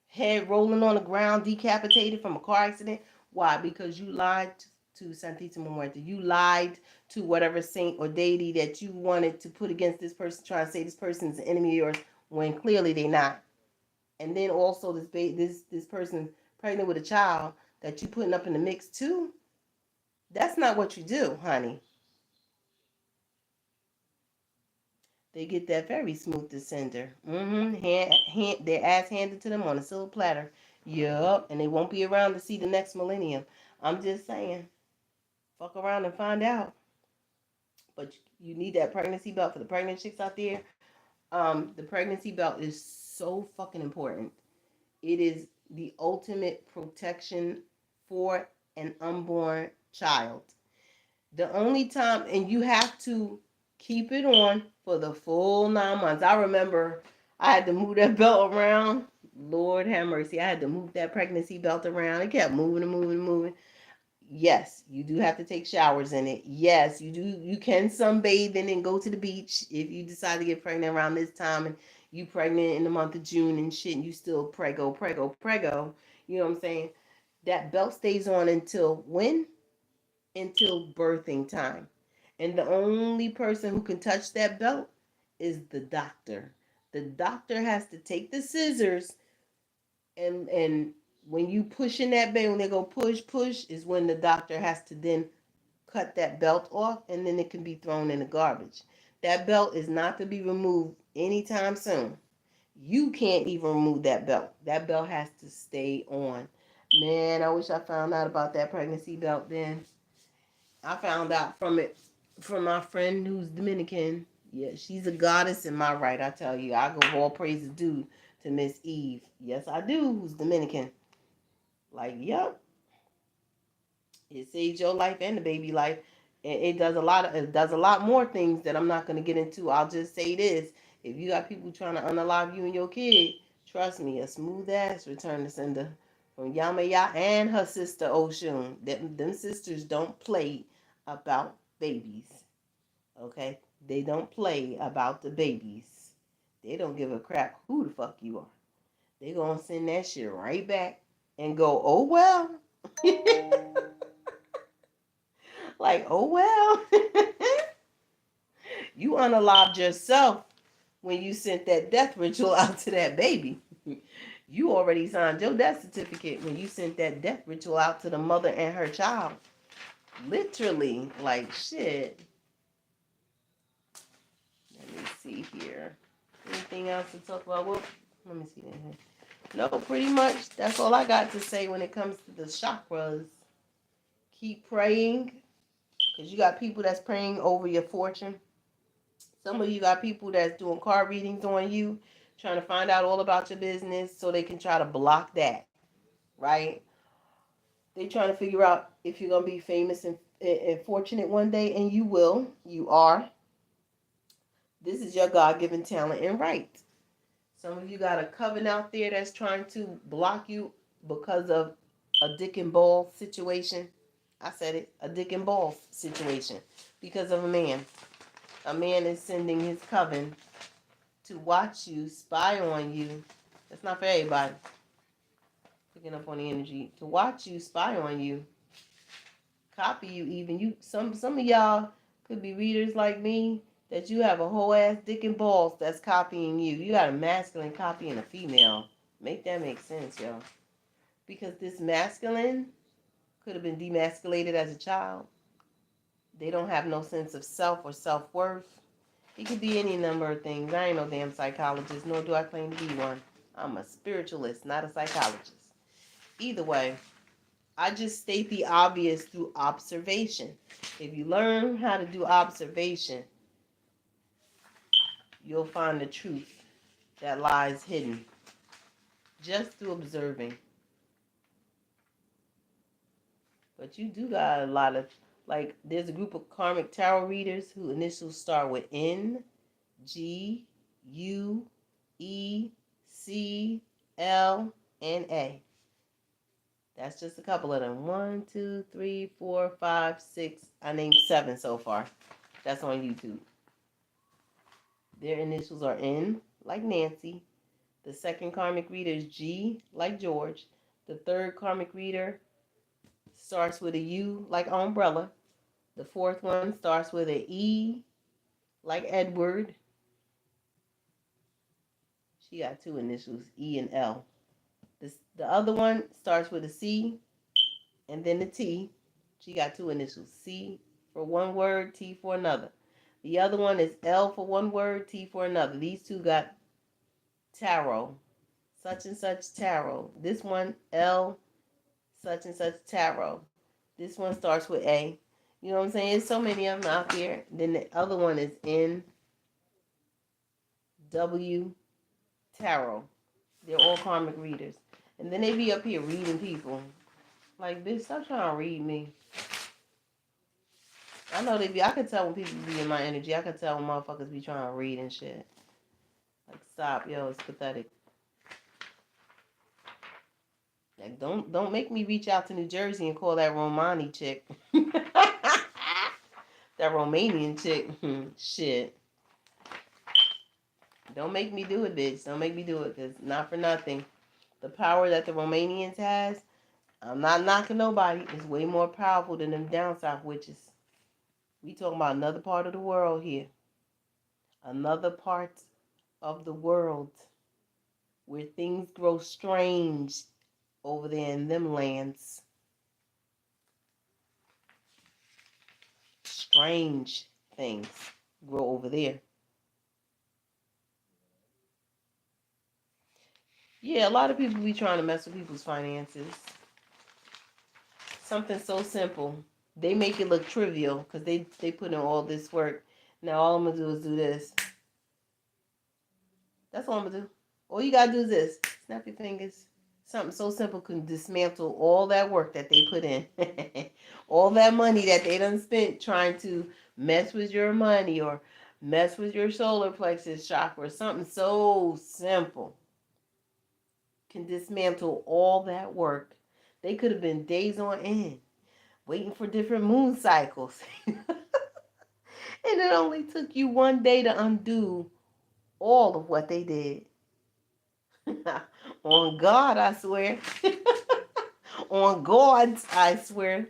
Speaker 1: Head rolling on the ground, decapitated from a car accident. Why? Because you lied to Santísimo Muerte. You lied to whatever saint or deity that you wanted to put against this person, trying to say this person's an enemy of yours when clearly they're not. And then also this person pregnant with a child that you putting up in the mix too. That's not what you do, honey. They get that very smooth descender. Their ass handed to them on a silver platter. Yup, and they won't be around to see the next millennium. I'm just saying, fuck around and find out. But you need that pregnancy belt for the pregnant chicks out there. The pregnancy belt is so fucking important. It is the ultimate protection for an unborn child. The only time, and you have to keep it on for the full 9 months. I remember I had to move that belt around. Lord have mercy. I had to move that pregnancy belt around. It kept moving and moving and moving. Yes, you do have to take showers in it. Yes, you do. You can sunbathe and then go to the beach if you decide to get pregnant around this time and you pregnant in the month of June and shit and you still prego, prego, prego. You know what I'm saying? That belt stays on until when? Until birthing time. And the only person who can touch that belt is the doctor. The doctor has to take the scissors and when you push in that baby, when they go push, push, is when the doctor has to then cut that belt off and then it can be thrown in the garbage. That belt is not to be removed anytime soon. You can't even remove that belt. That belt has to stay on. Man, I wish I found out about that pregnancy belt then. I found out from it from my friend who's Dominican. Yeah, she's a goddess in my right. I tell you, I go all praises due to Miss Eve. Yes, I do. Who's Dominican? Like, yep, it saves your life and the baby life. And it does a lot more things that I'm not gonna get into. I'll just say this: if you got people trying to unalive you and your kid, trust me, a smooth ass return to sender from Yamaya and her sister Oshun. Them sisters don't play about babies. Okay? They don't play about the babies. They don't give a crap who the fuck you are. They gonna send that shit right back and go, oh well. Like, oh well. You unalived yourself when you sent that death ritual out to that baby. You already signed your death certificate when you sent that death ritual out to the mother and her child. Literally, like shit. Let me see here. Anything else to talk about? Well, let me see that here. No, pretty much that's all I got to say when it comes to the chakras. Keep praying, because you got people that's praying over your fortune. Some of you got people that's doing card readings on you, trying to find out all about your business so they can try to block that, right? They trying to figure out if you're going to be famous and fortunate one day, and you will. You are. This is your God-given talent and right. Some of you got a coven out there that's trying to block you because of a dick and ball situation. I said it, a dick and ball situation because of a man. A man is sending his coven to watch you, spy on you. That's not for everybody. Picking up on the energy. To watch you, spy on you, copy you even. Some of y'all could be readers like me that you have a whole ass dick and balls that's copying you. You got a masculine copying a female. Make that make sense, yo. Because this masculine could have been demasculated as a child. They don't have no sense of self or self-worth. It could be any number of things. I ain't no damn psychologist, nor do I claim to be one. I'm a spiritualist, not a psychologist. Either way, I just state the obvious through observation. If you learn how to do observation, you'll find the truth that lies hidden just through observing. But you do got a lot of, like, there's a group of karmic tarot readers who initials start with N, G, U, E, C, L, and A. That's just a couple of them. 1, 2, 3, 4, 5, 6. I named 7 so far. That's on YouTube. Their initials are N, like Nancy. The second karmic reader is G, like George. The third karmic reader starts with a U, like umbrella. The fourth one starts with an E, like Edward. She got 2 initials, E and L. The other one starts with a C and then a T. She got 2 initials, C for one word, T for another. The other one is L for one word, T for another. These two got tarot, such and such tarot. This one, L, such and such tarot. This one starts with A. You know what I'm saying? There's so many of them out there. Then the other one is N, W, tarot. They're all karmic readers. And then they be up here reading people. Like, bitch, stop trying to read me. I know they be, I can tell when people be in my energy. I can tell when motherfuckers be trying to read and shit. Like, stop, yo, it's pathetic. Like, don't make me reach out to New Jersey and call that Romani chick. That Romanian chick. Shit. Don't make me do it, bitch. Don't make me do it, because not for nothing. The power that the Romanians has, I'm not knocking nobody, is way more powerful than them down south witches. We talking about another part of the world here. Another part of the world where things grow strange over there in them lands. Strange things grow over there. Yeah, a lot of people be trying to mess with people's finances. Something so simple. They make it look trivial because they put in all this work. Now all I'm going to do is do this. That's all I'm going to do. All you got to do is this. Snap your fingers. Something so simple can dismantle all that work that they put in. All that money that they done spent trying to mess with your money or mess with your solar plexus chakra. Something so simple can dismantle all that work. They could have been days on end waiting for different moon cycles. And it only took you one day to undo all of what they did. On God, I swear. On guards, I swear.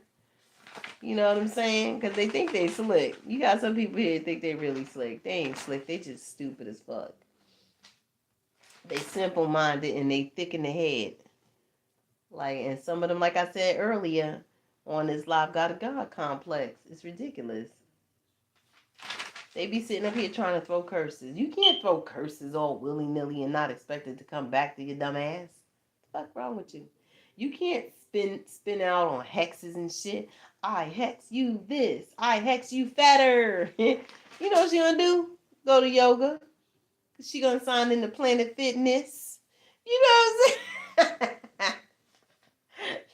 Speaker 1: You know what I'm saying? Because they think they slick. You got some people here think they really slick. They ain't slick. They just stupid as fuck. They simple-minded and they thick in the head. Like, and some of them, like I said earlier, on this live got a God complex. It's ridiculous. They be sitting up here trying to throw curses. You can't throw curses all willy-nilly and not expect it to come back to your dumb ass. What the fuck wrong with you? You can't spin out on hexes and shit. I hex you this. I hex you fatter. You know what she gonna do? Go to yoga. She gonna sign into Planet Fitness. You know what I'm saying?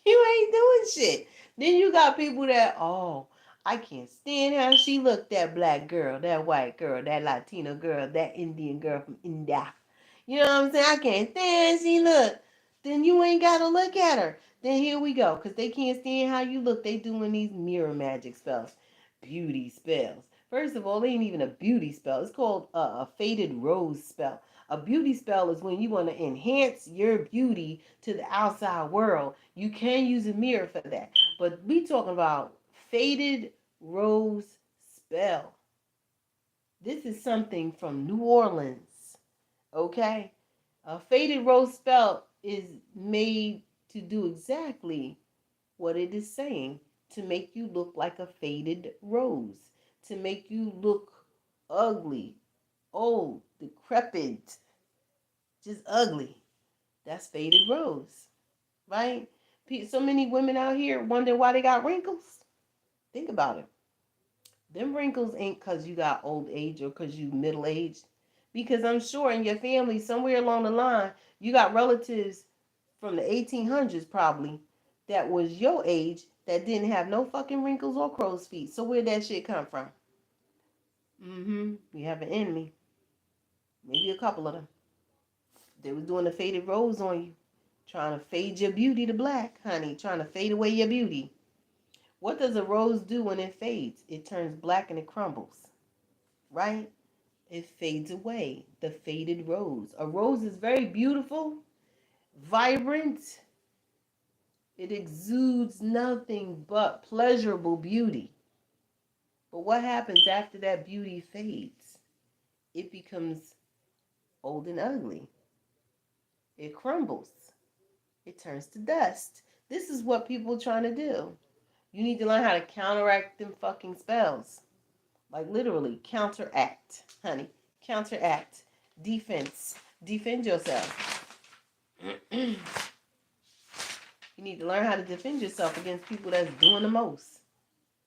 Speaker 1: You ain't doing shit. Then you got people that, oh, I can't stand how she looked, that black girl, that white girl, that Latino girl, that Indian girl from India. You know what I'm saying? I can't stand she look. Then you ain't got to look at her. Then here we go. Because they can't stand how you look. They doing these mirror magic spells. Beauty spells. First of all, they ain't even a beauty spell. It's called a faded rose spell. A beauty spell is when you want to enhance your beauty to the outside world. You can use a mirror for that. But we talking about faded rose spell. This is something from New Orleans. Okay? A faded rose spell is made to do exactly what it is saying. To make you look like a faded rose. To make you look ugly, old, decrepit, just ugly. That's faded rose, right? So many women out here wonder why they got wrinkles. Think about it. Them wrinkles ain't because you got old age or because you middle aged. Because I'm sure in your family, somewhere along the line, you got relatives from the 1800s probably that was your age that didn't have no fucking wrinkles or crow's feet. So where'd that shit come from? You have an enemy. Maybe a couple of them. They was doing the faded rose on you. Trying to fade your beauty to black, honey. Trying to fade away your beauty. What does a rose do when it fades? It turns black and it crumbles. Right? It fades away. The faded rose. A rose is very beautiful, vibrant. It exudes nothing but pleasurable beauty. But what happens after that beauty fades? It becomes old and ugly. It crumbles. It turns to dust. This is what people are trying to do. You need to learn how to counteract them fucking spells. Like literally, counteract, honey. Counteract. Defense. Defend yourself. You need to learn how to defend yourself against people that's doing the most.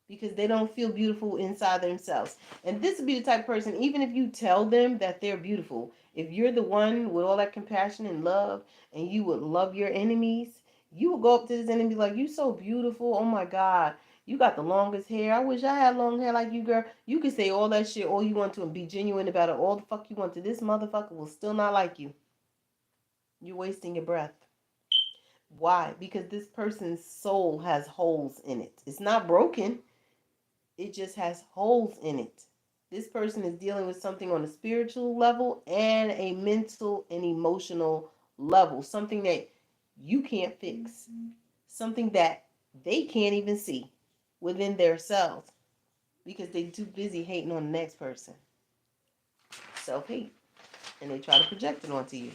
Speaker 1: Because they don't feel beautiful inside themselves. And this would be the type of person, even if you tell them that they're beautiful, if you're the one with all that compassion and love, and you would love your enemies, you would go up to this enemy like, you so beautiful, oh my God, you got the longest hair, I wish I had long hair like you, girl. You can say all that shit all you want to and be genuine about it all the fuck you want to. This motherfucker will still not like you. You're wasting your breath. Why? Because this person's soul has holes in it. It's not broken. It just has holes in it. This person is dealing with something on a spiritual level and a mental and emotional level. Something that you can't fix. Something that they can't even see within themselves because they're too busy hating on the next person. Self-hate. And they try to project it onto you.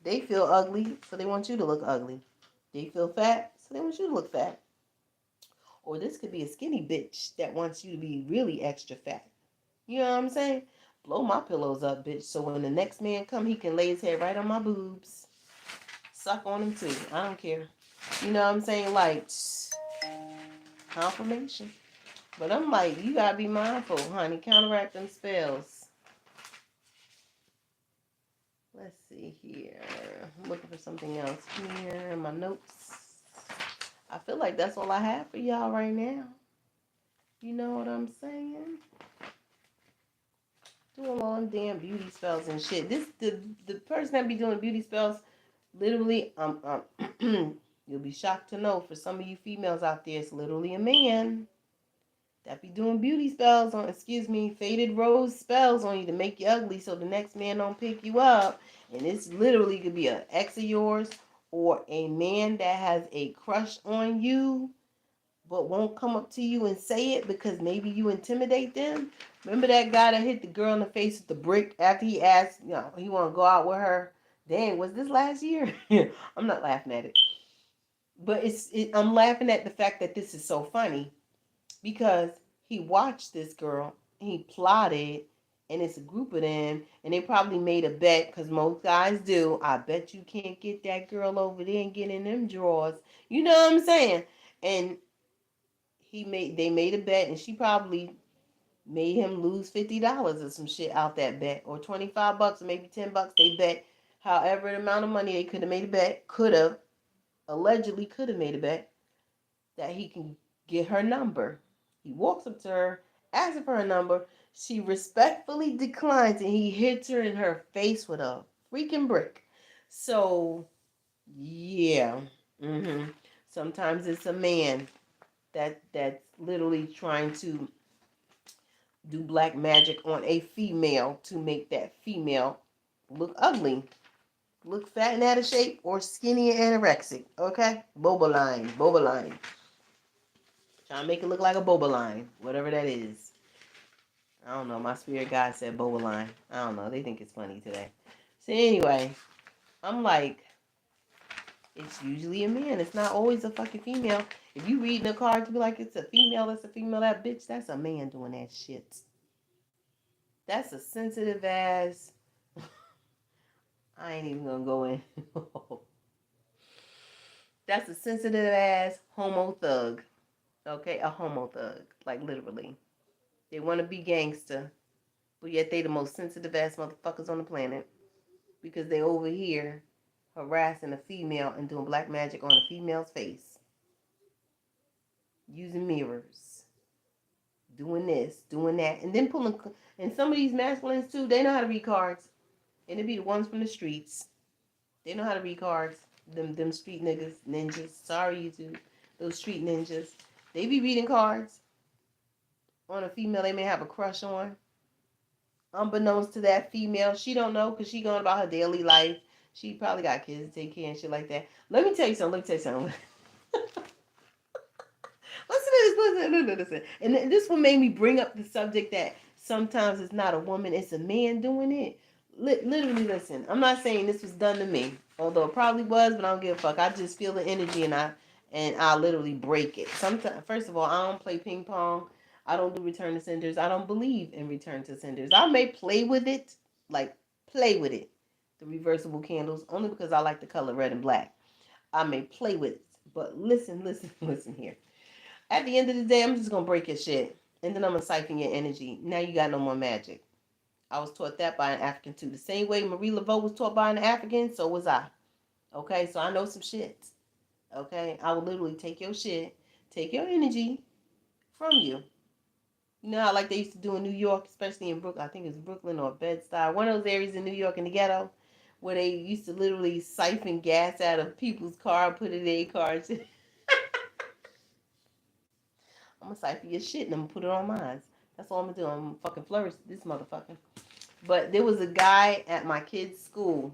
Speaker 1: They feel ugly, so they want you to look ugly. They feel fat, so they want you to look fat. Or this could be a skinny bitch that wants you to be really extra fat. You know what I'm saying? Blow my pillows up, bitch, so when the next man come, he can lay his head right on my boobs. Suck on him too. I don't care. You know what I'm saying? Like, confirmation. But I'm like, you gotta be mindful, honey. Counteract them spells. Let's see here. I'm looking for something else here in my notes. I feel like that's all I have for y'all right now. You know what I'm saying? Doing all them damn beauty spells and shit. The person that be doing beauty spells, literally, you'll be shocked to know for some of you females out there, it's literally a man that be doing beauty spells on, faded rose spells on you to make you ugly so the next man don't pick you up. And it's literally could be an ex of yours or a man that has a crush on you but won't come up to you and say it because maybe you intimidate them. Remember that guy that hit the girl in the face with the brick after he asked, he want to go out with her? Dang, was this last year? I'm not laughing at it. But I'm laughing at the fact that this is so funny because he watched this girl, he plotted, and it's a group of them, and they probably made a bet because most guys do. I bet you can't get that girl over there and get in them drawers. You know what I'm saying? And they made a bet, and she probably made him lose $50 or some shit out that bet, or $25 or maybe $10. They bet however the amount of money they could have made a bet, allegedly could have made a bet that he can get her number. He walks up to her, asks for her number. She respectfully declines, and he hits her in her face with a freaking brick. So, yeah. Sometimes it's a man that's literally trying to do black magic on a female to make that female look ugly, look fat and out of shape, or skinny and anorexic. Okay? Boba line. Trying to make it look like a boba line, whatever that is. I don't know. My spirit guide said boba line. I don't know. They think it's funny today. So anyway, I'm like, it's usually a man. It's not always a fucking female. If you read the card to be like it's a female, that's a female, that bitch, that's a man doing that shit. That's a sensitive ass. I ain't even gonna go in. That's a sensitive ass homo thug. Okay, a homo thug. Like literally. They wanna be gangster, but yet they the most sensitive ass motherfuckers on the planet. Because they over here harassing a female and doing black magic on a female's face. Using mirrors. Doing this, doing that. And then pulling, and some of these masculines too, they know how to read cards. And it be the ones from the streets. They know how to read cards. Them street niggas, ninjas. Sorry, YouTube. Those street ninjas. They be reading cards on a female they may have a crush on. Unbeknownst to that female, she don't know because she going about her daily life. She probably got kids to take care and shit like that. Let me tell you something. Listen. And this one made me bring up the subject that sometimes it's not a woman, it's a man doing it. Literally, listen. I'm not saying this was done to me, although it probably was, but I don't give a fuck. I just feel the energy, and I literally break it. Sometimes, first of all, I don't play ping pong. I don't do return to senders. I don't believe in return to senders. I may play with it, like play with it, the reversible candles, only because I like the color red and black. I may play with it, but listen here. At the end of the day, I'm just gonna break your shit, and then I'm gonna siphon your energy. Now you got no more magic. I was taught that by an African too. The same way Marie Laveau was taught by an African, so was I. Okay, so I know some shit. Okay, I will literally take your shit, take your energy from you. You know how like they used to do in New York, especially in Brooklyn. I think it's Brooklyn or Bed-Stuy, one of those areas in New York in the ghetto, where they used to literally siphon gas out of people's car, put it in their cars. I'm gonna siphon your shit and I'm gonna put it on mine. That's all I'm gonna do. I'm gonna fucking flourish this motherfucker. But there was a guy at my kid's school.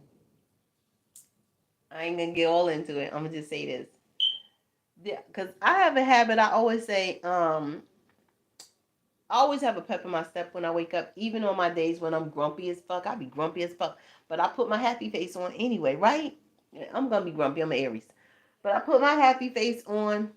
Speaker 1: I ain't gonna get all into it. I'm gonna just say this. Yeah, cause I have a habit. I always say, I always have a pep in my step when I wake up, even on my days when I'm grumpy as fuck. I be grumpy as fuck, but I put my happy face on anyway, right? Yeah, I'm gonna be grumpy. I'm an Aries, but I put my happy face on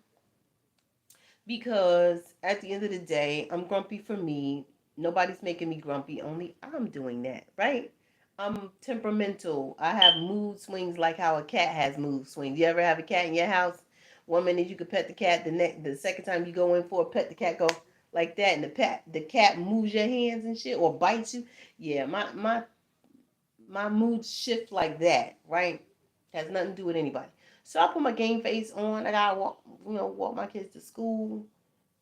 Speaker 1: because at the end of the day, I'm grumpy for me. Nobody's making me grumpy. Only I'm doing that, right? I'm temperamental. I have mood swings like how a cat has mood swings. You ever have a cat in your house? One minute you could pet the cat, the second time you go in for a pet, the cat go like that, and the cat moves your hands and shit or bites you. Yeah, my mood shift like that, right? Has nothing to do with anybody. So I put my game face on. I gotta walk my kids to school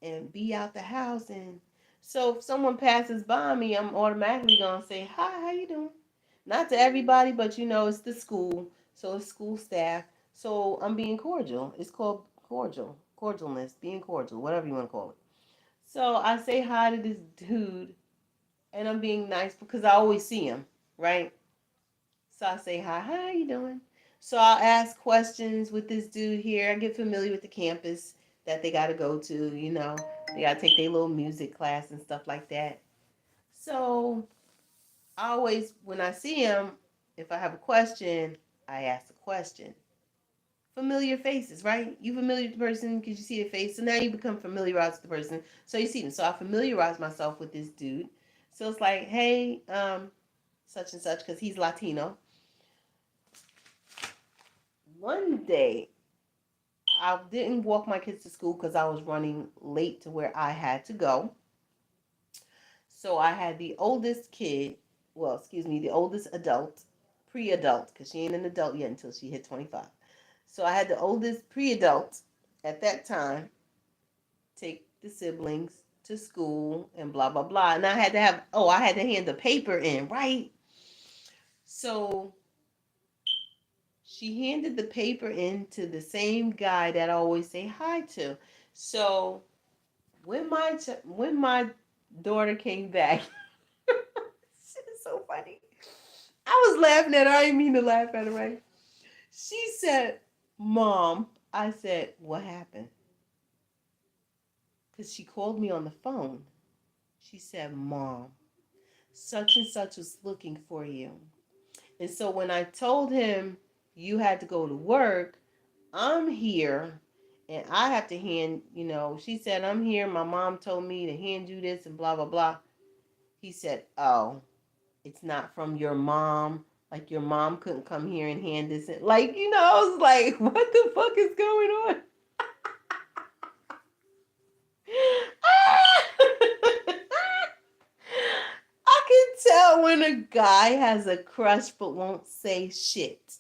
Speaker 1: and be out the house. And so if someone passes by me, I'm automatically gonna say, hi, how you doing? Not to everybody, but it's the school, so it's school staff. So I'm being cordial. It's called cordialness, being cordial, whatever you want to call it. So I say hi to this dude, and I'm being nice because I always see him, right? So I say hi, how you doing? So I'll ask questions with this dude here. I get familiar with the campus that they got to go to. They got to take their little music class and stuff like that. So I always, when I see him, if I have a question, I ask a question. Familiar faces, right? You familiar with the person because you see their face. So now you become familiarized with the person. So you see them. So I familiarize myself with this dude. So it's like, hey, such and such, because he's Latino. One day, I didn't walk my kids to school because I was running late to where I had to go. So I had the oldest kid, well, excuse me, the oldest adult, pre-adult, because she ain't an adult yet until she hit 25. So I had the oldest pre-adult at that time take the siblings to school and blah, blah, blah. And I had to hand the paper in, right? So she handed the paper in to the same guy that I always say hi to. So when my daughter came back, shit is so funny. I was laughing at her. I didn't mean to laugh at her, right? She said, "Mom." I said, "What happened?" Because she called me on the phone. She said, "Mom, such and such was looking for you." And so when I told him you had to go to work, I'm here and I have to she said, "I'm here. My mom told me to hand you this and blah, blah, blah." He said, "Oh, it's not from your mom. Like your mom couldn't come here and hand this in." Like, I was like, what the fuck is going on? I can tell when a guy has a crush but won't say shit.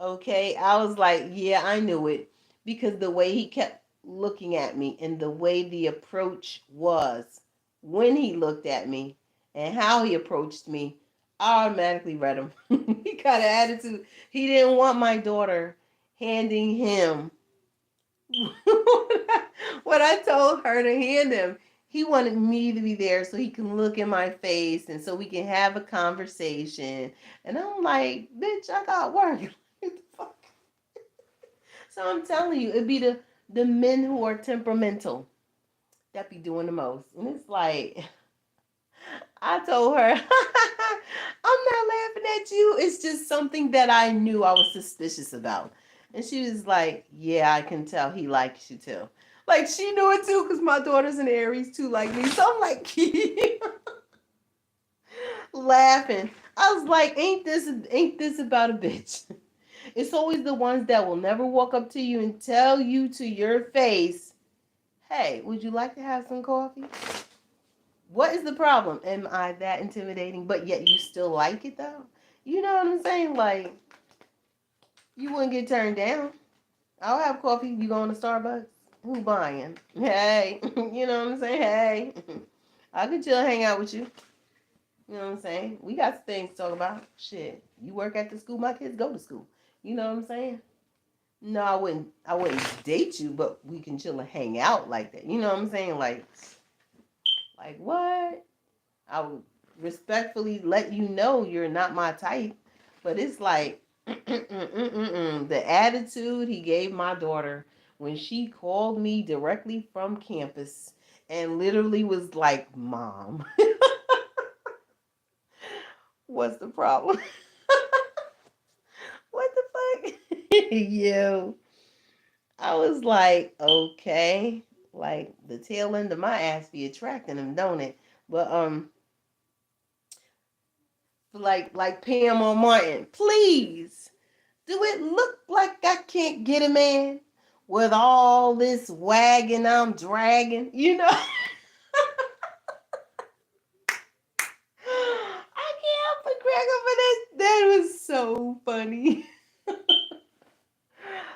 Speaker 1: Okay? I was like, yeah, I knew it. Because the way he kept looking at me and the way the approach was when he looked at me and how he approached me, I automatically read him. He got an attitude. He didn't want my daughter handing him what I told her to hand him. He wanted me to be there so he can look in my face and so we can have a conversation. And I'm like, bitch, I got work. So I'm telling you, it'd be the men who are temperamental that be doing the most. And it's like, I told her, I'm not laughing at you. It's just something that I knew I was suspicious about. And she was like, yeah, I can tell he likes you too. Like she knew it too because my daughter's an Aries too, like me. So I'm like, laughing. I was like, ain't this about a bitch? It's always the ones that will never walk up to you and tell you to your face, hey, would you like to have some coffee? What is the problem? Am I that intimidating, but yet you still like it though? You know what I'm saying? Like, you wouldn't get turned down. I'll have coffee. You going to Starbucks? Who buying? Hey, you know what I'm saying? Hey, I could chill, hang out with you. You know what I'm saying? We got some things to talk about. Shit, you work at the school, my kids go to school. You know what I'm saying? No, I wouldn't. I wouldn't date you, but we can chill and hang out like that. You know what I'm saying? Like what? I would respectfully let you know you're not my type. But it's like the attitude he gave my daughter when she called me directly from campus and literally was like, "Mom, what's the problem?" What the fuck? Yo, I was like, okay, like the tail end of my ass be attracting him, don't it? But like Pam or Martin, please. Do it look like I can't get a man with all this wagging I'm dragging? I can't help but crack up for that. That was so funny.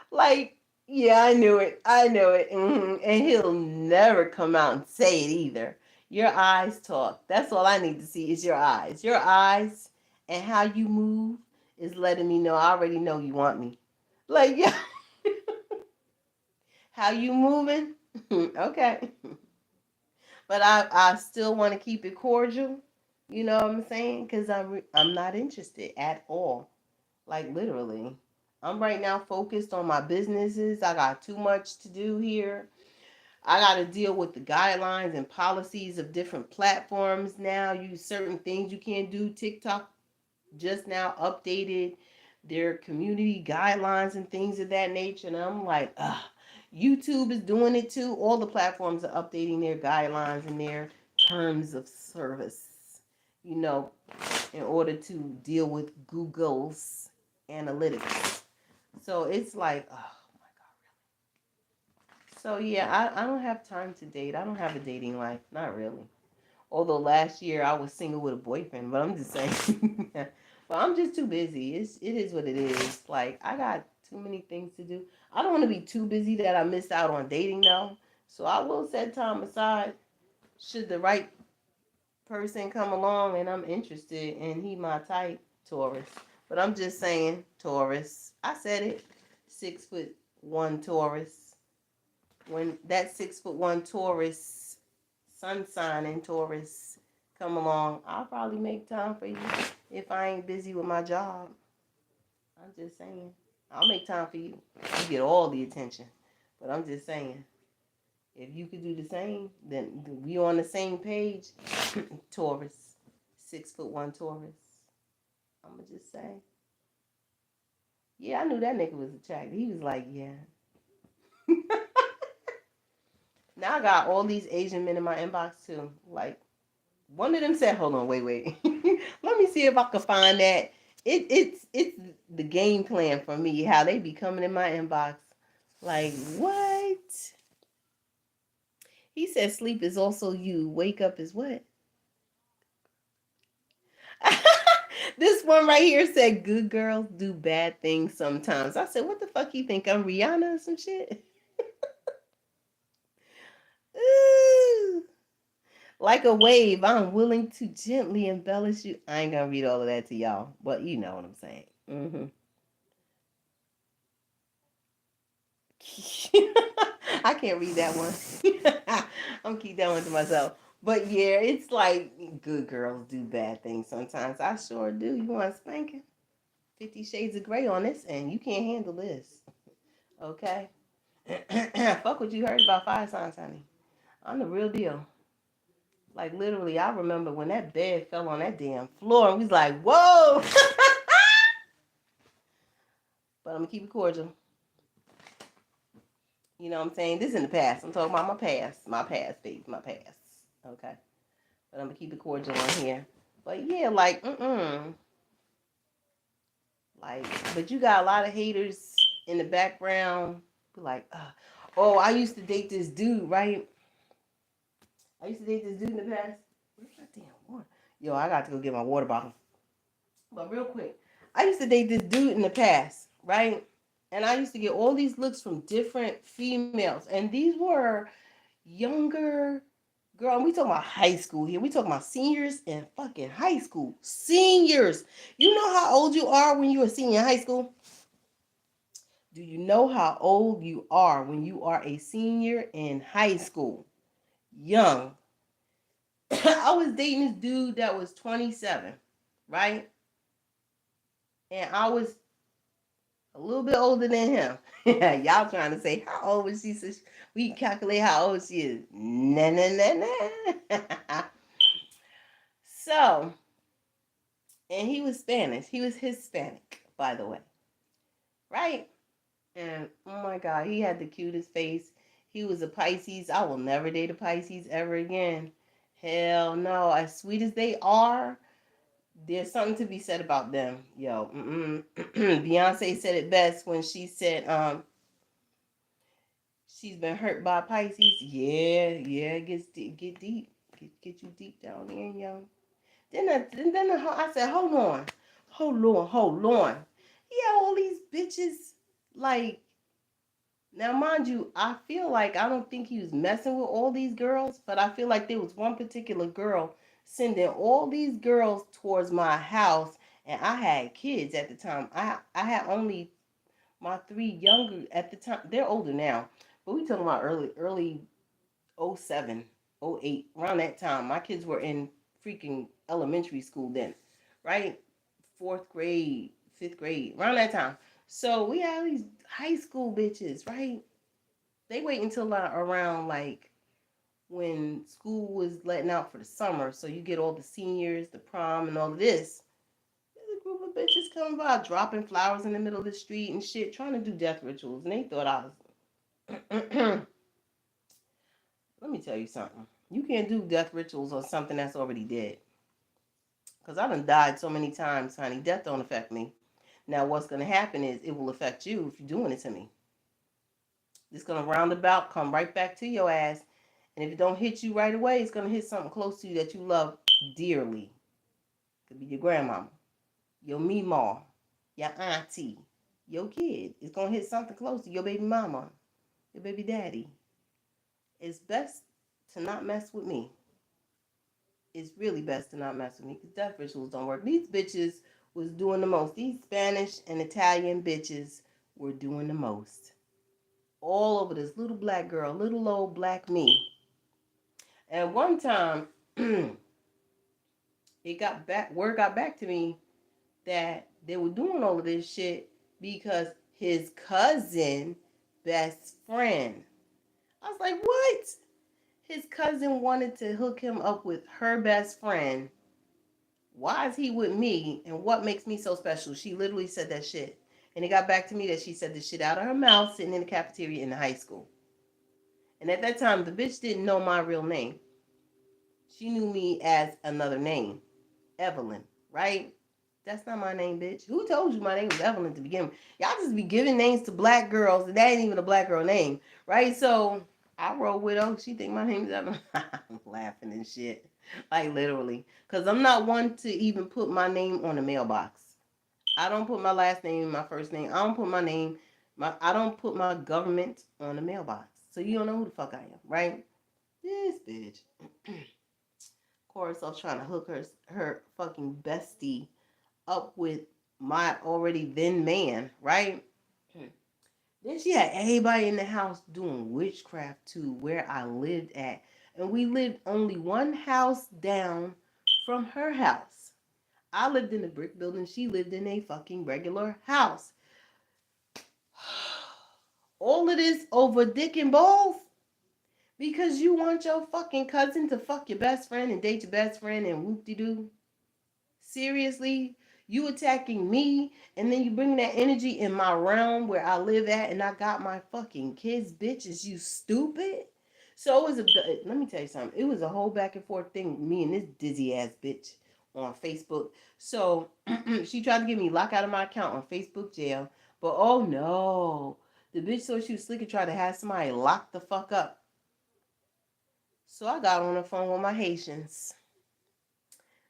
Speaker 1: Like, yeah, I knew it. I knew it. And he'll never come out and say it either. Your eyes talk. That's all I need to see is your eyes. Your eyes and how you move is letting me know I already know you want me. Like, yeah, how you moving? Okay. But I still want to keep it cordial. You know what I'm saying? Because I'm not interested at all. Like, literally. I'm right now focused on my businesses. I got too much to do here. I got to deal with the guidelines and policies of different platforms now. Use certain things you can't do. TikTok just now updated their community guidelines and things of that nature. And I'm like, ugh. YouTube is doing it too. All the platforms are updating their guidelines and their terms of service, you know, in order to deal with Google's analytics. So it's like, oh my God. So yeah, I don't have time to date. I don't have a dating life. Not really. Although last year I was single with a boyfriend, but I'm just saying. But I'm just too busy. It is what it is. Like I got too many things to do. I don't want to be too busy that I missed out on dating though. So I will set time aside should the right person come along and I'm interested and he my type, Taurus. But I'm just saying, Taurus. I said it. 6'1" Taurus. When that 6'1" Taurus, sun sign in Taurus, come along, I'll probably make time for you if I ain't busy with my job. I'm just saying. I'll make time for you. You get all the attention. But I'm just saying, if you could do the same, then we on the same page. Taurus. 6'1" Taurus. I'ma just say. Yeah, I knew that nigga was attractive. He was like, yeah. Now I got all these Asian men in my inbox too. Like one of them said, "Hold on, wait. Let me see if I can find that." It's the game plan for me. How they be coming in my inbox. Like what? He said, "Sleep is also you. Wake up is what?" This one right here said, "Good girls do bad things sometimes." I said, "What the fuck you think? I'm Rihanna or some shit?" Ooh. Like a wave, I'm willing to gently embellish you. I ain't gonna read all of that to y'all, but you know what I'm saying. I can't read that one. I'm gonna keep that one to myself. But yeah, it's like good girls do bad things sometimes. I sure do. You want spanking? 50 Shades of Grey on this, and you can't handle this. Okay? Fuck what you heard about fire signs, honey. I'm the real deal. Like literally, I remember when that bed fell on that damn floor, and we was like, "Whoa!" But I'm gonna keep it cordial. You know what I'm saying? This is in the past. I'm talking about my past, baby, my past. Okay, but I'm gonna keep it cordial on here. But yeah, like, like, but you got a lot of haters in the background. Be like, oh, I used to date this dude, right? I used to date this dude in the past. Where's that damn water? Yo, I got to go get my water bottle. But real quick, I used to date this dude in the past, right? And I used to get all these looks from different females, and these were younger girl. And we talking about high school here. We talking about seniors in fucking high school. Seniors. You know how old you are when you are a senior in high school? Do you know how old you are when you are a senior in high school? Young. I was dating this dude that was 27, right? And I was a little bit older than him. Y'all trying to say how old was she? So we can calculate how old she is. Nah, nah, nah, nah. So, and he was Spanish. He was Hispanic, by the way, right? And oh my God, he had the cutest face. He was a Pisces. I will never date a Pisces ever again. Hell no. As sweet as they are, there's something to be said about them. Yo, Beyonce said it best when she said, she's been hurt by Pisces. Yeah, it gets deep, get deep, get you deep down there, young. I said, hold on. Yeah, all these bitches, like, now mind you, I feel like I don't think he was messing with all these girls, but I feel like there was one particular girl sending all these girls towards my house, and I had kids at the time. I had only my three younger at the time. They're older now, but we talking about early '07, '08, around that time. My kids were in freaking elementary school then, right? Fourth grade, fifth grade, around that time. So we have these high school bitches, right? They wait until around like when school was letting out for the summer, so you get all the seniors, the prom, and all of this. There's a group of bitches coming by, dropping flowers in the middle of the street and shit, trying to do death rituals, and they thought I was. Let me tell you something. You can't do death rituals on something that's already dead. Because I done died so many times, honey. Death don't affect me. Now, what's going to happen is it will affect you if you're doing it to me. It's going to roundabout come right back to your ass. And if it don't hit you right away, it's going to hit something close to you that you love dearly. It could be your grandmama, your meemaw, your auntie, your kid. It's going to hit something close to your baby mama, your baby daddy. It's best to not mess with me. It's really best to not mess with me because death rituals don't work. These bitches was doing the most. These Spanish and Italian bitches were doing the most. All over this little black girl, little old black me. And one time, word got back to me that they were doing all of this shit because his cousin, best friend. I was like, what? His cousin wanted to hook him up with her best friend. Why is he with me? And what makes me so special? She literally said that shit. And it got back to me that she said this shit out of her mouth sitting in the cafeteria in the high school. And at that time, the bitch didn't know my real name. She knew me as another name, Evelyn, right? That's not my name, bitch. Who told you my name was Evelyn to begin with? Y'all just be giving names to black girls, and that ain't even a black girl name, right? So I roll with, oh, she think my name is Evelyn. I'm laughing and shit. Like literally. Because I'm not one to even put my name on a mailbox. I don't put my last name, my first name. I don't put my name, I don't put my government on the mailbox. So you don't know who the fuck I am, right? This bitch. Of course, I was trying to hook her fucking bestie up with my already then man, right? Then she had everybody in the house doing witchcraft to where I lived at. And we lived only one house down from her house. I lived in a brick building. She lived in a fucking regular house. All of this over dick and balls? Because you want your fucking cousin to fuck your best friend and date your best friend and whoop-de-doo? Seriously? You attacking me and then you bring that energy in my realm where I live at and I got my fucking kids, bitch. Is you stupid? So it was let me tell you something. It was a whole back and forth thing with me and this dizzy ass bitch on Facebook. So she tried to get me locked out of my account on Facebook jail. But oh no. The bitch thought she was slick and tried to have somebody lock the fuck up. So I got on the phone with my Haitians.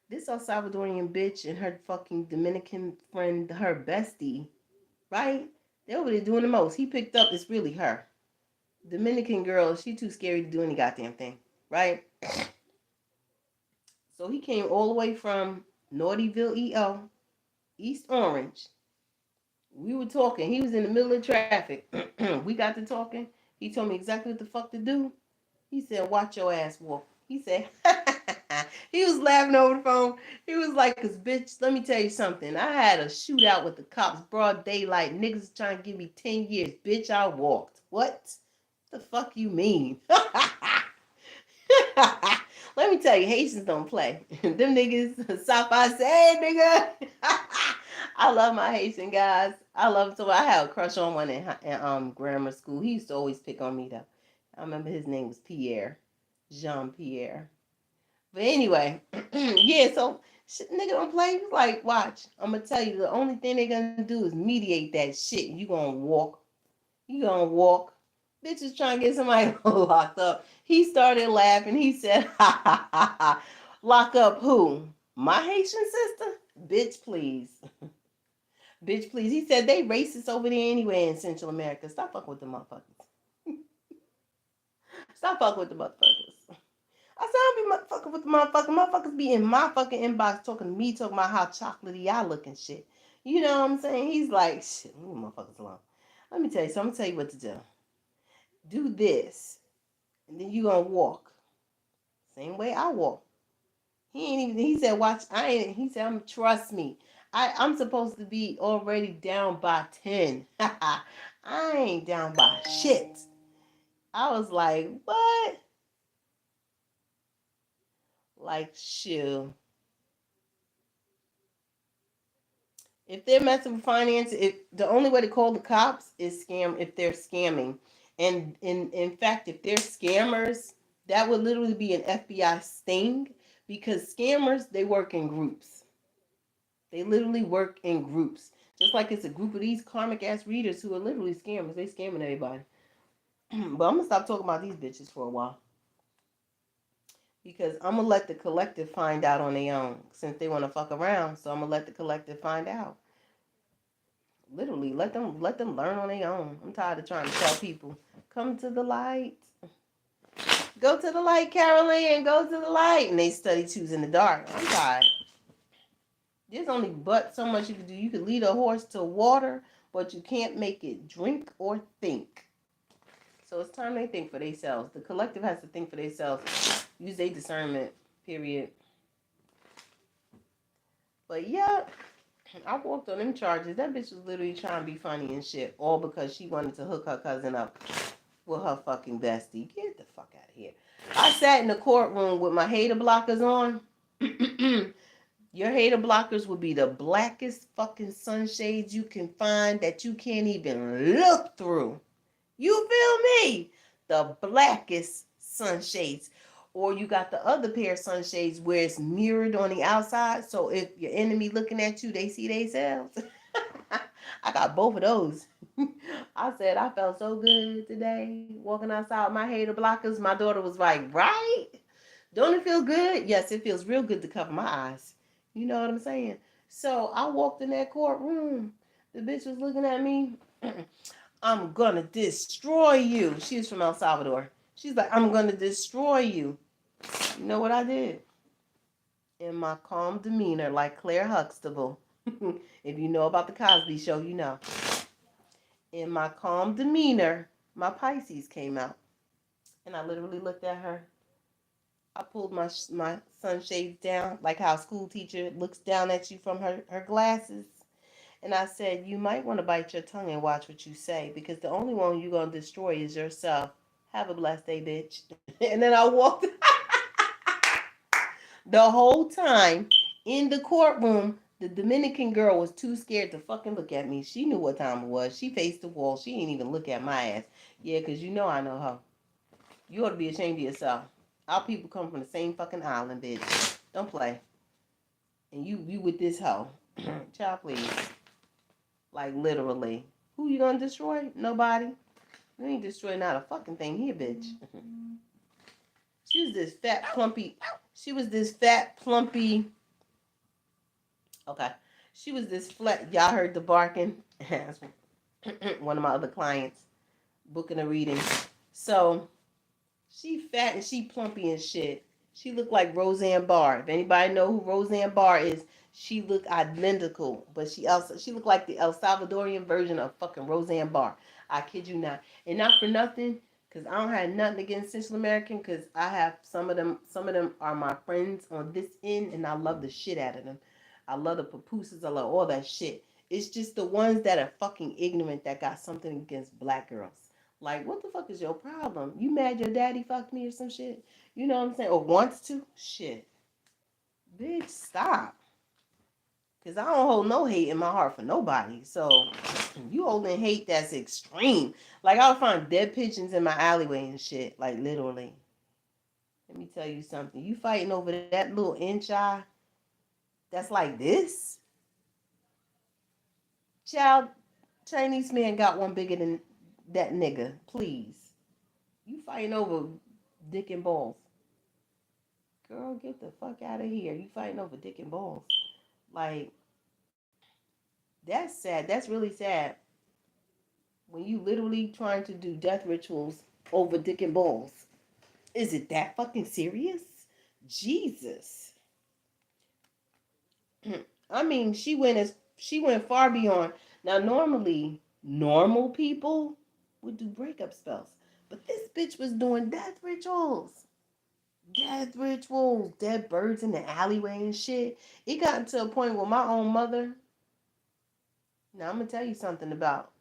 Speaker 1: This El Salvadorian bitch and her fucking Dominican friend, her bestie, right? They over there doing the most. He picked up, it's really her. Dominican girl, she too scary to do any goddamn thing, right? So he came all the way from Naughtyville, EO, East Orange. We were talking. He was in the middle of traffic. We got to talking. He told me exactly what the fuck to do. He said, watch your ass walk. He said, he was laughing over the phone. He was like, cause bitch, let me tell you something. I had a shootout with the cops, broad daylight. Niggas trying to give me 10 years. Bitch, I walked. What the fuck you mean? Let me tell you, Haitians don't play. Them niggas, Southside say, nigga. I love my Haitian guys. I love them so I had a crush on one in grammar school. He used to always pick on me though. I remember his name was Pierre. Jean Pierre. But anyway, yeah, so shit, nigga don't play. He's like, watch. I'm gonna tell you the only thing they're gonna do is mediate that shit. You gonna walk. You gonna walk. Bitch is trying to get somebody locked up. He started laughing. He said, ha ha ha ha. Lock up who? My Haitian sister? Bitch, please. Bitch, please. He said they racist over there anyway in Central America. Stop fucking with the motherfuckers. Stop fucking with the motherfuckers. I said, I don't be fucking with the motherfuckers. Motherfuckers be in my fucking inbox talking to me, talking about how chocolatey I look and shit. You know what I'm saying? He's like, shit, leave motherfuckers alone. Let me tell you, so I'm gonna tell you what to do. Do this, and then you gonna walk. Same way I walk. He ain't even, he said, watch, he said, trust me. I'm supposed to be already down by 10. I ain't down by shit. I was like, what? Like, shit. If they're messing with finance, the only way to call the cops is scam if they're scamming. And in fact, if they're scammers, that would literally be an FBI sting because scammers, they work in groups. They literally work in groups. Just like it's a group of these karmic ass readers who are literally scammers. They scamming everybody. But I'm gonna stop talking about these bitches for a while. Because I'm gonna let the collective find out on their own. Since they wanna fuck around, so I'm gonna let the collective find out. Literally, let them learn on their own. I'm tired of trying to tell people, come to the light. Go to the light, Carol Ann, go to the light. And they study choose in the dark. I'm tired. There's only but so much you can do. You can lead a horse to water, but you can't make it drink or think. So it's time they think for themselves. The collective has to think for themselves. Use their discernment, period. But yeah, I walked on them charges. That bitch was literally trying to be funny and shit. All because she wanted to hook her cousin up with her fucking bestie. Get the fuck out of here. I sat in the courtroom with my hater blockers on. Your hater blockers would be the blackest fucking sunshades you can find that you can't even look through. You feel me? The blackest sunshades. Or you got the other pair of sunshades where it's mirrored on the outside. So if your enemy looking at you, they see themselves. I got both of those. I said I felt so good today walking outside with my hater blockers. My daughter was like, right? Don't it feel good? Yes, it feels real good to cover my eyes. You know what I'm saying? So I walked in that courtroom. The bitch was looking at me. I'm gonna destroy you. She's from El Salvador. She's like, I'm gonna destroy you. You know what I did? In my calm demeanor, like Claire Huxtable. If you know about the Cosby Show, you know. In my calm demeanor, my Pisces came out. And I literally looked at her. I pulled my sunshades down, like how a school teacher looks down at you from her glasses. And I said, you might want to bite your tongue and watch what you say, because the only one you're going to destroy is yourself. Have a blessed day, bitch. And then I walked the whole time in the courtroom. The Dominican girl was too scared to fucking look at me. She knew what time it was. She faced the wall. She didn't even look at my ass. Yeah, because you know I know her. You ought to be ashamed of yourself. Our people come from the same fucking island, bitch. Don't play. And you with this hoe. Child, please. Like, literally. Who you gonna destroy? Nobody. You ain't destroy not a fucking thing here, bitch. She was this fat, plumpy. She was this fat, plumpy. Okay. She was this flat. Y'all heard the barking? One of my other clients booking a reading. So, she fat and she plumpy and shit. She looked like Roseanne Barr. If anybody know who Roseanne Barr is, she looked identical. But she looked like the El Salvadorian version of fucking Roseanne Barr. I kid you not. And not for nothing, because I don't have nothing against Central American, because I have some of them are my friends on this end, and I love the shit out of them. I love the papooses, I love all that shit. It's just the ones that are fucking ignorant that got something against black girls. Like, what the fuck is your problem? You mad your daddy fucked me or some shit? You know what I'm saying? Or wants to? Shit. Bitch, stop. Because I don't hold no hate in my heart for nobody. So, you holding hate that's extreme. Like, I'll find dead pigeons in my alleyway and shit. Like, literally. Let me tell you something. You fighting over that little inch eye that's like this? Child, Chinese man got one bigger than that nigga. Please. You fighting over dick and balls. Girl, get the fuck out of here. You fighting over dick and balls. Like, that's sad. That's really sad. When you literally trying to do death rituals over dick and balls. Is it that fucking serious? Jesus. I mean, she went far beyond. Now, normally, normal people would do breakup spells. But this bitch was doing death rituals. Dead birds in the alleyway and shit. It got to a point where my own mother, Now, I'm going to tell you something about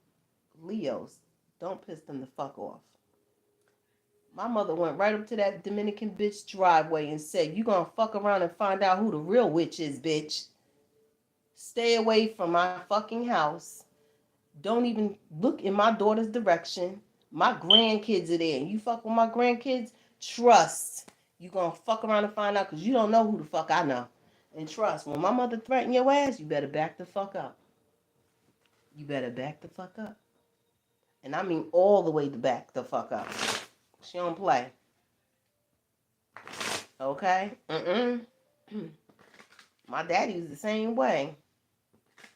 Speaker 1: Leos. Don't piss them the fuck off. My mother went right up to that Dominican bitch driveway and said, "You gonna fuck around and find out who the real witch is, bitch. Stay away from my fucking house. Don't even look in my daughter's direction. My grandkids are there. And you fuck with my grandkids, trust. You gonna fuck around and find out because you don't know who the fuck I know. And trust, when my mother threaten your ass, you better back the fuck up. You better back the fuck up. And I mean all the way to back the fuck up. She don't play. Okay? My daddy was the same way.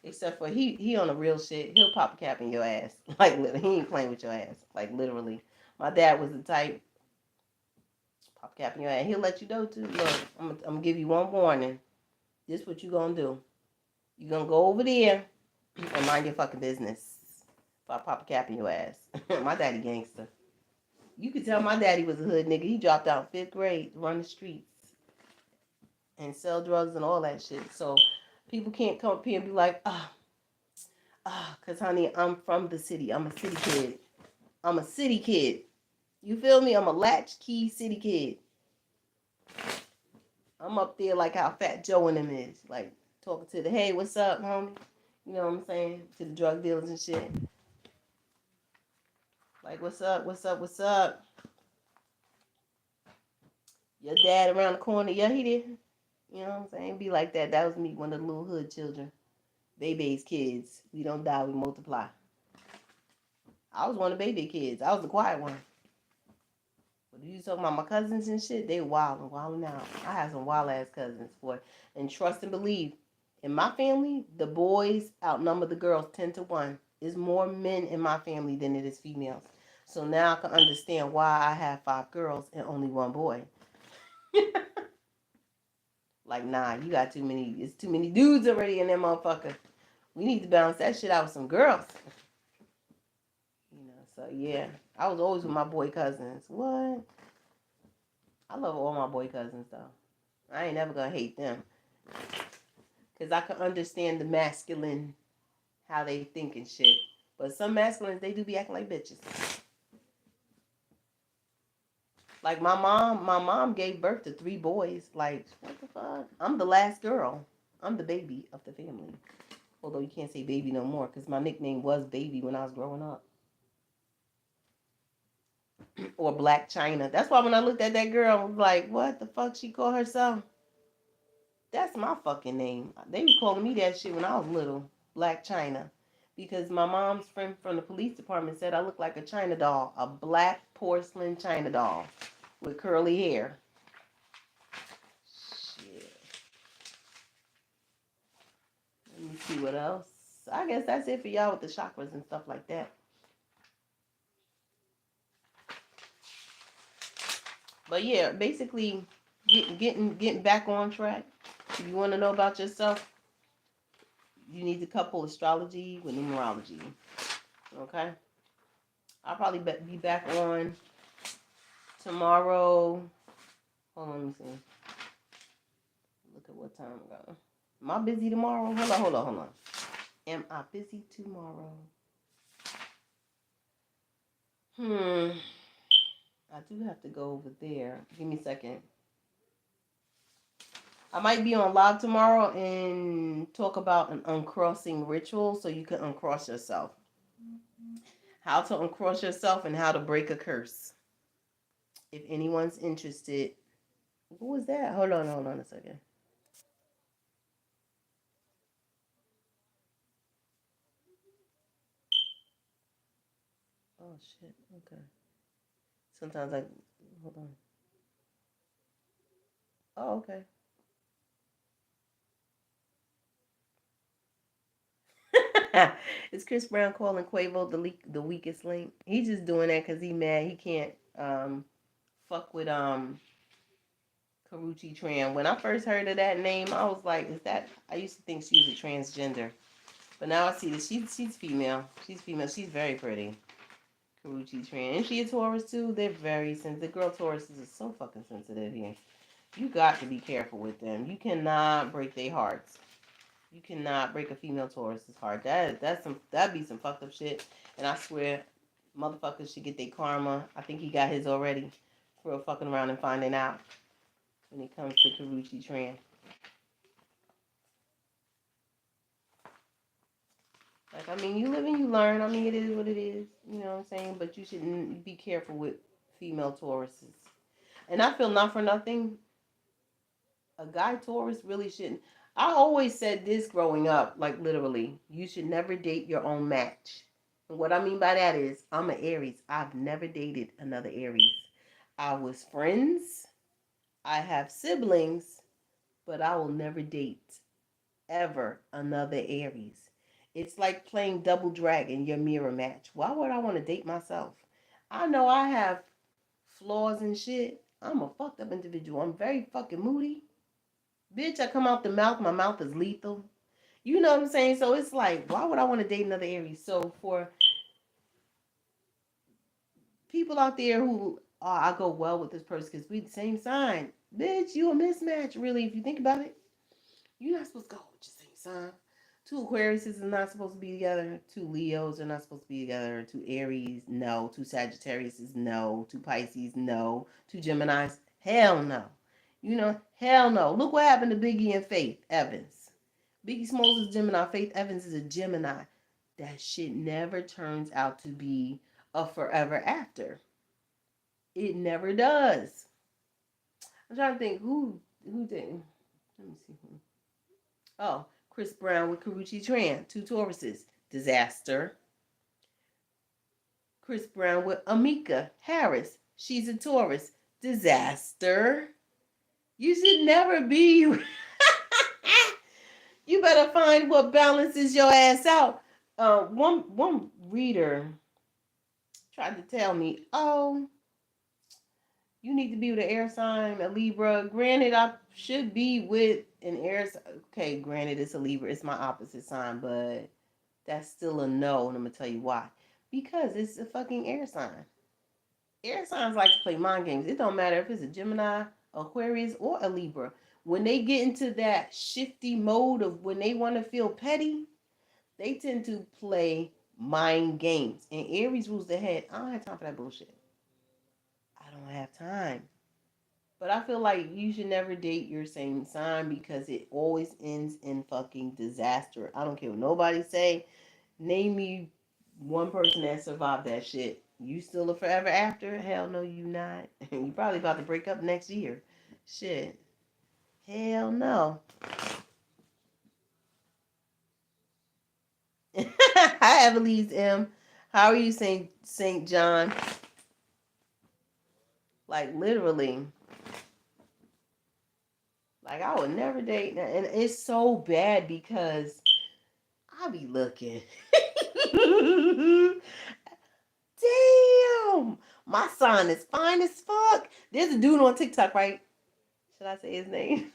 Speaker 1: Except for he on the real shit. He'll pop a cap in your ass. Like, he ain't playing with your ass. Like, literally. My dad was the type, pop a cap in your ass. He'll let you know, too. Look, I'm going to give you one warning. This what you going to do. You going to go over there and mind your fucking business. If I pop a cap in your ass. My daddy gangster. You could tell my daddy was a hood nigga. He dropped out in 5th grade to run the streets and sell drugs and all that shit. So people can't come up here and be like, because, honey, I'm from the city. I'm a city kid. I'm a city kid. You feel me? I'm a latchkey city kid. I'm up there like how Fat Joe and them is. Like, talking to the, hey, what's up, homie? You know what I'm saying? To the drug dealers and shit. Like, what's up, what's up, what's up? Your dad around the corner? Yeah, he did. You know what I'm saying? Be like that. That was me, one of the little hood children. Baby's kids. We don't die, we multiply. I was one of the baby kids. I was the quiet one. But you talking about my cousins and shit, they wilding out. I have some wild ass cousins, boy. And trust and believe, in my family, the boys outnumber the girls 10-1. There's more men in my family than it is females. So now I can understand why I have 5 girls and only 1 boy. Like, nah, you got too many. It's too many dudes already in that motherfucker. We need to balance that shit out with some girls. You know, so yeah. I was always with my boy cousins. What? I love all my boy cousins, though. I ain't never gonna hate them. Because I can understand the masculine, how they think and shit. But some masculines, they do be acting like bitches. Like my mom gave birth to 3 boys. Like, what the fuck? I'm the last girl. I'm the baby of the family. Although you can't say baby no more because my nickname was Baby when I was growing up. Or Black China. That's why when I looked at that girl, I was like, what the fuck she called herself? That's my fucking name. They was calling me that shit when I was little. Black China. Because my mom's friend from the police department said I look like a China doll. A black porcelain China doll. With curly hair. Shit. Let me see what else. I guess that's it for y'all with the chakras and stuff like that. But yeah, basically getting back on track. If you want to know about yourself, you need to couple astrology with numerology. Okay? I'll probably be back on tomorrow. Hold on, let me see. Look at what time I'm going. Am I busy tomorrow? Hold on. Am I busy tomorrow? I do have to go over there. Give me a second. I might be on live tomorrow and talk about an uncrossing ritual so you can uncross yourself. How to uncross yourself and how to break a curse. If anyone's interested. What was that? Hold on a second. Oh, shit. Okay. Sometimes I... Hold on. Oh, okay. Is Chris Brown calling Quavo the weakest link? He's just doing that because he mad. He can't fuck with Karuchi Tran. When I first heard of that name, I was like, is that... I used to think she was a transgender. But now I see that she's female. She's female. She's very pretty. Karuchi Tran. And she a Taurus too. They're very sensitive. The girl Tauruses are so fucking sensitive here. You got to be careful with them. You cannot break their hearts. You cannot break a female Taurus's heart. That'd be some fucked up shit. And I swear, motherfuckers should get their karma. I think he got his already for fucking around and finding out when it comes to Karuchi Tran. Like, I mean, you live and you learn. I mean, it is what it is. You know what I'm saying? But you shouldn't be careful with female Tauruses. And I feel not for nothing, a guy Taurus really shouldn't. I always said this growing up, like literally, you should never date your own match. And what I mean by that is, I'm an Aries. I've never dated another Aries. I was friends. I have siblings, but I will never date ever another Aries. It's like playing Double Dragon, your mirror match. Why would I want to date myself? I know I have flaws and shit. I'm a fucked up individual. I'm very fucking moody. Bitch, I come out the mouth, my mouth is lethal. You know what I'm saying? So it's like, why would I want to date another Aries? So for people out there who, oh, I go well with this person because we the same sign. Bitch, you a mismatch, really, if you think about it. You're not supposed to go with your same sign. Two Aquariuses are not supposed to be together. Two Leos are not supposed to be together. Two Aries, no. Two Sagittariuses, no. Two Pisces, no. Two Geminis, hell no. You know, hell no. Look what happened to Biggie and Faith Evans. Biggie Smalls is Gemini. Faith Evans is a Gemini. That shit never turns out to be a forever after. It never does. I'm trying to think who did. Let me see who. Oh, Chris Brown with Karuchi Tran, two Tauruses, disaster. Chris Brown with Amika Harris, she's a Taurus, disaster. You should never be. You better find what balances your ass out. One reader tried to tell me, oh, you need to be with an air sign, a Libra. Granted, I should be with an air sign. Okay, granted, it's a Libra. It's my opposite sign, but that's still a no, and I'm going to tell you why. Because it's a fucking air sign. Air signs like to play mind games. It don't matter if it's a Gemini, Aquarius, or a Libra. When they get into that shifty mode of when they want to feel petty, they tend to play mind games. And Aries rules the head. I don't have time for that bullshit. I don't have time. But I feel like you should never date your same sign because it always ends in fucking disaster. I don't care what nobody say. Name me one person that survived that shit. You still a forever after? Hell no, you not. You probably about to break up next year. Shit. Hell no. Hi, Evelise M. How are you, Saint John? Like literally. Like I would never date, and it's so bad because I be looking. Damn, my son is fine as fuck. There's a dude on TikTok, right? Should I say his name?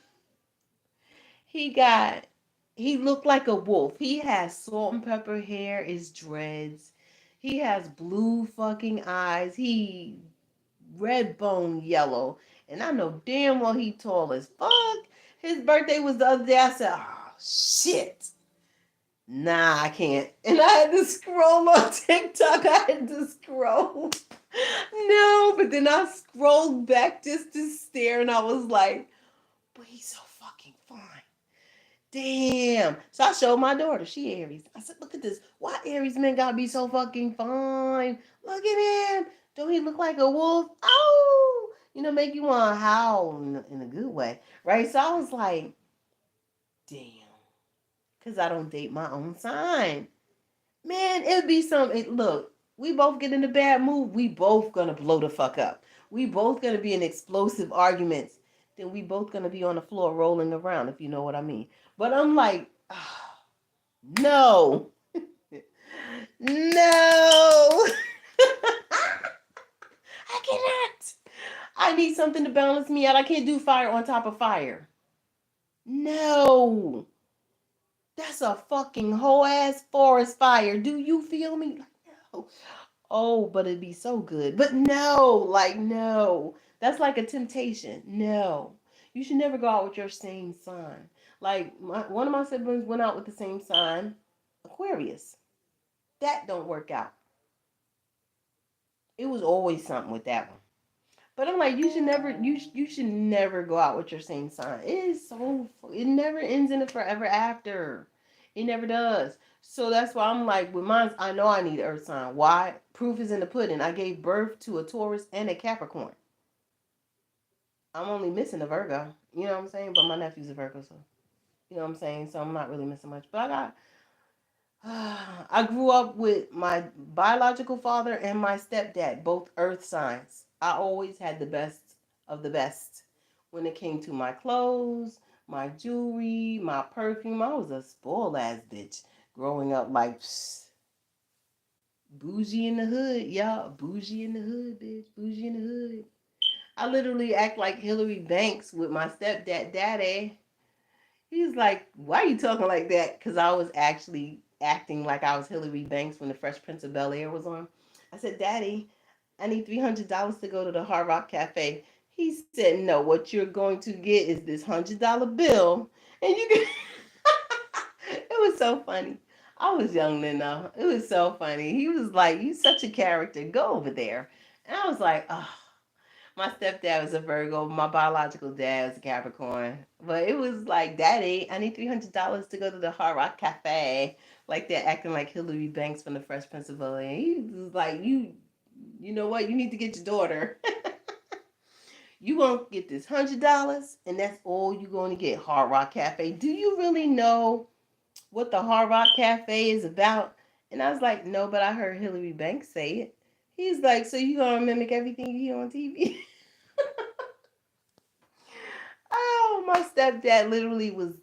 Speaker 1: He looked like a wolf. He has salt and pepper hair, is dreads. He has blue fucking eyes. He red bone yellow. And I know damn well he tall as fuck. His birthday was the other day. I said, oh shit. Nah, I can't. And I had to scroll on TikTok. I had to scroll. No, but then I scrolled back just to stare and I was like, but he's so fucking fine. Damn. So I showed my daughter. She Aries. I said, look at this. Why Aries men gotta be so fucking fine? Look at him. Don't he look like a wolf? Oh, make you want to howl in a good way. Right? So I was like, damn. Because I don't date my own sign. Man, it would be something. Look, we both get in a bad mood. We both going to blow the fuck up. We both going to be in explosive arguments. Then we both going to be on the floor rolling around, if you know what I mean. But I'm like, oh, no. No. I cannot. I need something to balance me out. I can't do fire on top of fire. No. That's a fucking whole ass forest fire. Do you feel me? Like, no. Oh, but it'd be so good. But no, like, no. That's like a temptation. No. You should never go out with your same sign. Like one of my siblings went out with the same sign, Aquarius. That don't work out. It was always something with that one. But I'm like, you should never go out with your same sign. It is so it never ends in a forever after. It never does. So that's why I'm like, with mine, I know I need an earth sign. Why? Proof is in the pudding. I gave birth to a Taurus and a Capricorn. I'm only missing a Virgo. You know what I'm saying? But my nephew's a Virgo, so you know what I'm saying. So I'm not really missing much. But I got I grew up with my biological father and my stepdad, both earth signs. I always had the best of the best when it came to my clothes, my jewelry, my perfume. I was a spoiled ass bitch growing up, like bougie in the hood, y'all. Bougie in the hood, bitch. Bougie in the hood. I literally act like Hillary Banks with my stepdad, daddy. He's like, why are you talking like that? Because I was actually acting like I was Hillary Banks when the Fresh Prince of Bel-Air was on. I said, Daddy, I need $300 to go to the Hard Rock Cafe. He said, no, what you're going to get is this $100 bill. And you can... It was so funny. I was young then, though. It was so funny. He was like, you such a character. Go over there. And I was like, oh. My stepdad was a Virgo. My biological dad was a Capricorn. But it was like, Daddy, I need $300 to go to the Hard Rock Cafe. Like they're acting like Hillary Banks from the Fresh Prince of Bel-Air. He was like, you know what? You need to get your daughter. You gonna get this $100, and that's all you gonna get. Hard Rock Cafe. Do you really know what the Hard Rock Cafe is about? And I was like, no, but I heard Hillary Banks say it. He's like, so you gonna mimic everything you hear on TV? Oh, my stepdad literally was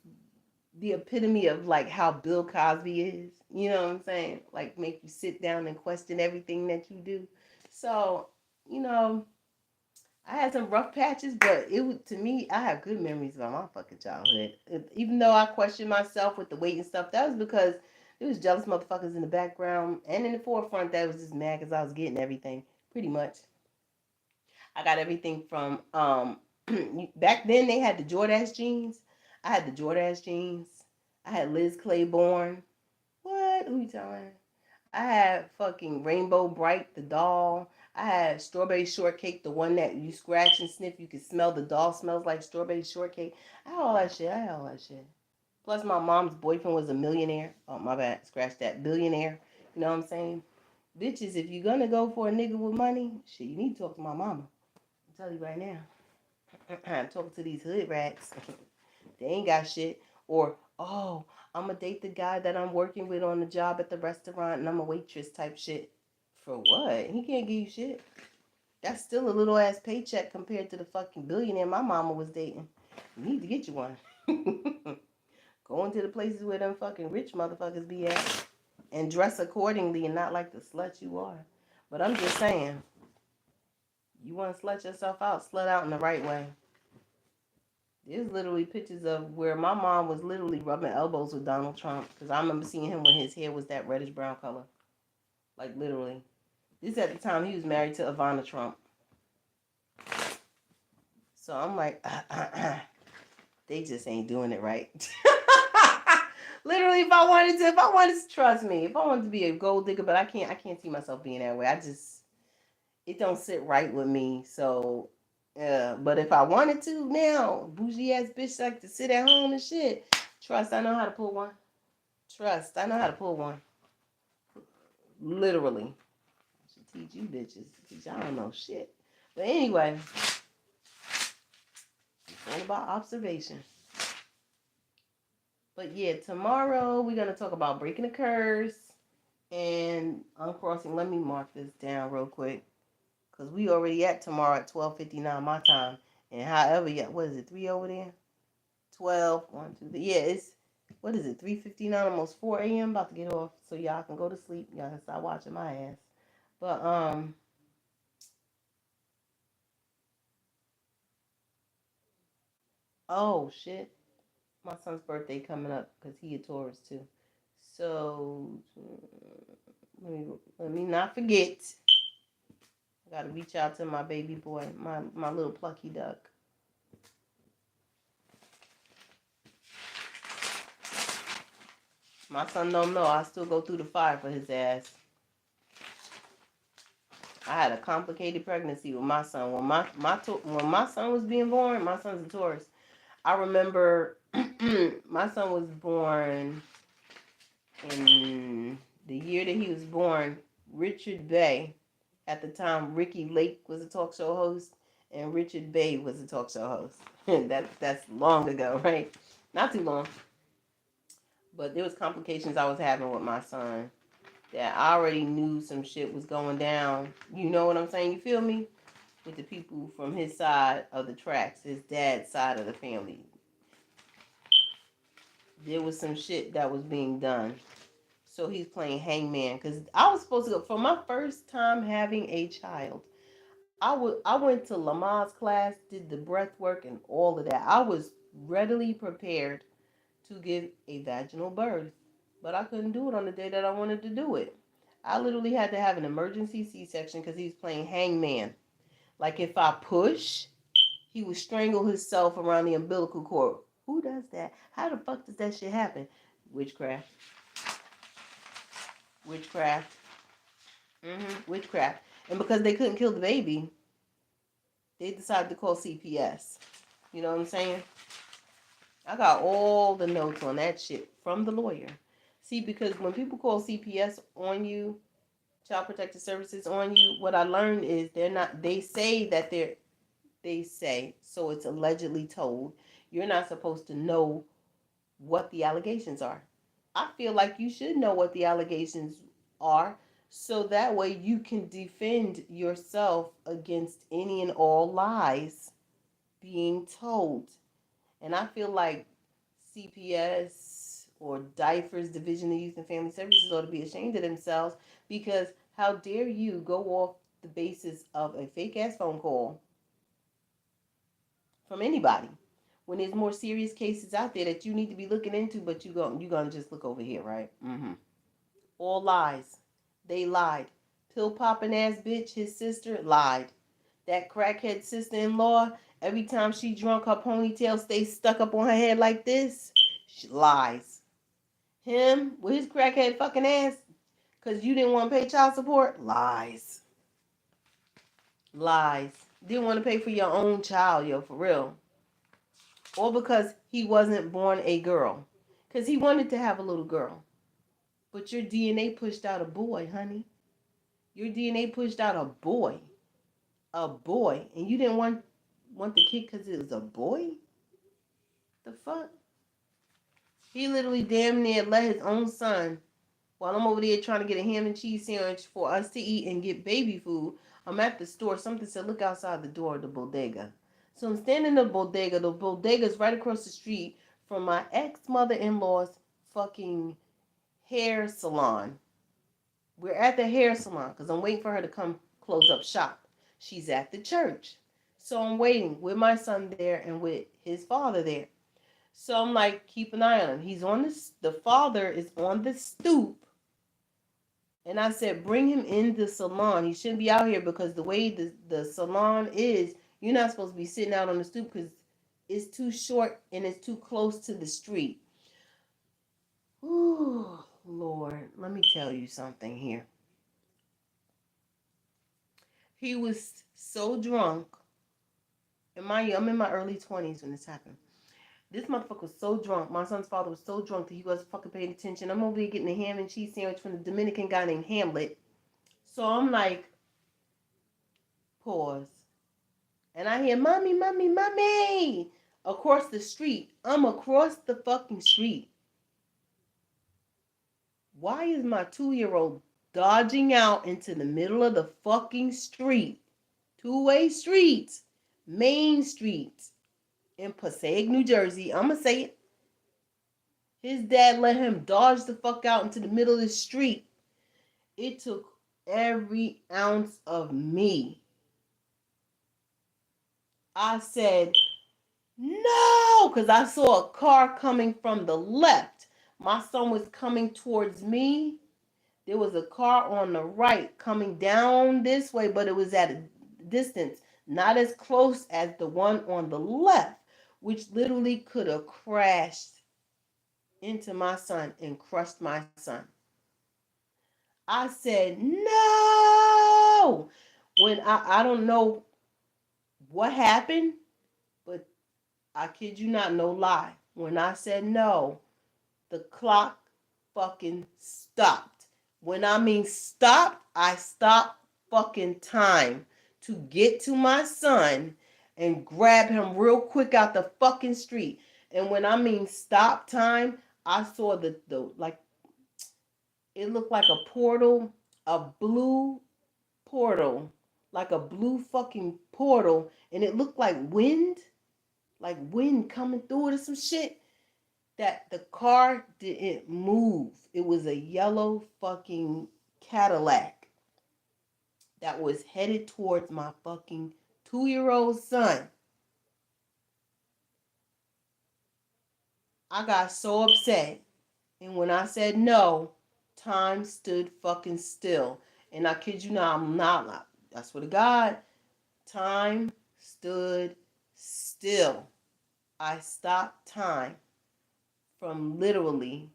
Speaker 1: the epitome of like how Bill Cosby is. You know what I'm saying? Like make you sit down and question everything that you do. So, you know, I had some rough patches, but it was to me, I have good memories about my fucking childhood. Even though I questioned myself with the weight and stuff, that was because there was jealous motherfuckers in the background and in the forefront that was just mad because I was getting everything. Pretty much. I got everything from back then they had the Jordache jeans. I had the Jordache jeans. I had Liz Claiborne. What? Who you telling? I had fucking Rainbow Bright, the doll. I had Strawberry Shortcake, the one that you scratch and sniff. You can smell the doll smells like strawberry shortcake. I had all that shit. I had all that shit. Plus, my mom's boyfriend was a millionaire. Oh, my bad. Scratch that. Billionaire. You know what I'm saying? Bitches, if you're gonna go for a nigga with money, shit, you need to talk to my mama. I'm telling you right now. I'm talking to these hood rats. They ain't got shit. Or, oh, I'm gonna date the guy that I'm working with on the job at the restaurant and I'm a waitress type shit. For what? He can't give you shit. That's still a little ass paycheck compared to the fucking billionaire my mama was dating. You need to get you one. Going to the places where them fucking rich motherfuckers be at. And dress accordingly and not like the slut you are. But I'm just saying, you want to slut yourself out, slut out in the right way. There's literally pictures of where my mom was literally rubbing elbows with Donald Trump. Because I remember seeing him when his hair was that reddish brown color. Like literally. This at the time he was married to Ivana Trump. So I'm like, they just ain't doing it right. Literally, if I wanted to, trust me, if I wanted to be a gold digger, but I can't see myself being that way. It don't sit right with me. So, but if I wanted to now, bougie ass bitch like to sit at home and shit. Trust, I know how to pull one. Trust, I know how to pull one. Literally. I should teach you bitches because y'all don't know shit. But anyway, it's all about observation. But yeah, tomorrow we're gonna talk about breaking a curse and uncrossing. Let me mark this down real quick. Cause we already at tomorrow at 12:59 my time. And however, yeah, what is it, 3 over there? 12, 1, 2, 3. Yeah, it's, what is it, 3:59, almost 4 a.m. About to get off so y'all can go to sleep. Y'all can stop watching my ass. But, oh, shit. My son's birthday coming up because he a Taurus too. So, let me not forget. I gotta reach out to my baby boy, my little plucky duck. My son don't know. I still go through the fire for his ass. I had a complicated pregnancy with my son. When my son was being born, my son's a Taurus. I remember my son was born in the year that he was born. Richard Bay, at the time, Ricky Lake was a talk show host, and Richard Bay was a talk show host. That's long ago, right? Not too long. But there was complications I was having with my son that I already knew some shit was going down. You know what I'm saying? You feel me? With the people from his side of the tracks, his dad's side of the family. There was some shit that was being done. So he's playing hangman. Because I was supposed to go, for my first time having a child, I went to Lamar's class, did the breath work and all of that. I was readily prepared to give a vaginal birth. But I couldn't do it on the day that I wanted to do it. I literally had to have an emergency C-section because he was playing hangman. Like if I push, he would strangle himself around the umbilical cord. Who does that? How the fuck does that shit happen? Witchcraft. Witchcraft. Witchcraft. And because they couldn't kill the baby, they decided to call CPS. You know what I'm saying? I got all the notes on that shit from the lawyer. See, because when people call CPS on you, Child Protective Services on you, what I learned is they say that they say, so it's allegedly told, you're not supposed to know what the allegations are. I feel like you should know what the allegations are so that way you can defend yourself against any and all lies being told. And I feel like CPS or DIFERS, Division of Youth and Family Services, ought to be ashamed of themselves because how dare you go off the basis of a fake ass phone call from anybody when there's more serious cases out there that you need to be looking into, but you're gonna just look over here, right? All lies. They lied. Pill popping ass bitch, his sister, lied. That crackhead sister-in-law, every time she drunk, her ponytail stays stuck up on her head like this. She lies. Him with his crackhead fucking ass, because you didn't want to pay child support. Lies. Lies. Didn't want to pay for your own child, yo, for real. Or because he wasn't born a girl. Because he wanted to have a little girl. But your DNA pushed out a boy, honey. Your DNA pushed out a boy. A boy. And you didn't want the kid because it was a boy? The fuck? He literally damn near let his own son, while I'm over there trying to get a ham and cheese sandwich for us to eat and get baby food, I'm at the store. Something said, look outside the door of the bodega. So I'm standing in the bodega. The bodega's right across the street from my ex-mother-in-law's fucking hair salon. We're at the hair salon because I'm waiting for her to come close up shop. She's at the church. So I'm waiting with my son there and with his father there. So I'm like, keep an eye on him. He's on the father is on the stoop. And I said, bring him in the salon. He shouldn't be out here because the way the salon is, you're not supposed to be sitting out on the stoop because it's too short and it's too close to the street. Ooh, Lord, let me tell you something here. He was so drunk. I'm in my early 20s when this happened. This motherfucker was so drunk. My son's father was so drunk that he wasn't fucking paying attention. I'm over there getting a ham and cheese sandwich from the Dominican guy named Hamlet. So I'm like, pause. And I hear, mommy, mommy, mommy, across the street. I'm across the fucking street. Why is my 2-year-old dodging out into the middle of the fucking street? Two-way streets. Main Street. In Passaic, New Jersey. I'm going to say it. His dad let him dodge the fuck out into the middle of the street. It took every ounce of me. I said, no, because I saw a car coming from the left. My son was coming towards me. There was a car on the right coming down this way, but it was at a distance, not as close as the one on the left, which literally could have crashed into my son and crushed my son. I said, no. When I don't know what happened, but I kid you not, no lie. When I said no, the clock fucking stopped. When I mean stopped, I stopped fucking time to get to my son and grab him real quick out the fucking street. And when I mean stop time, I saw the like it looked like a portal, a blue portal, like a blue fucking portal, and it looked like wind coming through it or some shit. That the car didn't move. It was a yellow fucking Cadillac that was headed towards my fucking 2-year-old son. I got so upset. And when I said no, time stood fucking still. And I kid you not, I'm not. I swear to God, time stood still. I stopped time from literally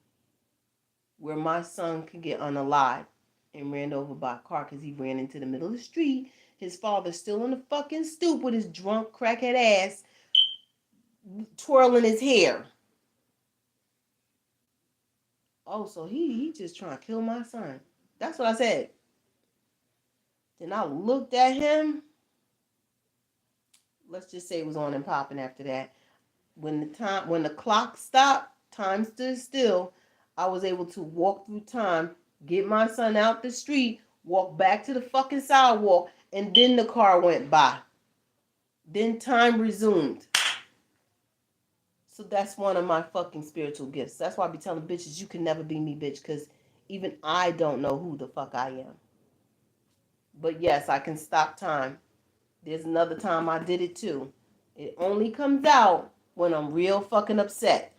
Speaker 1: where my son could get unalive and ran over by a car because he ran into the middle of the street. His father still on the fucking stoop with his drunk crackhead ass twirling his hair. Oh, so he just trying to kill my son. That's what I said. Then I looked at him. Let's just say it was on and popping after that. When the clock stopped, time stood still. I was able to walk through time, get my son out the street, walk back to the fucking sidewalk, and then the car went by. Then time resumed. So that's one of my fucking spiritual gifts. That's why I be telling bitches, you can never be me, bitch, because even I don't know who the fuck I am. But yes, I can stop time. There's another time I did it too. It only comes out when I'm real fucking upset.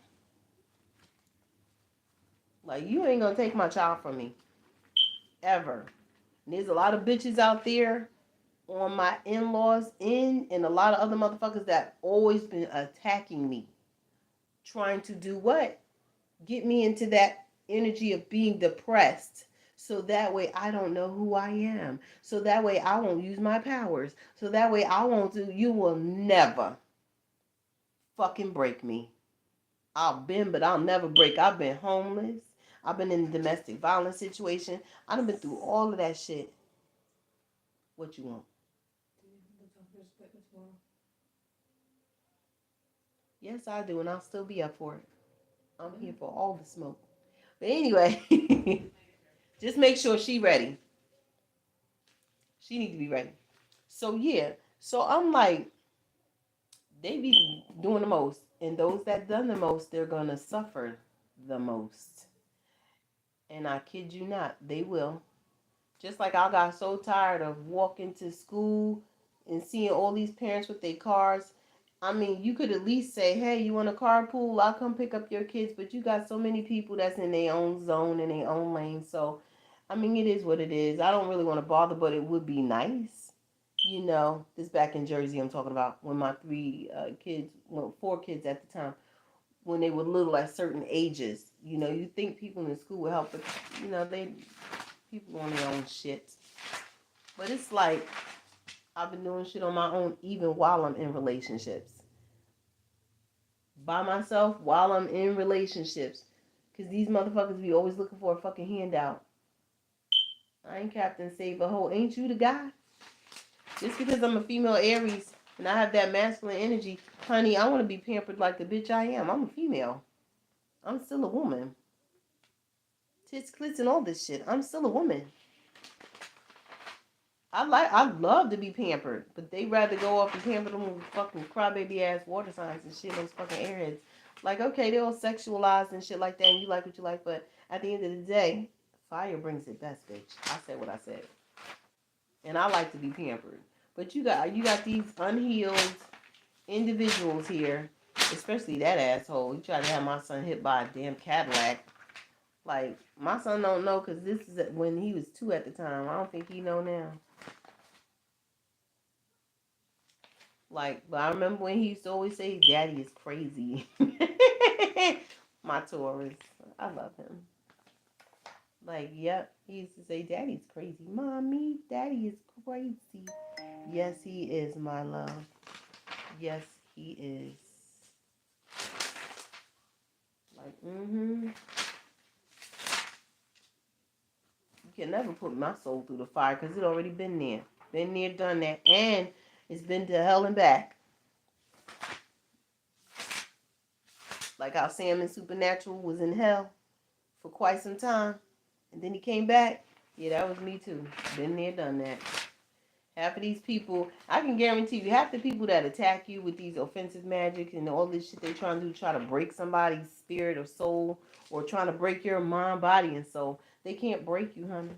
Speaker 1: Like, you ain't gonna take my child from me. Ever. And there's a lot of bitches out there on my in-laws and a lot of other motherfuckers that always been attacking me. Trying to do what? Get me into that energy of being depressed. So that way I don't know who I am. So that way I won't use my powers. So that way I won't do, you will never fucking break me. I'll bend, but I'll never break. I've been homeless. I've been in a domestic violence situation. I've been through all of that shit. What you want? Yes, I do, and I'll still be up for it. I'm here for all the smoke. But anyway, just make sure she ready. She need to be ready. So yeah. So I'm like, they be doing the most. And those that done the most, they're gonna suffer the most. And I kid you not, they will. Just like I got so tired of walking to school and seeing all these parents with their cars. I mean, you could at least say, hey, you want a carpool? I'll come pick up your kids. But you got so many people that's in their own zone, in their own lane. So, I mean, it is what it is. I don't really want to bother, but it would be nice. You know, this back in Jersey I'm talking about when my four kids at the time, when they were little at certain ages. You know, you think people in school would help, but, you know, people on their own shit. But it's like, I've been doing shit on my own even while I'm in relationships. By myself while I'm in relationships. Because these motherfuckers be always looking for a fucking handout. I ain't Captain Save a Hoe. Ain't you the guy? Just because I'm a female Aries and I have that masculine energy, honey, I want to be pampered like the bitch I am. I'm a female. I'm still a woman. Tits, clits, and all this shit. I'm still a woman. I love to be pampered, but they rather go off and pamper them with fucking crybaby ass water signs and shit, those fucking airheads. Like, okay, they're all sexualized and shit like that, and you like what you like, but at the end of the day, fire brings it best, bitch. I said what I said. And I like to be pampered. But you got these unhealed individuals here, especially that asshole. He tried to have my son hit by a damn Cadillac. Like, my son don't know because this is when he was 2 at the time. I don't think he know now. Like, but I remember when he used to always say, Daddy is crazy. My Taurus. I love him. Like, yep. He used to say, Daddy's crazy. Mommy, Daddy is crazy. Yes, he is, my love. Yes, he is. Like, You can never put my soul through the fire because it already been there. Been there, done that. And it's been to hell and back. Like how Sam in Supernatural was in hell for quite some time. And then he came back. Yeah, that was me too. Been there, done that. Half of these people, I can guarantee you, half the people that attack you with these offensive magic and all this shit they trying to do, try to break somebody's spirit or soul, or trying to break your mind, body, and soul, they can't break you, honey.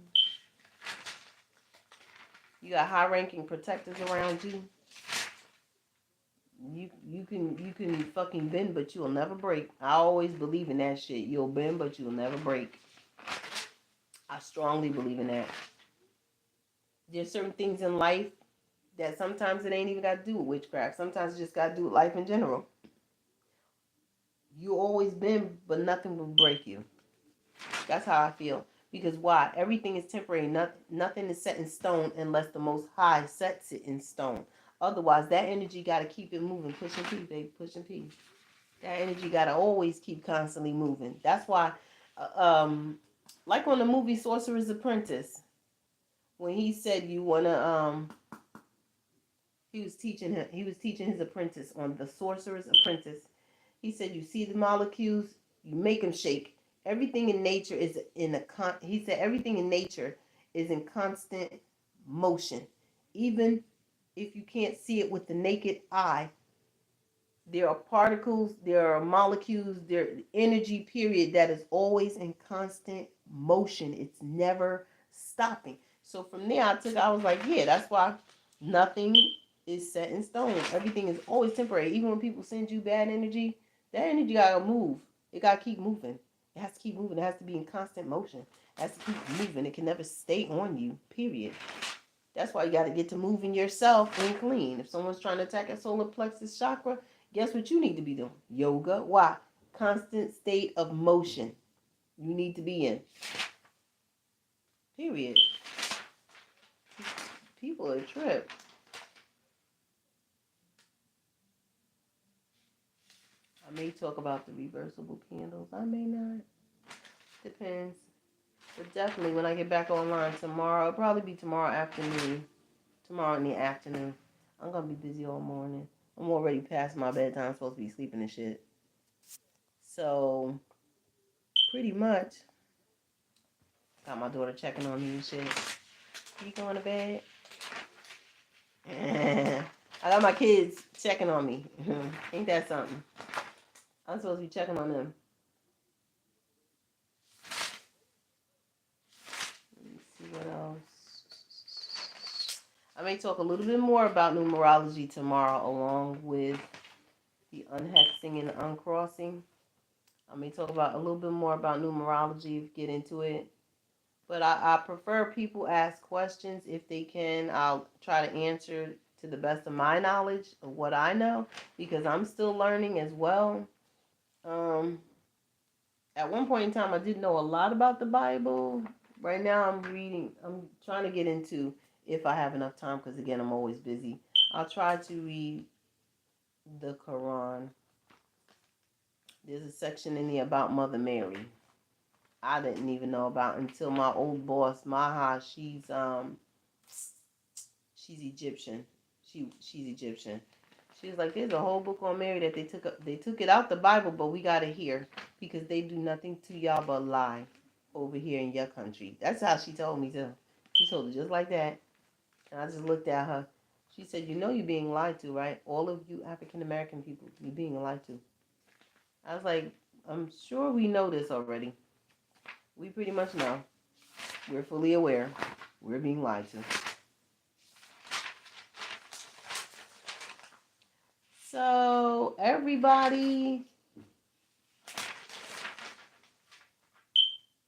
Speaker 1: You got high-ranking protectors around you. You can fucking bend, but you'll never break. I always believe in that shit. You'll bend, but you'll never break. I strongly believe in that. There's certain things in life that sometimes it ain't even got to do with witchcraft. Sometimes it just got to do with life in general. You always been, but nothing will break you. That's how I feel. Because why? Everything is temporary. Nothing is set in stone unless the Most High sets it in stone. Otherwise, that energy got to keep it moving. Pushing P, baby. Pushing P. That energy got to always keep constantly moving. That's why, like on the movie Sorcerer's Apprentice, when he said you want to, he was teaching his apprentice on the Sorcerer's Apprentice. He said, you see the molecules, you make them shake. Everything in nature is he said everything in nature is in constant motion. Even if you can't see it with the naked eye, there are particles, there are molecules, there energy period that is always in constant motion. It's never stopping. So from there I was like, yeah, that's why nothing is set in stone. Everything is always temporary. Even when people send you bad energy, that energy gotta move. It gotta keep moving. It has to keep moving. It has to be in constant motion. It has to keep moving. It can never stay on you, period. That's why you got to get to moving yourself and clean. If someone's trying to attack a solar plexus chakra, guess what you need to be doing? Yoga. Why? Constant state of motion. You need to be in. Period. People are tripped. I may talk about the reversible candles. I may not. Depends. But definitely when I get back online tomorrow, it'll probably be tomorrow afternoon. Tomorrow in the afternoon. I'm going to be busy all morning. I'm already past my bedtime. I'm supposed to be sleeping and shit. So, pretty much, got my daughter checking on me and shit. You going to bed? I got my kids checking on me. Ain't that something? I'm supposed to be checking on them. Let me see what else. I may talk a little bit more about numerology tomorrow along with the unhexing and the uncrossing. I may talk about a little bit more about numerology, get into it. But I prefer people ask questions if they can. I'll try to answer to the best of my knowledge of what I know because I'm still learning as well. At one point in time, I did know a lot about the Bible. Right now, I'm trying to get into, if I have enough time, because again, I'm always busy. I'll try to read the Quran. There's a section in there about Mother Mary. I didn't even know about until my old boss, Maha. She's Egyptian. She's Egyptian. She was like, "There's a whole book on Mary that they took it out the Bible, but we got it here because they do nothing to y'all but lie over here in your country." That's how she told me too. She told it just like that, and I just looked at her. She said, "You know you're being lied to, right? All of you African American people, you're being lied to." I was like, "I'm sure we know this already. We pretty much know. We're fully aware. We're being lied to." So, everybody,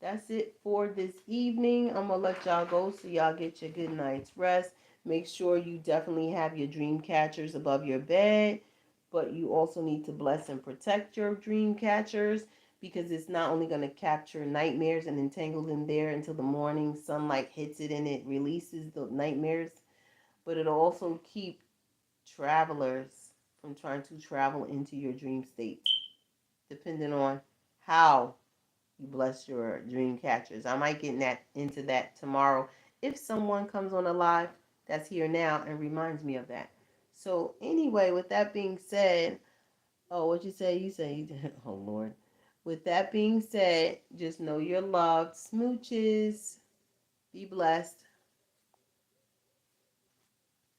Speaker 1: that's it for this evening. I'm going to let y'all go so y'all get your good night's rest. Make sure you definitely have your dream catchers above your bed, but you also need to bless and protect your dream catchers because it's not only going to capture nightmares and entangle them there until the morning sunlight hits it and it releases the nightmares, but it'll also keep travelers from trying to travel into your dream state, depending on how you bless your dream catchers. I might get into that tomorrow if someone comes on a live that's here now and reminds me of that. So anyway, with that being said, oh, what you say? You say you did. Oh Lord. With that being said, just know you're loved. Smooches. Be blessed.